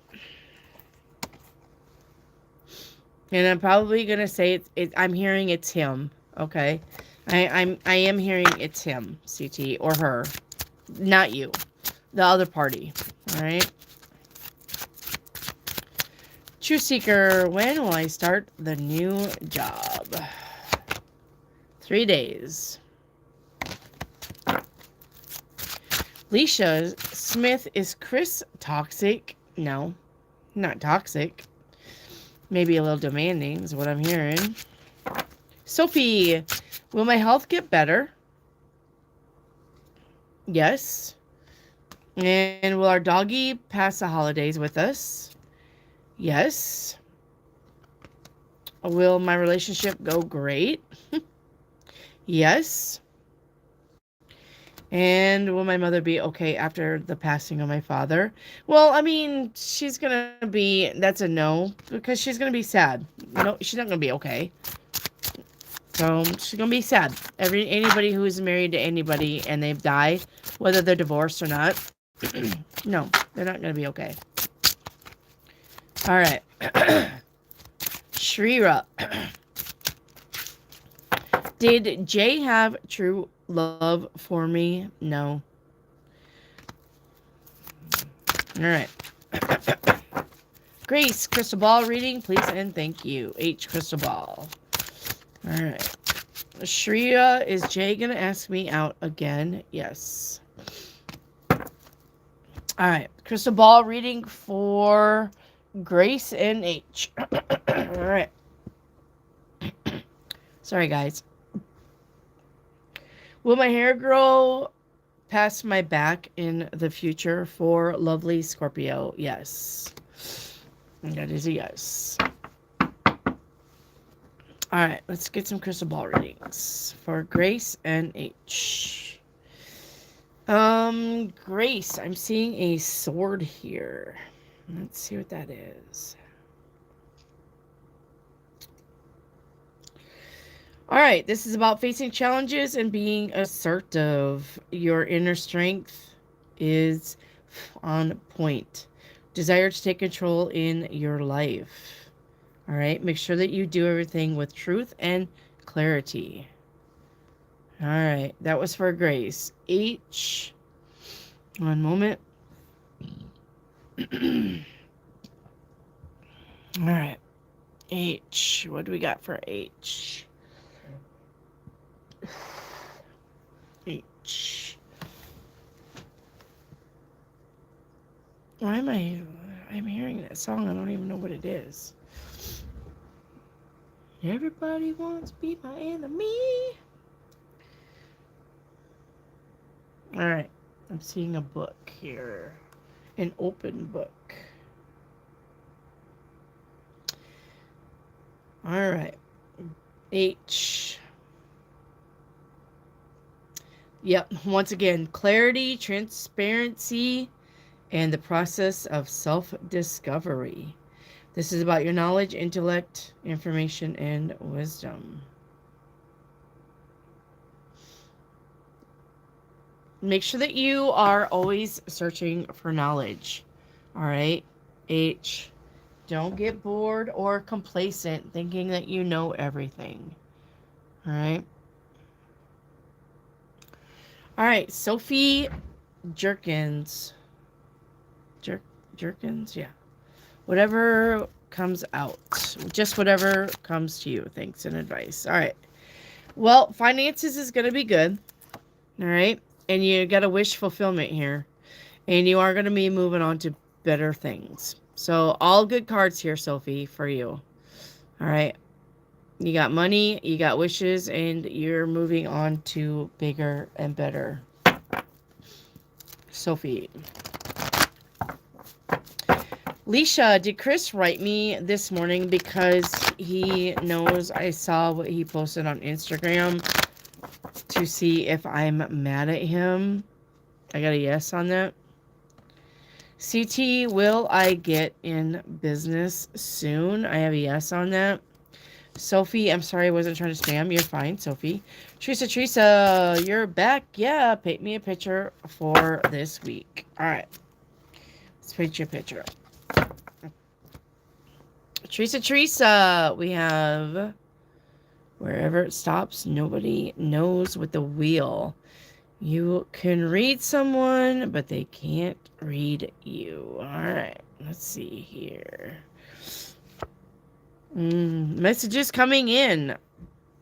And I'm probably going to say I'm hearing it's him, okay? I am hearing it's him, CT, or her. Not you. The other party. All right? True Seeker, when will I start the new job? 3 days. Leisha Smith, is Chris toxic? No, not toxic. Maybe a little demanding is what I'm hearing. Sophie, will my health get better? Yes. And will our doggy pass the holidays with us? Yes. Will my relationship go great? Yes. And will my mother be okay after the passing of my father? Well, I mean, she's gonna be, that's a no, because she's gonna be sad. No, she's not gonna be okay. So she's gonna be sad. Anybody who's married to anybody and they've died, whether they're divorced or not, no, they're not gonna be okay. All right. Shrira. Did Jay have true love for me? No. All right. Grace, crystal ball reading, please, and thank you. H, crystal ball. All right. Shreya, is Jay going to ask me out again? Yes. All right. Crystal ball reading for Grace and H. All right. Sorry, guys. Will my hair grow past my back in the future for lovely Scorpio? Yes. That is a yes. All right, let's get some crystal ball readings for Grace and H. Grace, I'm seeing a sword here. Let's see what that is. All right, this is about facing challenges and being assertive. Your inner strength is on point. Desire to take control in your life. All right, make sure that you do everything with truth and clarity. All right, that was for Grace. H. One moment. All right. H. What do we got for H? H. Why am I'm hearing that song. I don't even know what it is. Everybody wants to be my enemy. All right. I'm seeing a book here. An open book. All right. H. Yep. Once again, clarity, transparency, and the process of self-discovery. This is about your knowledge, intellect, information, and wisdom. Make sure that you are always searching for knowledge. All right? H. Don't get bored or complacent thinking that you know everything. All right? All right, Sophie Jerkins. Jerkins? Yeah. Whatever comes out. Just whatever comes to you. Thanks and advice. All right. Well, finances is going to be good. All right? And you got a wish fulfillment here. And you are going to be moving on to better things. So, all good cards here, Sophie, for you. All right. You got money, you got wishes, and you're moving on to bigger and better. Sophie. Leisha, did Chris write me this morning because he knows I saw what he posted on Instagram to see if I'm mad at him? I got a yes on that. CT, will I get in business soon? I have a yes on that. Sophie, I'm sorry I wasn't trying to spam. You're fine, Sophie. Teresa, you're back. Yeah, paint me a picture for this week. All right. Let's paint you a picture. Teresa, we have wherever it stops, nobody knows with the wheel. You can read someone, but they can't read you. All right. Let's see here. Messages coming in.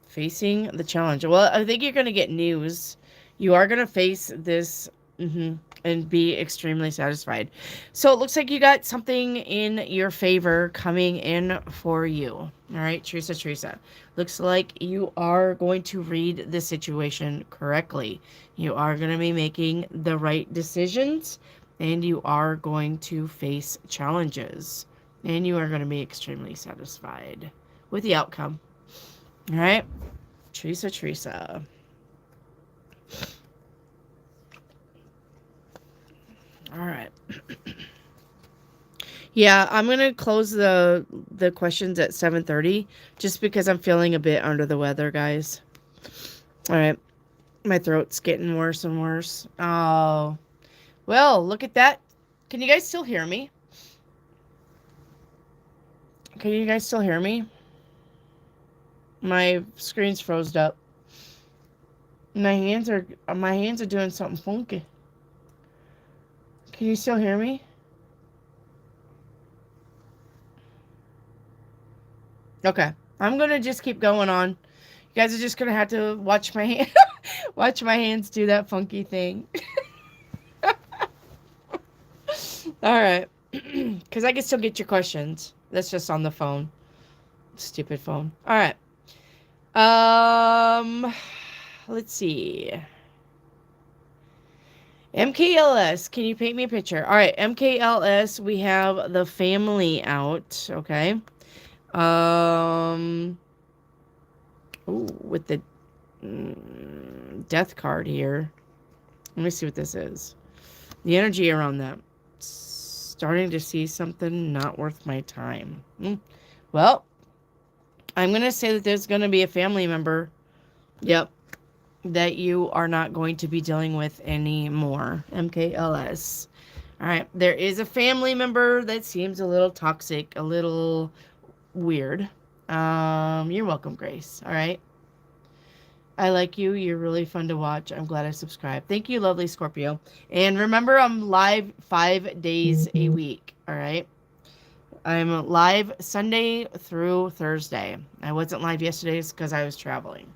Facing the challenge. Well, I think you're going to get news. You are going to face this and be extremely satisfied. So it looks like you got something in your favor coming in for you. All right, Teresa. Looks like you are going to read the situation correctly. You are going to be making the right decisions, and you are going to face challenges. And you are going to be extremely satisfied with the outcome. All right. Teresa. All right. Yeah, I'm gonna close the questions at 7:30, just because I'm feeling a bit under the weather, guys. All right, my throat's getting worse and worse. Oh, well, look at that. Can you guys still hear me? Can you guys still hear me? My screen's froze up. My hands are doing something funky. Can you still hear me? Okay, I'm gonna just keep going on. You guys are just gonna have to watch my hand, watch my hands do that funky thing. All right, because I can still get your questions. That's just on the phone. Stupid phone. All right. Um, let's see. MKLS, can you paint me a picture? All right, MKLS, we have the family out. Okay. Um, ooh, with the death card here. Let me see what this is. The energy around that. Starting to see something not worth my time. Well, I'm going to say that there's going to be a family member. Yep. That you are not going to be dealing with anymore. MKLS. All right. There is a family member that seems a little toxic, a little weird. You're welcome, Grace. All right. I like you. You're really fun to watch. I'm glad I subscribed. Thank you, lovely Scorpio. And remember, I'm live 5 days a week. All right. I'm live Sunday through Thursday. I wasn't live yesterday because I was traveling.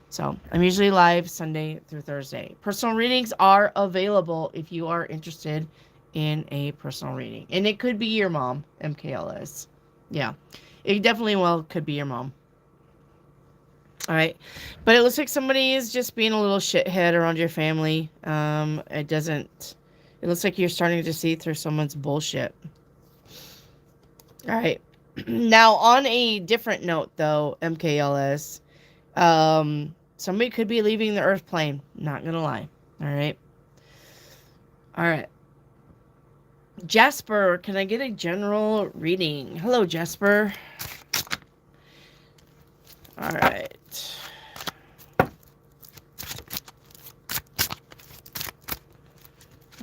So I'm usually live Sunday through Thursday. Personal readings are available if you are interested in a personal reading. And it could be your mom, MKLS. Yeah. It definitely could be your mom. All right. But it looks like somebody is just being a little shithead around your family. It looks like you're starting to see through someone's bullshit. All right. Now, on a different note, though, MKLS, somebody could be leaving the Earth plane. Not gonna lie. All right. All right. Jasper, can I get a general reading? Hello, Jasper. All right.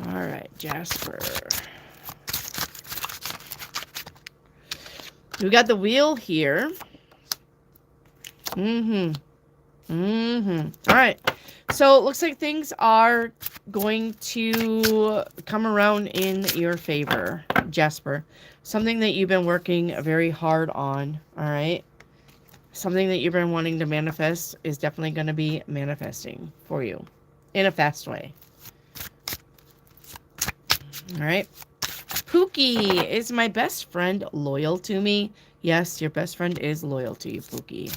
All right, Jasper. We got the wheel here. All right. So it looks like things are going to come around in your favor, Jasper. Something that you've been working very hard on. All right. Something that you've been wanting to manifest is definitely going to be manifesting for you in a fast way. All right. Pookie, is my best friend loyal to me? Yes, your best friend is loyal to you, Pookie.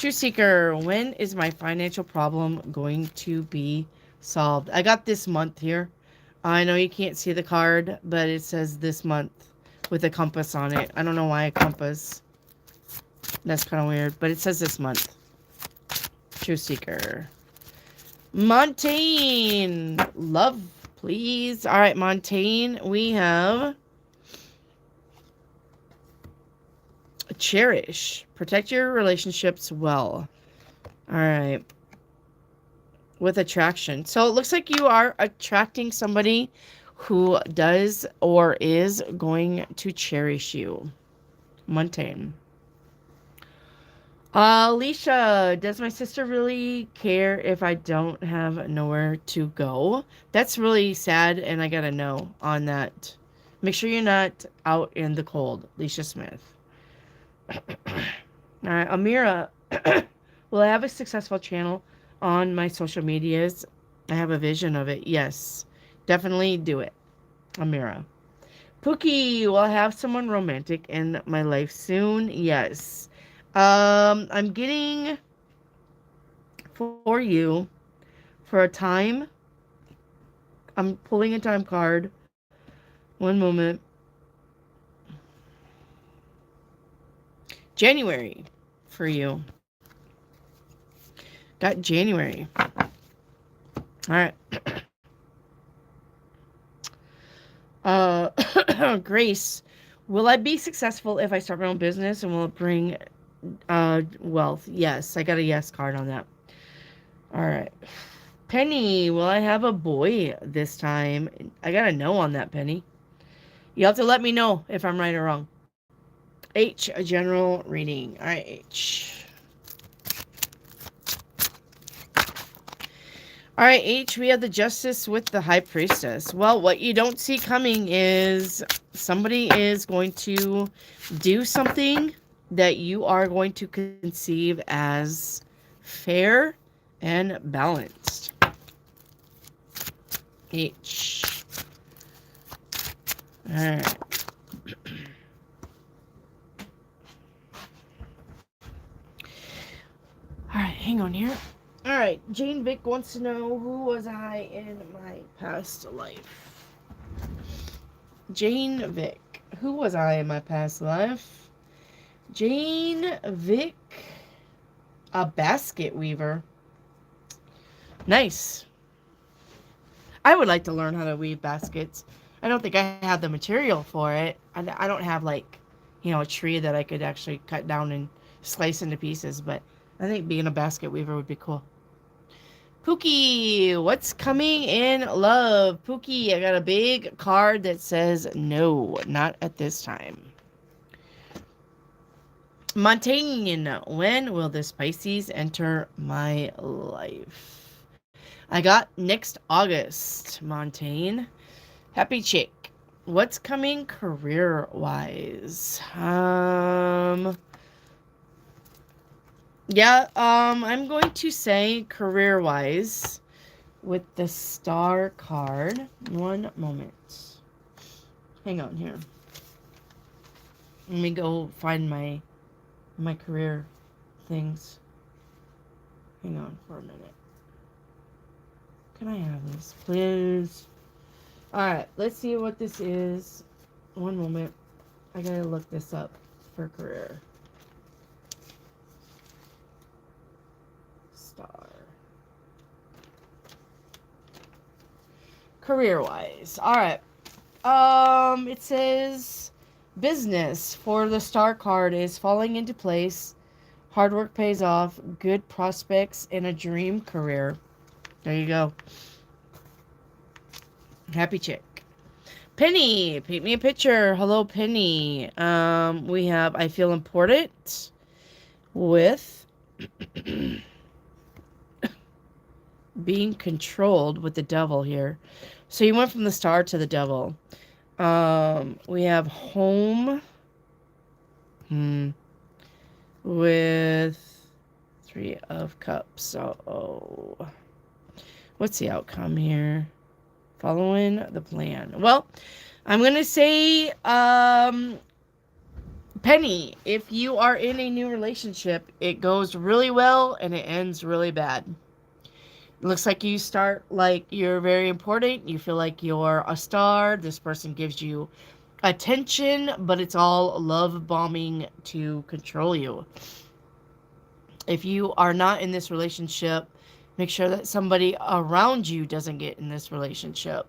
True Seeker, when is my financial problem going to be solved? I got this month here. I know you can't see the card, but it says this month with a compass on it. I don't know why a compass. That's kind of weird, but it says this month. True Seeker. Montaigne, love, please. All right, Montaigne, we have cherish. Protect your relationships well. All right. With attraction. So it looks like you are attracting somebody who does or is going to cherish you. Montaigne. Alicia, does my sister really care if I don't have nowhere to go? That's really sad, and I gotta know on that. Make sure you're not out in the cold. Alicia Smith. All right, Amira. Will I have a successful channel on my social medias? I have a vision of it. Yes. Definitely do it. Amira. Pookie, will I have someone romantic in my life soon? Yes. I'm getting for you for a time. I'm pulling a time card. One moment. January for you. Got January. All right. Grace, will I be successful if I start my own business and will it bring wealth? Yes, I got a yes card on that. All right. Penny, will I have a boy this time? I got a no on that, Penny. You have to let me know if I'm right or wrong. H, a general reading. All right, H. All right, H, we have the Justice with the High Priestess. Well, what you don't see coming is somebody is going to do something that you are going to conceive as fair and balanced. H. All right. All right, hang on here. All right, Jane Vick wants to know who was I in my past life. Jane Vick, who was I in my past life? Jane Vick, a basket weaver. Nice. I would like to learn how to weave baskets. I don't think I have the material for it. I don't have like, a tree that I could actually cut down and slice into pieces, but I think being a basket weaver would be cool. Pookie, what's coming in love? Pookie, I got a big card that says no, not at this time. Montaigne, when will the Pisces enter my life? I got next August, Montaigne. Happy chick. What's coming career-wise? Yeah, I'm going to say career-wise with the star card. One moment. Hang on here. Let me go find my career things. Hang on for a minute. Can I have this, please? Alright, let's see what this is. One moment. I gotta look this up for career. Star. Career-wise. Alright. It says business for the star card is falling into place. Hard work pays off. Good prospects in a dream career. There you go. Happy chick. Penny, paint me a picture. Hello, Penny. We have I feel important with being controlled with the devil here. So you went from the star to the devil. We have home with 3 of cups. Oh. What's the outcome here? Following the plan. Well, I'm going to say, Penny, if you are in a new relationship, it goes really well and it ends really bad. It looks like you start like you're very important. You feel like you're a star. This person gives you attention, but it's all love bombing to control you. If you are not in this relationship, make sure that somebody around you doesn't get in this relationship,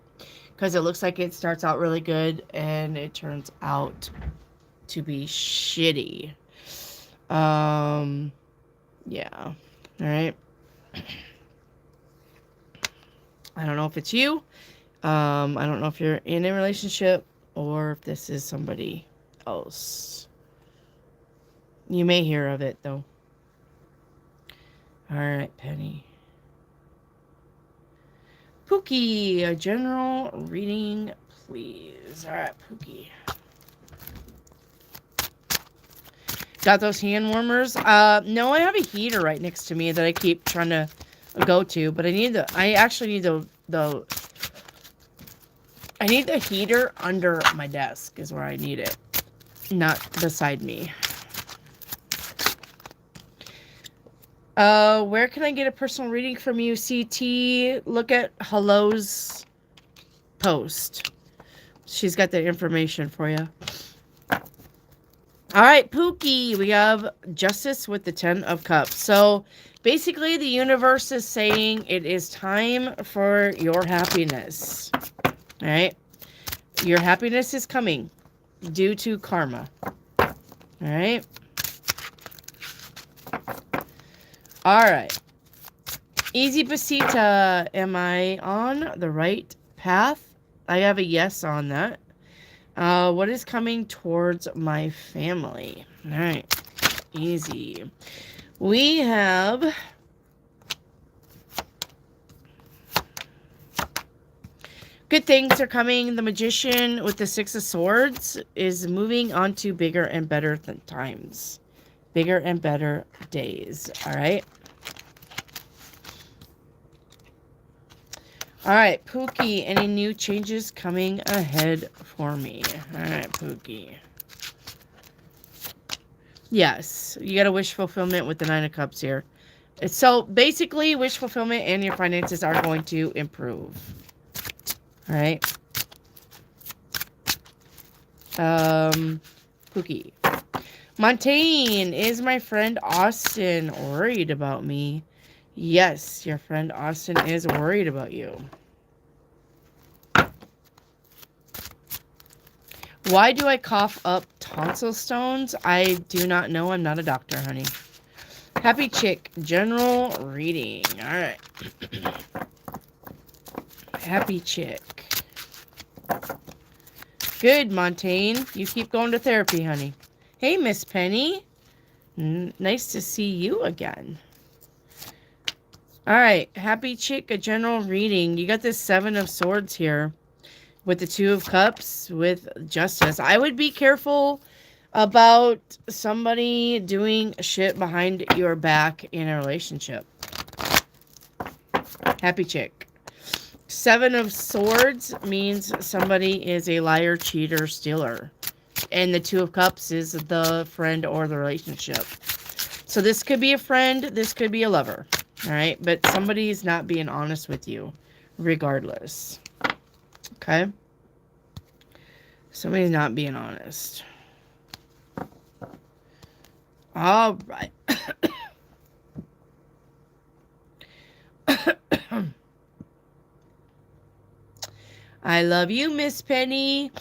because it looks like it starts out really good and it turns out to be shitty. Yeah. All right. I don't know if it's you. I don't know if you're in a relationship or if this is somebody else. You may hear of it, though. All right, Penny. Pookie, a general reading, please. All right, Pookie. Got those hand warmers? No, I have a heater right next to me that I keep trying to go to, but I actually need I need the heater under my desk is where I need it, not beside me. Where can I get a personal reading from you, CT? Look at Hello's post. She's got the information for you. All right, Pookie, we have Justice with the 10 of Cups. So basically the universe is saying it is time for your happiness. All right. Your happiness is coming due to karma. All right. All right. Easy Pasita. Am I on the right path? I have a yes on that. What is coming towards my family? All right. Easy. We have good things are coming. The Magician with the Six of Swords is moving on to bigger and better times. Bigger and better days. All right. All right, Pookie. Any new changes coming ahead for me? All right, Pookie. Yes. You got a wish fulfillment with the Nine of Cups here. So basically, wish fulfillment and your finances are going to improve. All right. Pookie. Montaigne, is my friend Austin worried about me? Yes, your friend Austin is worried about you. Why do I cough up tonsil stones? I do not know. I'm not a doctor, honey. Happy Chick, general reading. All right. Happy Chick. Good, Montaigne. You keep going to therapy, honey. Hey, Miss Penny. Nice to see you again. All right. Happy Chick, a general reading. You got this Seven of Swords here with the Two of Cups with Justice. I would be careful about somebody doing shit behind your back in a relationship. Happy Chick. Seven of Swords means somebody is a liar, cheater, stealer. And the Two of Cups is the friend or the relationship. So this could be a friend, this could be a lover. All right, but somebody's not being honest with you regardless. Okay? Somebody's not being honest. All right. I love you, Miss Penny.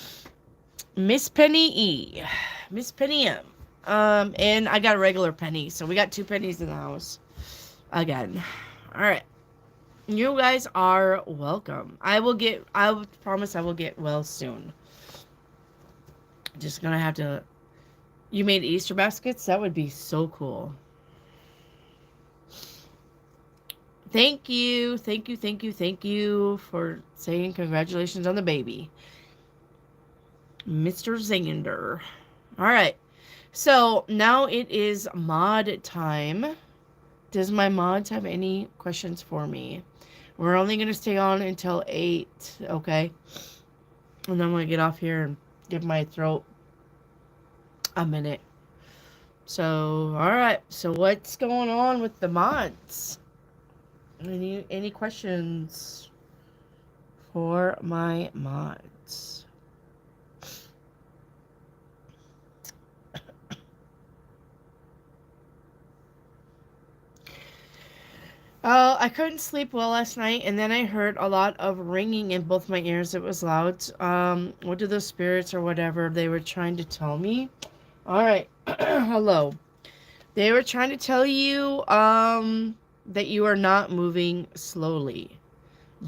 Miss Penny E. Miss Penny M. And I got a regular penny. So we got two pennies in the house. Again. Alright. You guys are welcome. I promise I will get well soon. Just gonna have to... You made Easter baskets? That would be so cool. Thank you. Thank you, thank you, thank you for saying congratulations on the baby. Mr. Zander. Alright. So, now it is mod time. Does my mods have any questions for me? We're only going to stay on until 8, okay? And then I'm going to get off here and give my throat a minute. So, alright. So, what's going on with the mods? Any questions for my mods? I couldn't sleep well last night, and then I heard a lot of ringing in both my ears. It was loud. What do those spirits or whatever they were trying to tell me? All right. Hello. They were trying to tell you that you are not moving slowly.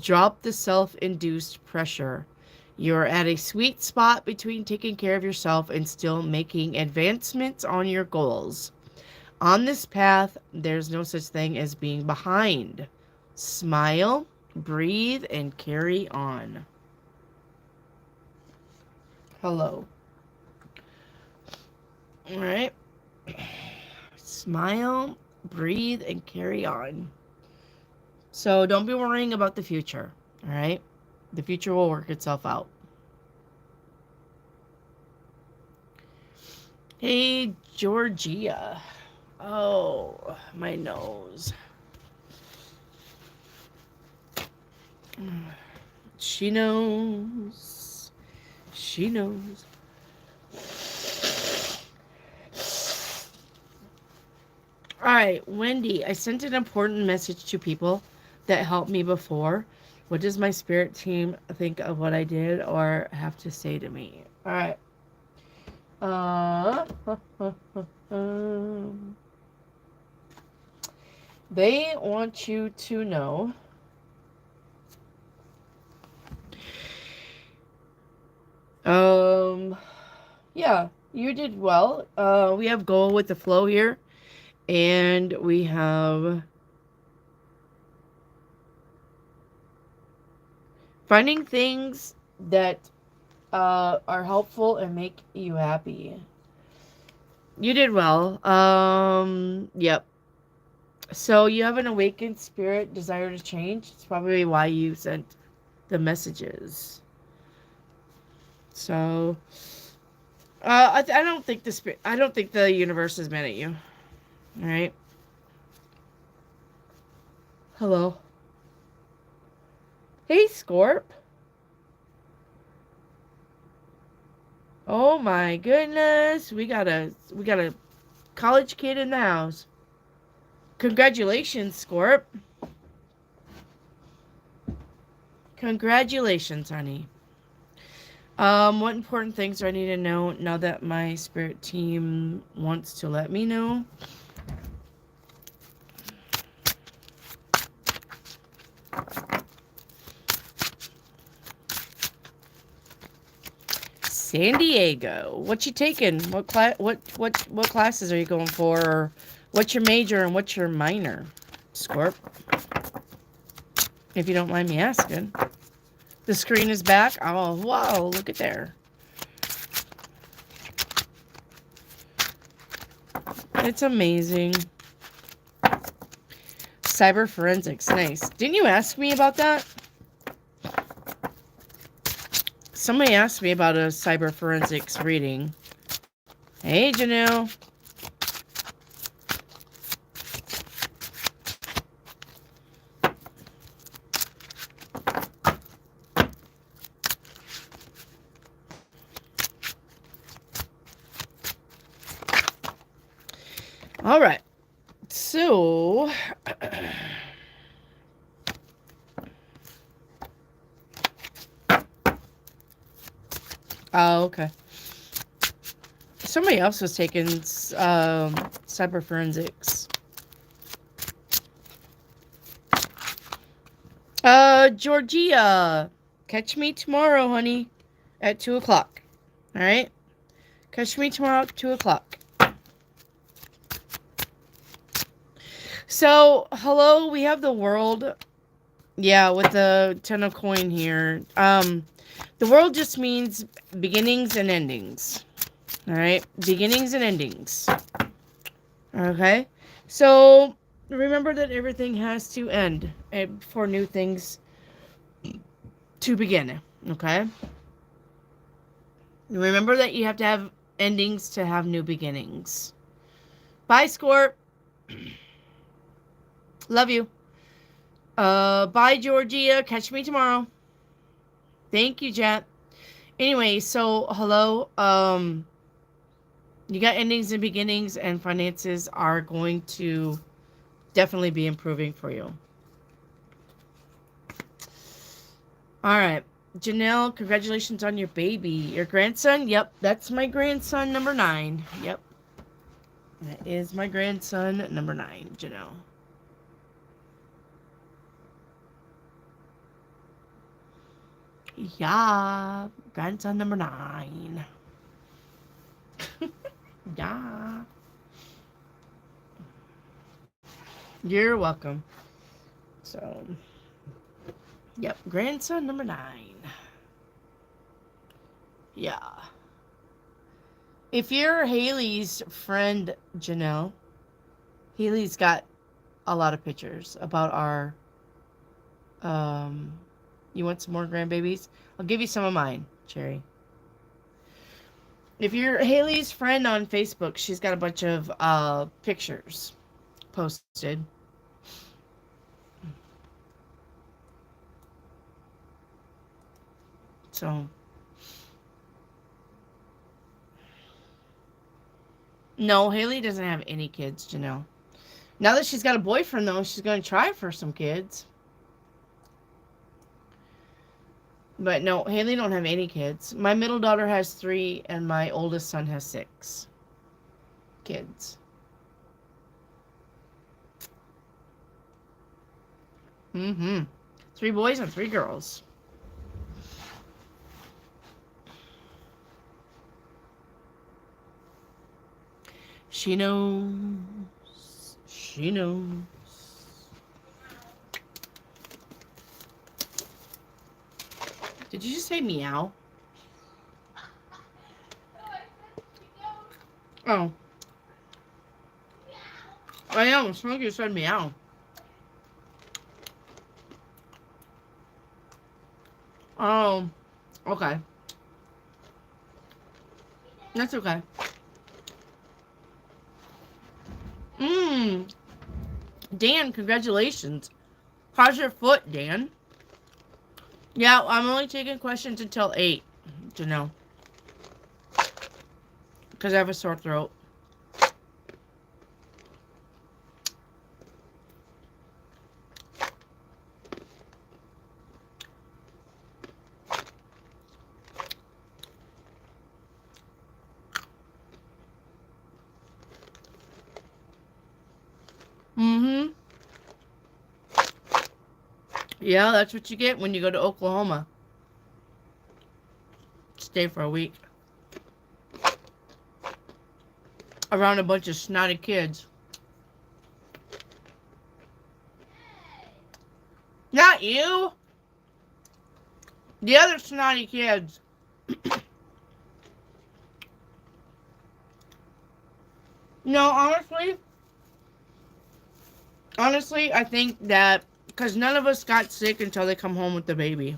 Drop the self-induced pressure. You're at a sweet spot between taking care of yourself and still making advancements on your goals. On this path, there's no such thing as being behind. Smile, breathe, and carry on. Hello. All right. Smile, breathe, and carry on. So don't be worrying about the future. All right. The future will work itself out. Hey, Georgia. Oh, my nose. She knows. She knows. Alright, Wendy, I sent an important message to people that helped me before. What does my spirit team think of what I did or have to say to me? All right. Uh, they want you to know um yeah, you did well. We have go with the flow here, and we have finding things that are helpful and make you happy. You did well. Yep. So you have an awakened spirit desire to change. It's probably why you sent the messages. So, I don't think the spirit. I don't think the universe is mad at you. All right. Hello. Hey, Scorp. Oh my goodness, we got a college kid in the house. Congratulations, Scorp. Congratulations, honey. What important things do I need to know now that my spirit team wants to let me know? San Diego. What you taking? What class? What classes are you going for? Or what's your major and what's your minor? Scorp. If you don't mind me asking. The screen is back. Oh, whoa! Look at there. It's amazing. Cyber forensics, nice. Didn't you ask me about that? Somebody asked me about a cyber forensics reading. Hey, Janelle. All right. So, oh, okay. Somebody else was taking cyber forensics. Georgia, catch me tomorrow, honey, at 2:00. All right, catch me tomorrow at 2:00. So, hello, we have the world. Yeah, with the 10 of coin here. The world just means beginnings and endings. All right, beginnings and endings. Okay, so remember that everything has to end for new things to begin. Okay, remember that you have to have endings to have new beginnings. Bye, Scorp. Love you. Bye, Georgia. Catch me tomorrow. Thank you, Jet. Anyway, so hello. You got endings and beginnings, and finances are going to definitely be improving for you. All right. Janelle, congratulations on your baby. Your grandson? Yep, that's my grandson, number 9. Yep. That is my grandson, number 9, Janelle. Yeah, grandson number 9. Yeah. You're welcome. So, yep, grandson number 9. Yeah. If you're Haley's friend, Janelle, Haley's got a lot of pictures about our, you want some more grandbabies? I'll give you some of mine, Cherry. If you're Haley's friend on Facebook, she's got a bunch of pictures posted. So, no, Haley doesn't have any kids, Janelle. Now that she's got a boyfriend, though, she's going to try for some kids. But no, Haley don't have any kids. My middle daughter has 3, and my oldest son has 6 kids. Mm-hmm. 3 boys and 3 girls. She knows. She knows. Did you just say meow? Oh. I know. It's like you said meow. Oh. Okay. That's okay. Mmm. Dan, congratulations. How's your foot, Dan? Yeah, I'm only taking questions until 8. To know. Because I have a sore throat. Mm-hmm. Yeah, that's what you get when you go to Oklahoma. Stay for a week. Around a bunch of snotty kids. Not you! The other snotty kids. No, honestly, I think that because none of us got sick until they come home with the baby.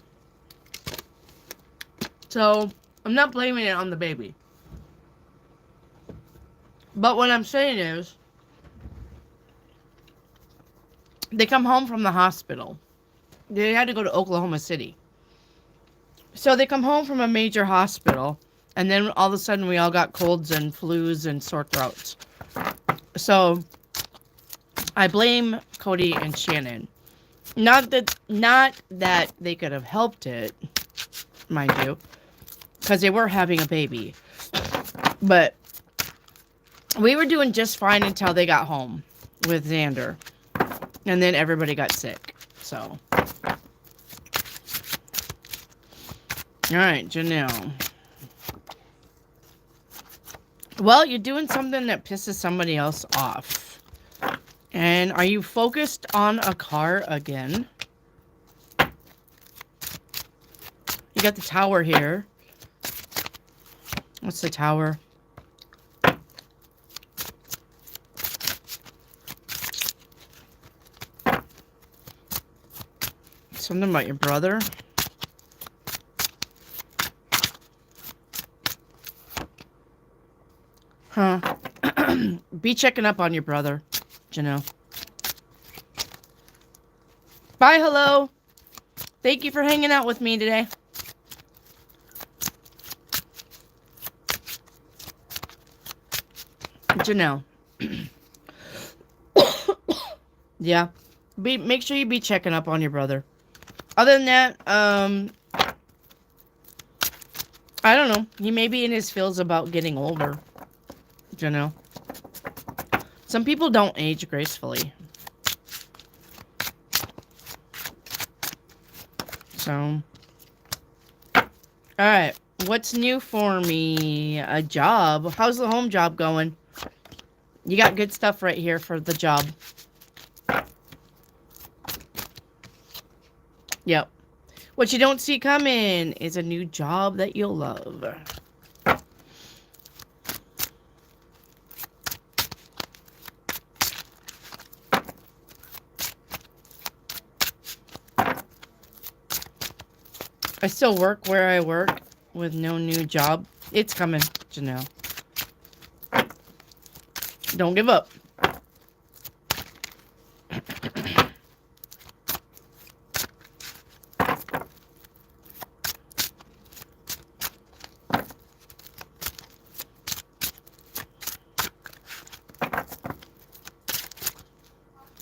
So, I'm not blaming it on the baby. But what I'm saying is, they come home from the hospital. They had to go to Oklahoma City. So they come home from a major hospital, and then all of a sudden we all got colds and flus and sore throats. So I blame Cody and Shannon. Not that they could have helped it, mind you, because they were having a baby. But we were doing just fine until they got home with Xander. And then everybody got sick. So. Alright, Janelle. Well, you're doing something that pisses somebody else off. And are you focused on a car again? You got the tower here. What's the tower? Something about your brother? Huh. Be checking up on your brother, Janelle. Bye, hello. Thank you for hanging out with me today. Janelle. Yeah. Make sure you be checking up on your brother. Other than that, I don't know. He may be in his feels about getting older. Janelle. Some people don't age gracefully. So. Alright. What's new for me? A job. How's the home job going? You got good stuff right here for the job. Yep. What you don't see coming is a new job that you'll love. I still work where I work with no new job. It's coming, Janelle. Don't give up.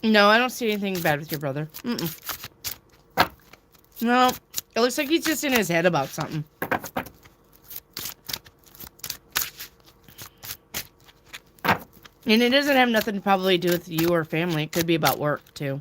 No, I don't see anything bad with your brother. No, It looks like he's just in his head about something. And it doesn't have nothing to probably do with you or family. It could be about work, too.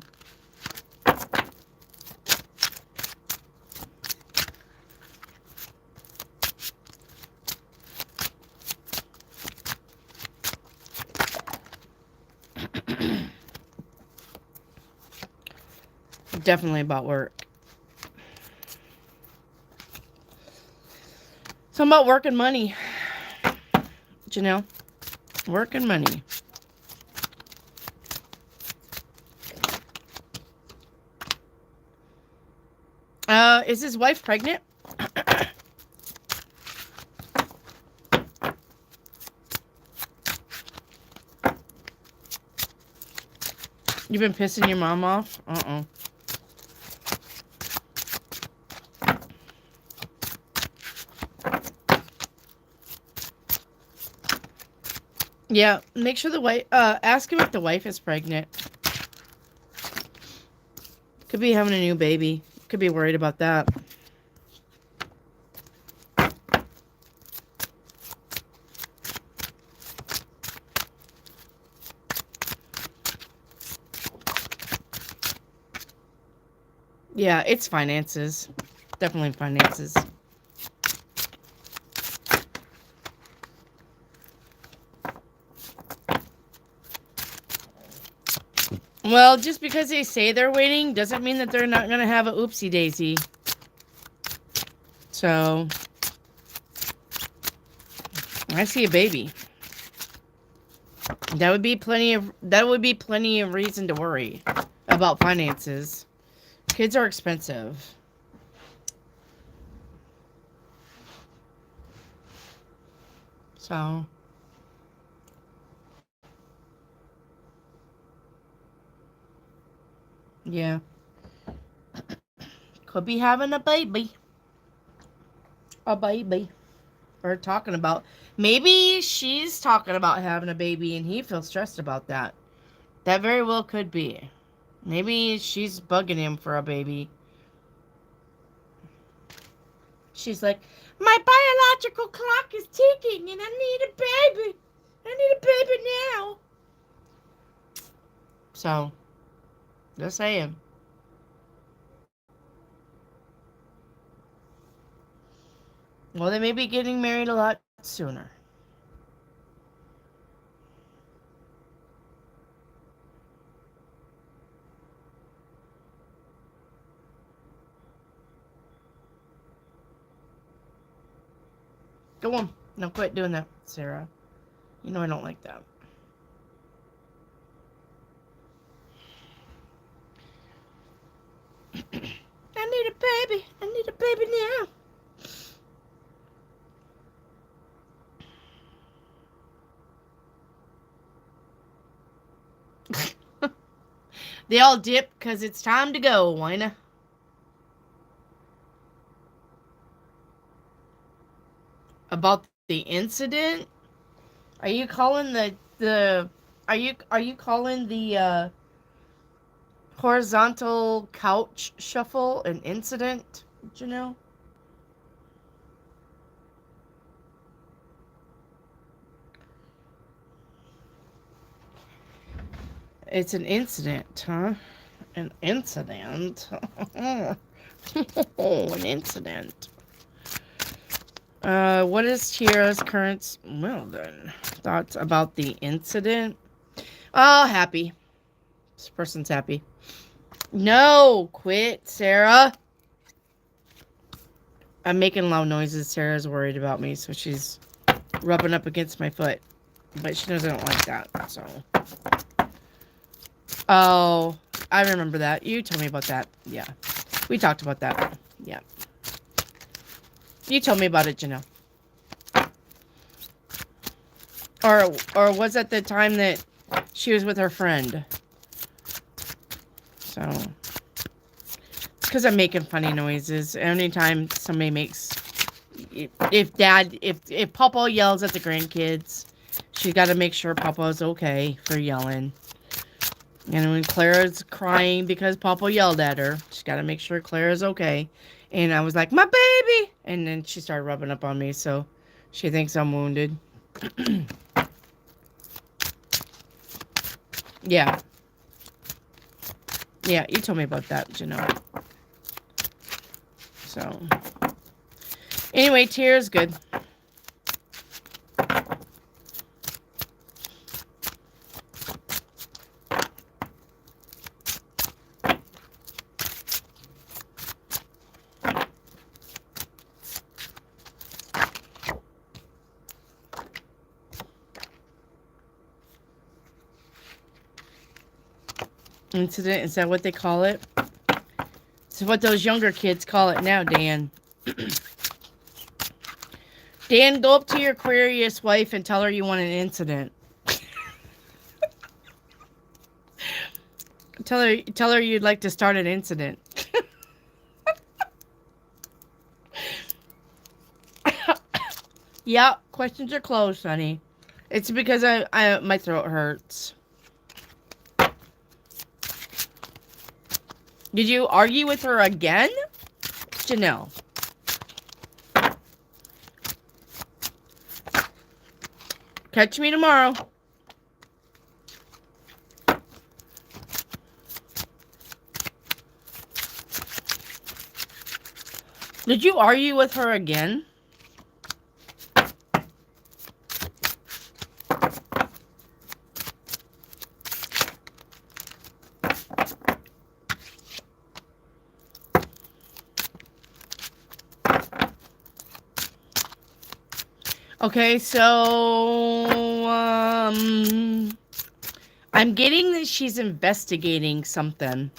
Definitely about work. Something about work and money. Janelle. Work and money. Is his wife pregnant? You've been pissing your mom off? Uh-oh. Yeah, make sure the wife, ask him if the wife is pregnant. Could be having a new baby. Could be worried about that. Yeah, it's finances. Definitely finances. Well, just because they say they're waiting doesn't mean that they're not going to have a oopsie daisy. So, I see a baby. That would be plenty of reason to worry about finances. Kids are expensive. So, yeah. Could be having a baby. A baby. Or talking about. Maybe she's talking about having a baby and he feels stressed about that. That very well could be. Maybe she's bugging him for a baby. She's like, my biological clock is ticking and I need a baby. I need a baby now. So, just saying. Well, they may be getting married a lot sooner. Go on. No, quit doing that, Sarah. You know I don't like that. I need a baby. I need a baby now. They all dip because it's time to go, Wina. About the incident? Are you calling are you calling the horizontal couch shuffle an incident, Janelle? It's an incident, huh? An incident? Oh, an incident. What is Tiara's current, well then, thoughts about the incident? Oh, happy. This person's happy. No, quit, Sarah. I'm making loud noises. Sarah's worried about me, so she's rubbing up against my foot. But she knows I don't like that, so. Oh, I remember that. You told me about that. Yeah. We talked about that. Yeah. You told me about it, Janelle. Or was that the time that she was with her friend? So, it's because I'm making funny noises. Anytime somebody makes, if Papa yells at the grandkids, she got to make sure Papa's okay for yelling. And when Clara's crying because Papa yelled at her, she's got to make sure Clara's okay. And I was like, my baby! And then she started rubbing up on me, so she thinks I'm wounded. Yeah. Yeah, you told me about that, Janelle. So. Anyway, Tira's good. Incident, is that what they call it? It's what those younger kids call it now, Dan. Dan, go up to your Aquarius wife and tell her you want an incident. Tell her you'd like to start an incident. Yeah, questions are closed, honey. It's because I my throat hurts. Did you argue with her again? Janelle. Catch me tomorrow. Did you argue with her again? Okay, so I'm getting that she's investigating something.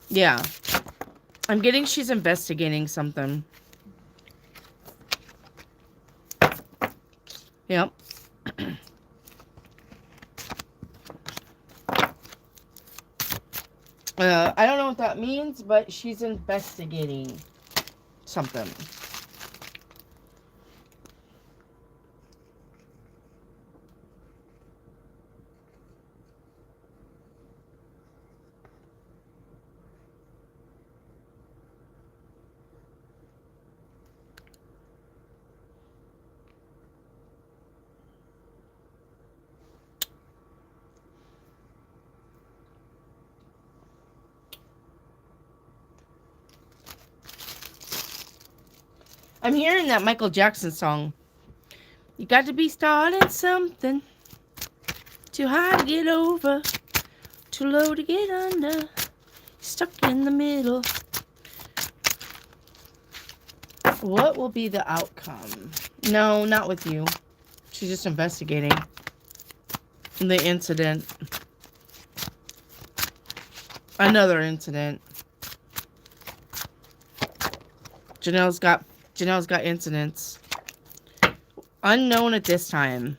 Yeah. I'm getting she's investigating something. Yep. I don't know what that means, but she's investigating something. I'm hearing that Michael Jackson song. You got to be starting something. Too high to get over. Too low to get under. Stuck in the middle. What will be the outcome? No, not with you. She's just investigating the incident. Another incident. Janelle's got incidents. Unknown at this time.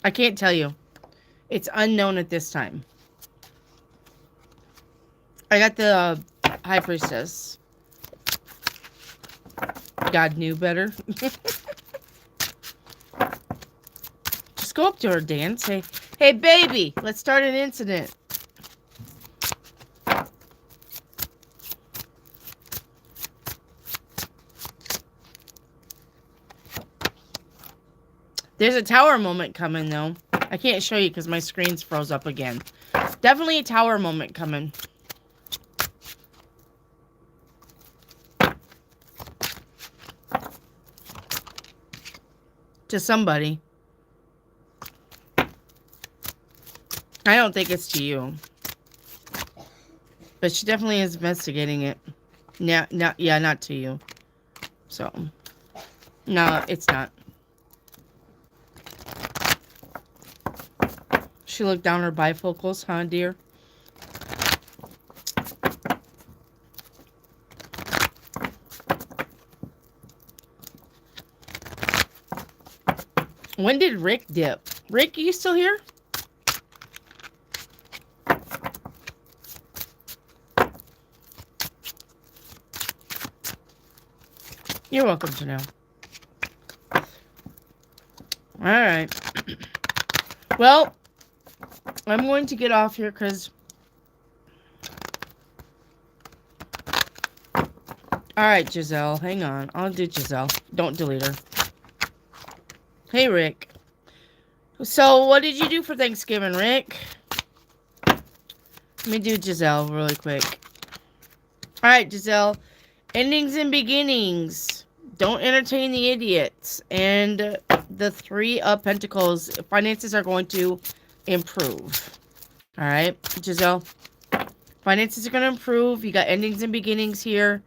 I can't tell you. It's unknown at this time. I got the High Priestess. God knew better. Just go up to her, Dan. Say, hey, baby, let's start an incident. There's a tower moment coming, though. I can't show you because my screen's froze up again. Definitely a tower moment coming. To somebody. I don't think it's to you. But she definitely is investigating it. Yeah, not to you. So. No, it's not. She looked down her bifocals, huh, dear? When did Rick dip? Rick, are you still here? You're welcome to know. Alright. Well, I'm going to get off here because Alright, Giselle. Hang on. I'll do Giselle. Don't delete her. Hey, Rick. So, what did you do for Thanksgiving, Rick? Let me do Giselle really quick. Alright, Giselle. Endings and beginnings. Don't entertain the idiots. And the Three of Pentacles. Finances are going to improve. Alright, Giselle. Finances are going to improve. You got endings and beginnings here.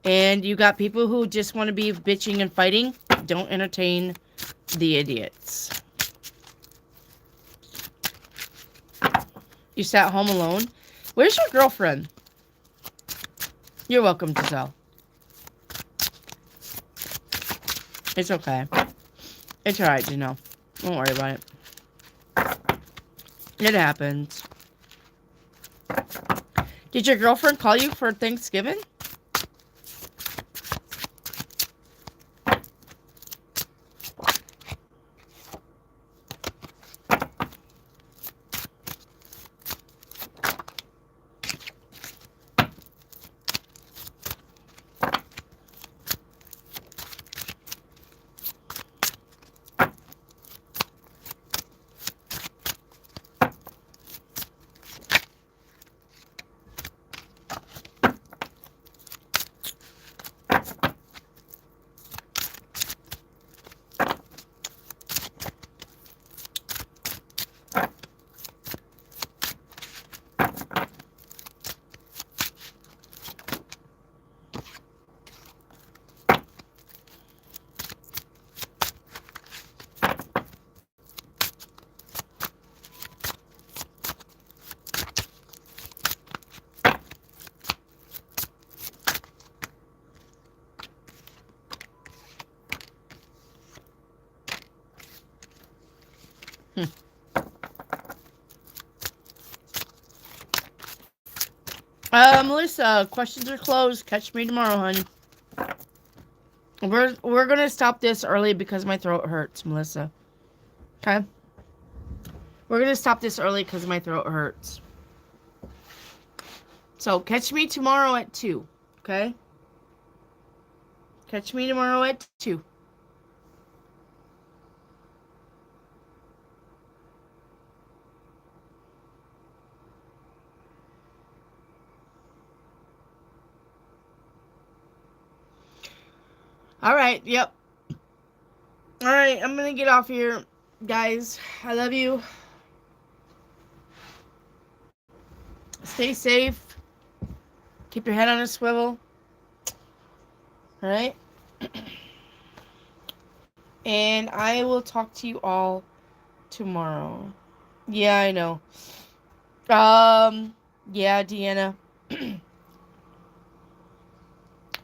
And you got people who just want to be bitching and fighting. Don't entertain the idiots. You sat home alone. Where's your girlfriend? You're welcome, Giselle. It's okay. It's alright, Janelle. Don't worry about it. It happens. Did your girlfriend call you for Thanksgiving? Melissa, questions are closed. Catch me tomorrow, honey. We're gonna stop this early because my throat hurts, Melissa. Okay? We're gonna stop this early because my throat hurts. So catch me tomorrow at 2. Okay? Catch me tomorrow at 2. Alright, yep. Alright, I'm gonna get off here. Guys, I love you. Stay safe. Keep your head on a swivel. Alright? And I will talk to you all tomorrow. Yeah, I know. Yeah, Deanna.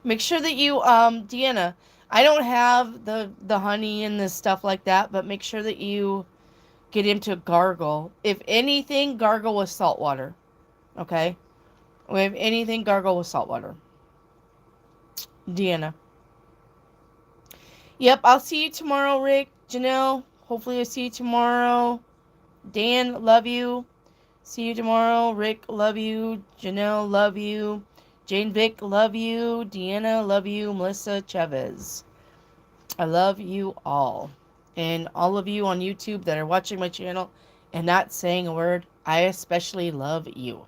Make sure that you, Deanna, I don't have the honey and the stuff like that, but make sure that you get him to gargle. If anything, gargle with salt water. Okay? If anything, gargle with salt water. Deanna. Yep, I'll see you tomorrow, Rick. Janelle, hopefully I'll see you tomorrow. Dan, love you. See you tomorrow. Rick, love you. Janelle, love you. Jane Vick, love you. Deanna, love you. Melissa Chavez. I love you all. And all of you on YouTube that are watching my channel and not saying a word, I especially love you.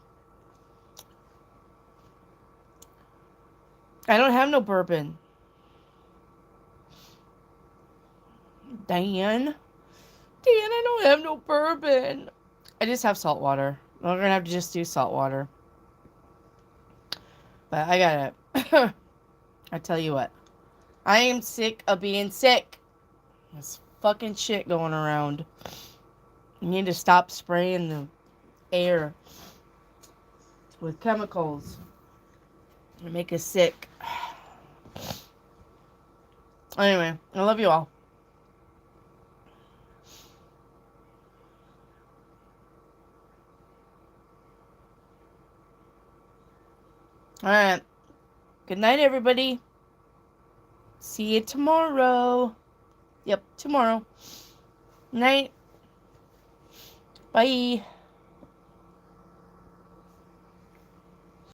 I don't have no bourbon. Dan, I don't have no bourbon. I just have salt water. We're going to have to just do salt water. But I got it. I tell you what. I am sick of being sick. There's fucking shit going around. You need to stop spraying the air with chemicals. They make us sick. Anyway, I love you all. Alright. Good night, everybody. See you tomorrow. Yep, tomorrow. Night. Bye.